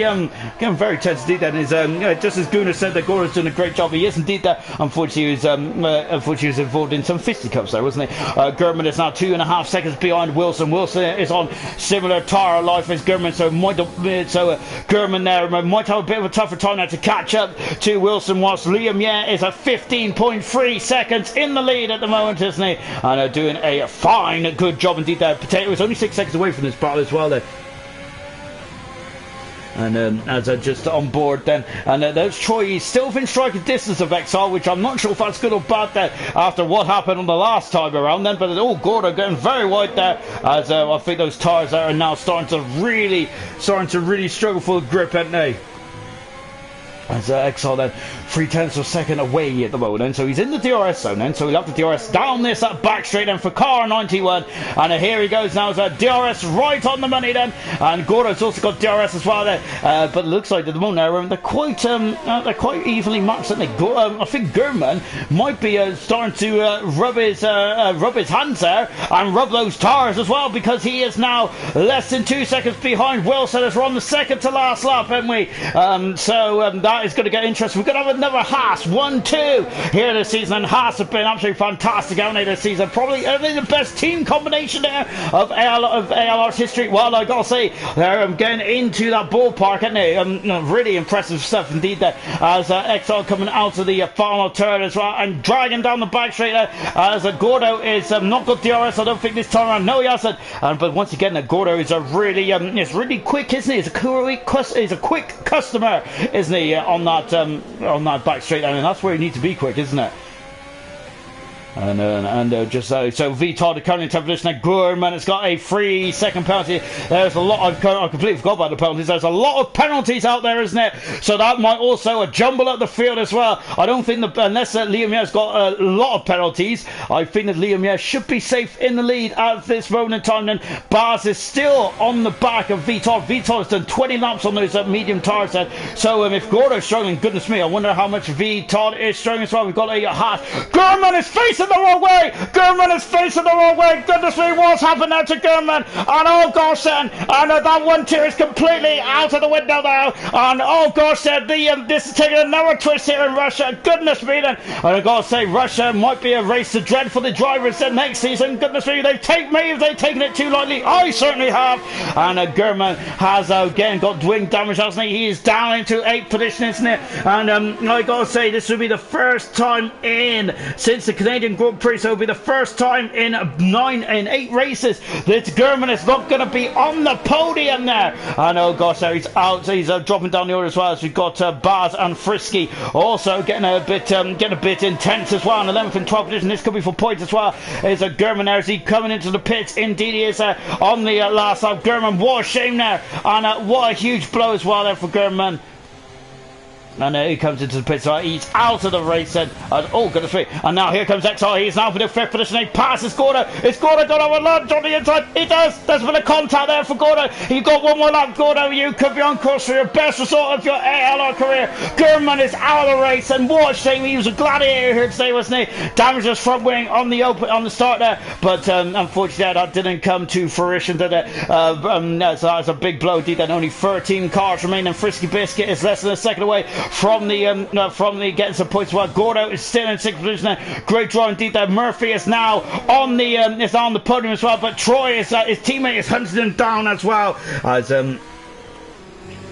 [SPEAKER 1] tense indeed then. Just as Gunnar said that Gordo's doing a great job, he is indeed there. Unfortunately he was involved in some fisticuffs there, wasn't he? German is now 2.5 seconds behind Wilson. Wilson is on similar tyre life as German, so German there might have a bit of a tougher time now to catch up to Wilson, whilst Liam is at 15.3 seconds in the lead at the moment, isn't he? And doing a fine, good job indeed there. Potato is only 6 seconds away from this battle as well there. And as just on board then, and there's Troy. He's still within striking distance of Exile, which I'm not sure if that's good or bad there after what happened on the last time around then. But Gordo getting very wide there, as I think those tyres there are now starting to really struggle for grip, aren't they? As Exile then 0.3 of a second away at the moment, and so he's in the DRS zone then, so he'll have the DRS down this back straight then for car 91, and here he goes now as a DRS right on the money then, and Gordo's also got DRS as well there, but it looks like at the moment they're quite evenly matched, aren't they? I think German might be starting to rub his hands there and rub those tyres as well, because he is now less than 2 seconds behind Wilson as we're on the second to last lap, haven't we? That that is going to get interesting. We're going to have another Haas 1-2 here this season, and Haas have been absolutely fantastic, haven't they, this season? Probably the best team combination there of ALR's history. Well, I gotta say, they're getting into that ballpark, aren't they? Really impressive stuff indeed there, as Exile coming out of the final turn as well, and dragging down the back straight there, as Gordo is not got DRS, I don't think, this time around. No, he hasn't. But once again, Gordo is a really it's really quick, isn't he? He's a quick customer, isn't he, on that back straight there, and that's where you need to be quick, isn't it? And just so VTOD currently in 10th position. Now Gurman has got a 3-second penalty. There's a lot. I completely forgot about the penalties. There's a lot of penalties out there, isn't it? So that might also jumble up the field as well. I don't think unless Liam Year's got a lot of penalties, I think that Liam Year should be safe in the lead at this moment in time. Then Baz is still on the back of VTOD. VTOD has done 20 laps on those medium tires then. So if Gordo's struggling, goodness me, I wonder how much VTOD is struggling as well. We've got a Haas. Gurman is facing the wrong way. Gurman is facing the wrong way. Goodness me, what's happened there to Gurman? And oh gosh, then, and that 1-2 is completely out of the window now. And oh gosh, then, this is taking another twist here in Russia. Goodness me, then. And I gotta say, Russia might be a race to dread for the drivers then next season. Goodness me, they've taken it too lightly. I certainly have. And Gurman has again got wing damage, hasn't he? He is down into 8th position, isn't it? And I gotta say, this will be the first time since the Canadian Grand Prix, so it'll be the first time in 8 races that Gurman is not going to be on the podium there. And oh gosh, there he's out. He's dropping down the order as well. As we've got Baz and Frisky also getting a bit intense as well. On 11th and 12th position, this could be for points as well. Is Gurman there? Is he coming into the pits? Indeed, he is on the last lap. Gurman, what a shame there, and what a huge blow as well there for Gurman. And he comes into the pit, so he's out of the race then. Oh, goodness me. And now here comes XR. He's now for the 5th position. He passes Gordo. Is Gordo going to have a lunge on the inside? He does. There's been a contact there for Gordo. You've got one more lap, Gordo. You could be on course for your best result of your ALR career. Gurman is out of the race, and what a shame. He was a gladiator here today, wasn't he? Damaged his front wing on the start there, but unfortunately that didn't come to fruition, did it? That's a big blow, indeed. Then only 13 cars remain, and Frisky Biscuit is less than a second away from the getting some points. While Gordo is still in 6th position. Great draw indeed there. Murphy is now on the podium as well, but Troy is his teammate is hunting him down as well,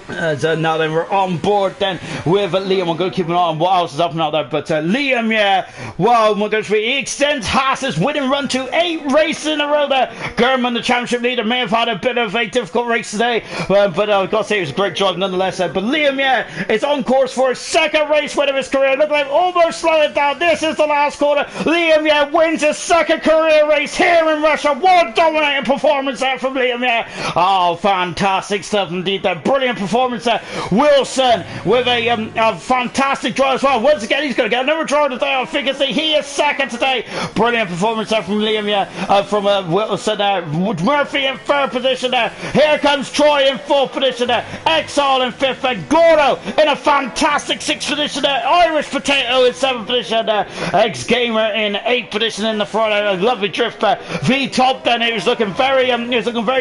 [SPEAKER 1] now then we're on board then with Liam. We're going to keep an eye on what else is up and out there, but Liam, yeah, wow, my goodness, he extends Haas's winning run to 8 races in a row there. Gurman, the championship leader, may have had a bit of a difficult race today, but I've got to say it was a great job nonetheless. But Liam, yeah, is on course for his 2nd race win of his career. Look like almost slow it down. This is the last corner. Liam, yeah, wins his 2nd career race here in Russia. What a dominating performance there from Liam, yeah. Oh, fantastic stuff indeed there. Brilliant performance there. Wilson with a fantastic draw as well. Once again, he's going to get another draw today. I think he is 2nd today. Brilliant performance there from Liam, yeah, from Wilson there. Murphy in 3rd position there. Here comes Troy in 4th position there. Exile in 5th, and Gordo in a fantastic 6th position there. Irish Potato in 7th position there. X-Gamer in 8th position in the front. A lovely drift there. V-Top then, he was looking very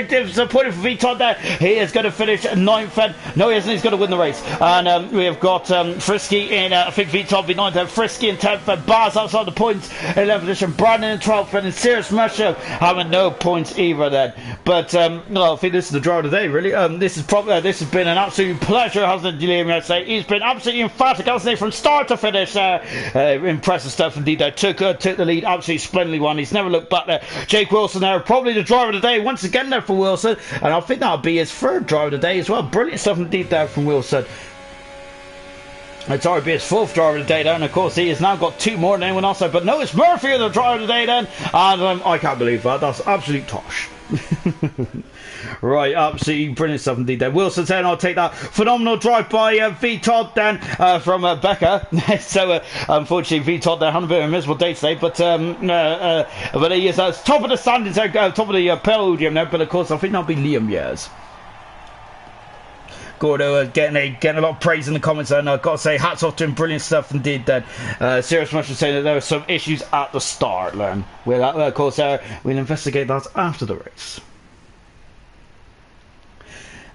[SPEAKER 1] disappointed for V-Top there. He is going to finish 9th, and no, he isn't. He's going to win the race. And we have got Frisky in, I think V-Top in 9th, Frisky in 10th, and Baz outside the points in 11th position. Brandon in 12th, and Serious Musho having no points either then. But no, I think this is the draw of the day, really. This has been an absolute pleasure, hasn't it, Liam? I'd say he's been absolutely emphatic, hasn't he, from start to finish. Impressive stuff indeed. Took the lead, absolutely splendidly won. He's never looked back there. Jake Wilson there, probably the driver of the day once again there for Wilson, and I think that'll be his 3rd driver of the day as well. Brilliant stuff indeed there from Wilson. It's already be his 4th driver of the day then. Of course, he has now got 2 more than anyone else there. But no, it's Murphy the driver of the day then. And I can't believe that. That's absolute tosh. Right, absolutely brilliant stuff indeed there. Wilson saying, I'll take that. Phenomenal drive by V-Todd then from Becca. So unfortunately V-Todd there had a bit of a miserable day today, but he is top of the standings there, top of the podium there. But of course I think that'll be Liam Years. Gordo getting a lot of praise in the comments, and I've got to say hats off to him. Brilliant stuff indeed then. Serious Much was saying that there were some issues at the start then. Of course we'll investigate that after the race.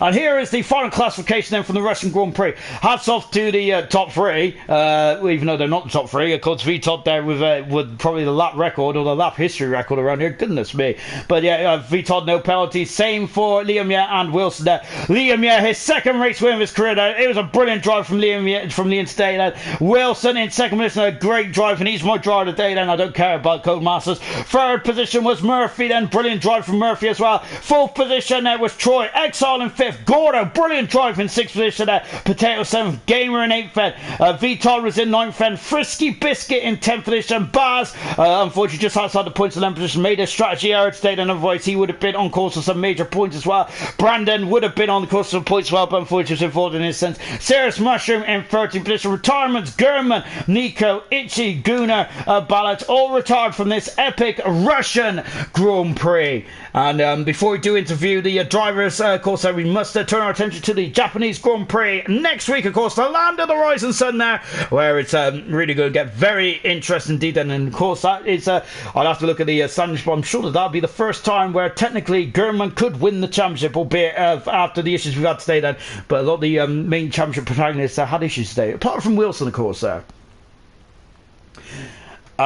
[SPEAKER 1] And here is the final classification then from the Russian Grand Prix. Hats off to the top three, even though they're not the top three. Of course, Vitod there with probably the lap record or the lap history record around here. Goodness me. But yeah, Vitod, no penalties. Same for Liam Yeh and Wilson there. Liam Yeh, his second race win of his career there. It was a brilliant drive from Liam today then. Wilson in second position, a great drive, and he's my driver today then. I don't care about Codemasters. Third position was Murphy then. Brilliant drive from Murphy as well. Fourth position there was Troy. Exile in fifth. Gordo, brilliant drive in sixth position there. Potato seventh. Gamer in eighth then. Vitor was in ninth then. Frisky Biscuit in 10th position. Baz, unfortunately just outside the points 11th position, made a strategy error today, and otherwise he would have been on course for some major points as well. Brandon would have been on the course for some points as well, but unfortunately was involved in his sense. Serious Mushroom in 13th position. Retirements, Gurman, Nico, Itchy, Gunnar, Ballat, all retired from this epic Russian Grand Prix. And before we do interview the drivers, of course, we must turn our attention to the Japanese Grand Prix next week, of course, the land of the rising sun there, where it's really going to get very interesting indeed. And of course, that is, I'll have to look at the standings, but I'm sure that that'll be the first time where technically Gurman could win the championship, albeit after the issues we've had today then. But a lot of the main championship protagonists had issues today, apart from Wilson, of course, there.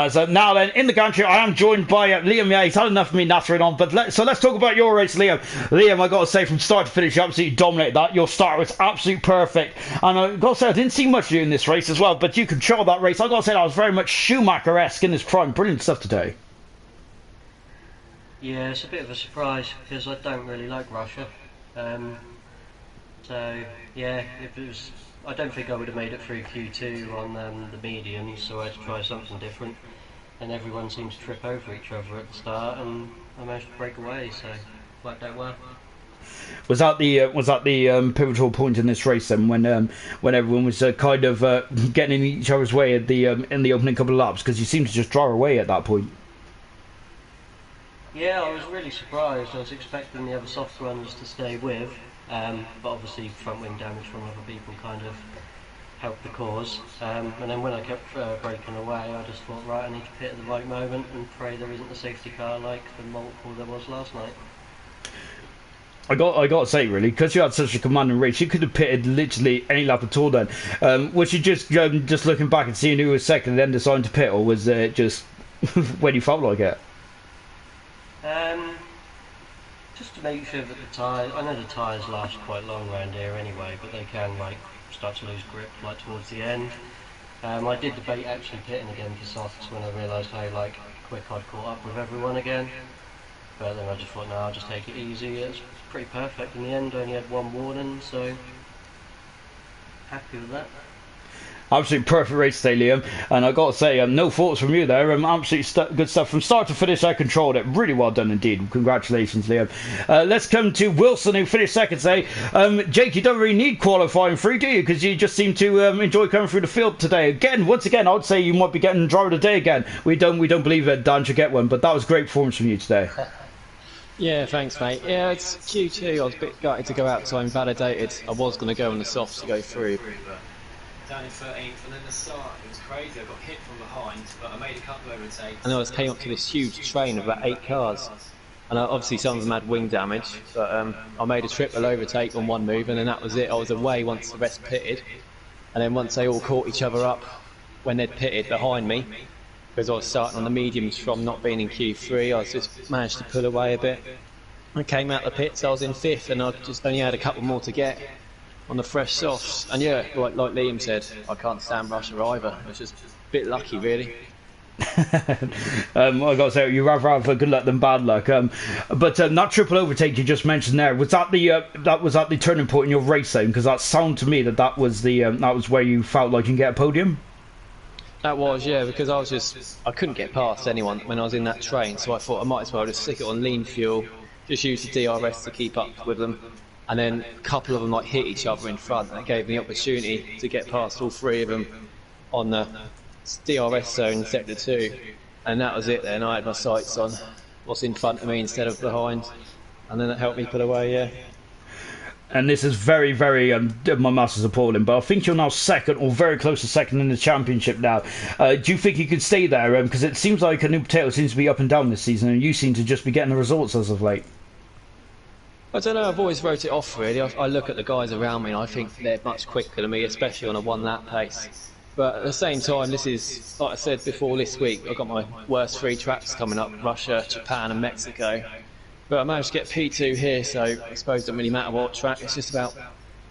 [SPEAKER 1] So now then, in the country, I am joined by Liam. Yeah, he's had enough of me nattering on, but let's talk about your race, Liam. Liam, I got to say, from start to finish, you absolutely dominated that. Your start was absolutely perfect, and I got to say, I didn't see much of you in this race as well, but you controlled that race. I got to say, that was very much Schumacher-esque in his prime. Brilliant stuff today.
[SPEAKER 2] Yeah, it's a bit of a surprise because I don't really like Russia. So yeah, if it was, I don't think I would have made it through Q2 on the mediums, so I had to try something different. And everyone seems to trip over each other at the start, and I managed to break away, so it worked out well.
[SPEAKER 1] Was that the pivotal point in this race then, when everyone was kind of getting in each other's way at the in the opening couple of laps, because you seemed to just drive away at that point?
[SPEAKER 2] Yeah, I was really surprised. I was expecting the other soft runners to stay with, but obviously front wing damage from other people kind of helped the cause. And then when I kept breaking away, I just thought, right, I need to pit at the right moment and pray there isn't a safety car like the multiple there was last night.
[SPEAKER 1] I got to say, really, because you had such a commanding race, you could have pitted literally any lap at all then. Was you just looking back and seeing who was second and then deciding to pit, or was it just when you felt like it?
[SPEAKER 2] Just to make sure that the tyres, I know the tyres last quite long around here anyway, but they can like start to lose grip like towards the end. I did debate actually pitting again for softs when I realised how like quick I'd caught up with everyone again. But then I just thought, no, I'll just take it easy. It's pretty perfect in the end. I only had one warning, so happy with that.
[SPEAKER 1] Absolutely perfect race today, Liam, and I got to say, no faults from you there. Absolutely good stuff from start to finish. I controlled it really well done indeed. Congratulations, Liam. Let's come to Wilson, who finished second today. Jake, you don't really need qualifying free, do you? Because you just seem to enjoy coming through the field today. Once again, I would say you might be getting driver of the day again. We don't believe that Dan should get one, but that was great performance from you today.
[SPEAKER 3] Yeah, thanks, mate. Yeah, it's Q2. I was a bit gutted to go out, so I'm validated. I was going to go on the softs to go through.
[SPEAKER 4] Down in 13th, and then the start, it was crazy. I got hit from behind, but I made a couple of overtakes.
[SPEAKER 3] And I came up to this huge train of about 8 cars. And obviously some of them had wing damage, but I made a triple overtake on one move, and then that was it. I was away once the rest pitted. And then once they all caught each other up, when they'd pitted behind me, because I was starting on the mediums from not being in Q3, I just managed to pull away a bit. I came out the pits, I was in 5th, and I just only had a couple more to get on the fresh softs. And yeah, like Liam said, I can't stand Russia either. It was just a bit lucky, really.
[SPEAKER 1] I got to say, you rather have good luck than bad luck. But that triple overtake you just mentioned there, was that the turning point in your race then? Because that sounded to me that was where you felt like you can get a podium.
[SPEAKER 3] That was, yeah, because I couldn't get past anyone when I was in that train, so I thought I might as well just stick it on lean fuel, just use the DRS to keep up with them. And then a couple of them like hit each other in front, and it gave me the opportunity to get past all 3 of them on the DRS zone in sector 2, and that was it then. I had my sights on what's in front of me instead of behind, and then it helped me pull away, yeah.
[SPEAKER 1] And this is very, very, my master's appalling, but I think you're now second, or very close to second in the championship now. Do you think you could stay there? Because it seems like a new potato seems to be up and down this season, and you seem to just be getting the results as of late.
[SPEAKER 3] I don't know, I've always wrote it off really. I look at the guys around me and I think they're much quicker than me, especially on a one-lap pace. But at the same time, this is, like I said before this week, I've got my worst 3 tracks coming up, Russia, Japan and Mexico. But I managed to get P2 here, so I suppose it doesn't really matter what track, it's just about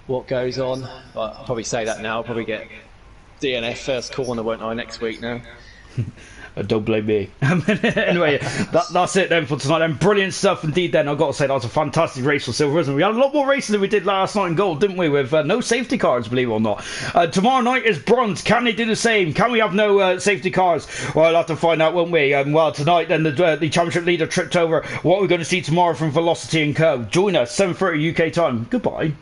[SPEAKER 3] what goes on. But I'll probably say that now, I'll probably get DNF first corner, won't I, next week now?
[SPEAKER 1] Don't blame me. Anyway, that's it then for tonight. And brilliant stuff indeed. Then I've got to say that was a fantastic race for silver, isn't it? We had a lot more racing than we did last night in gold, didn't we? With no safety cars, believe it or not. Tomorrow night is bronze. Can they do the same? Can we have no safety cars? Well, I'll have to find out, won't we? Well, tonight then the championship leader tripped over. What we're going to see tomorrow from Velocity and Co. Join us 7:30 UK time. Goodbye.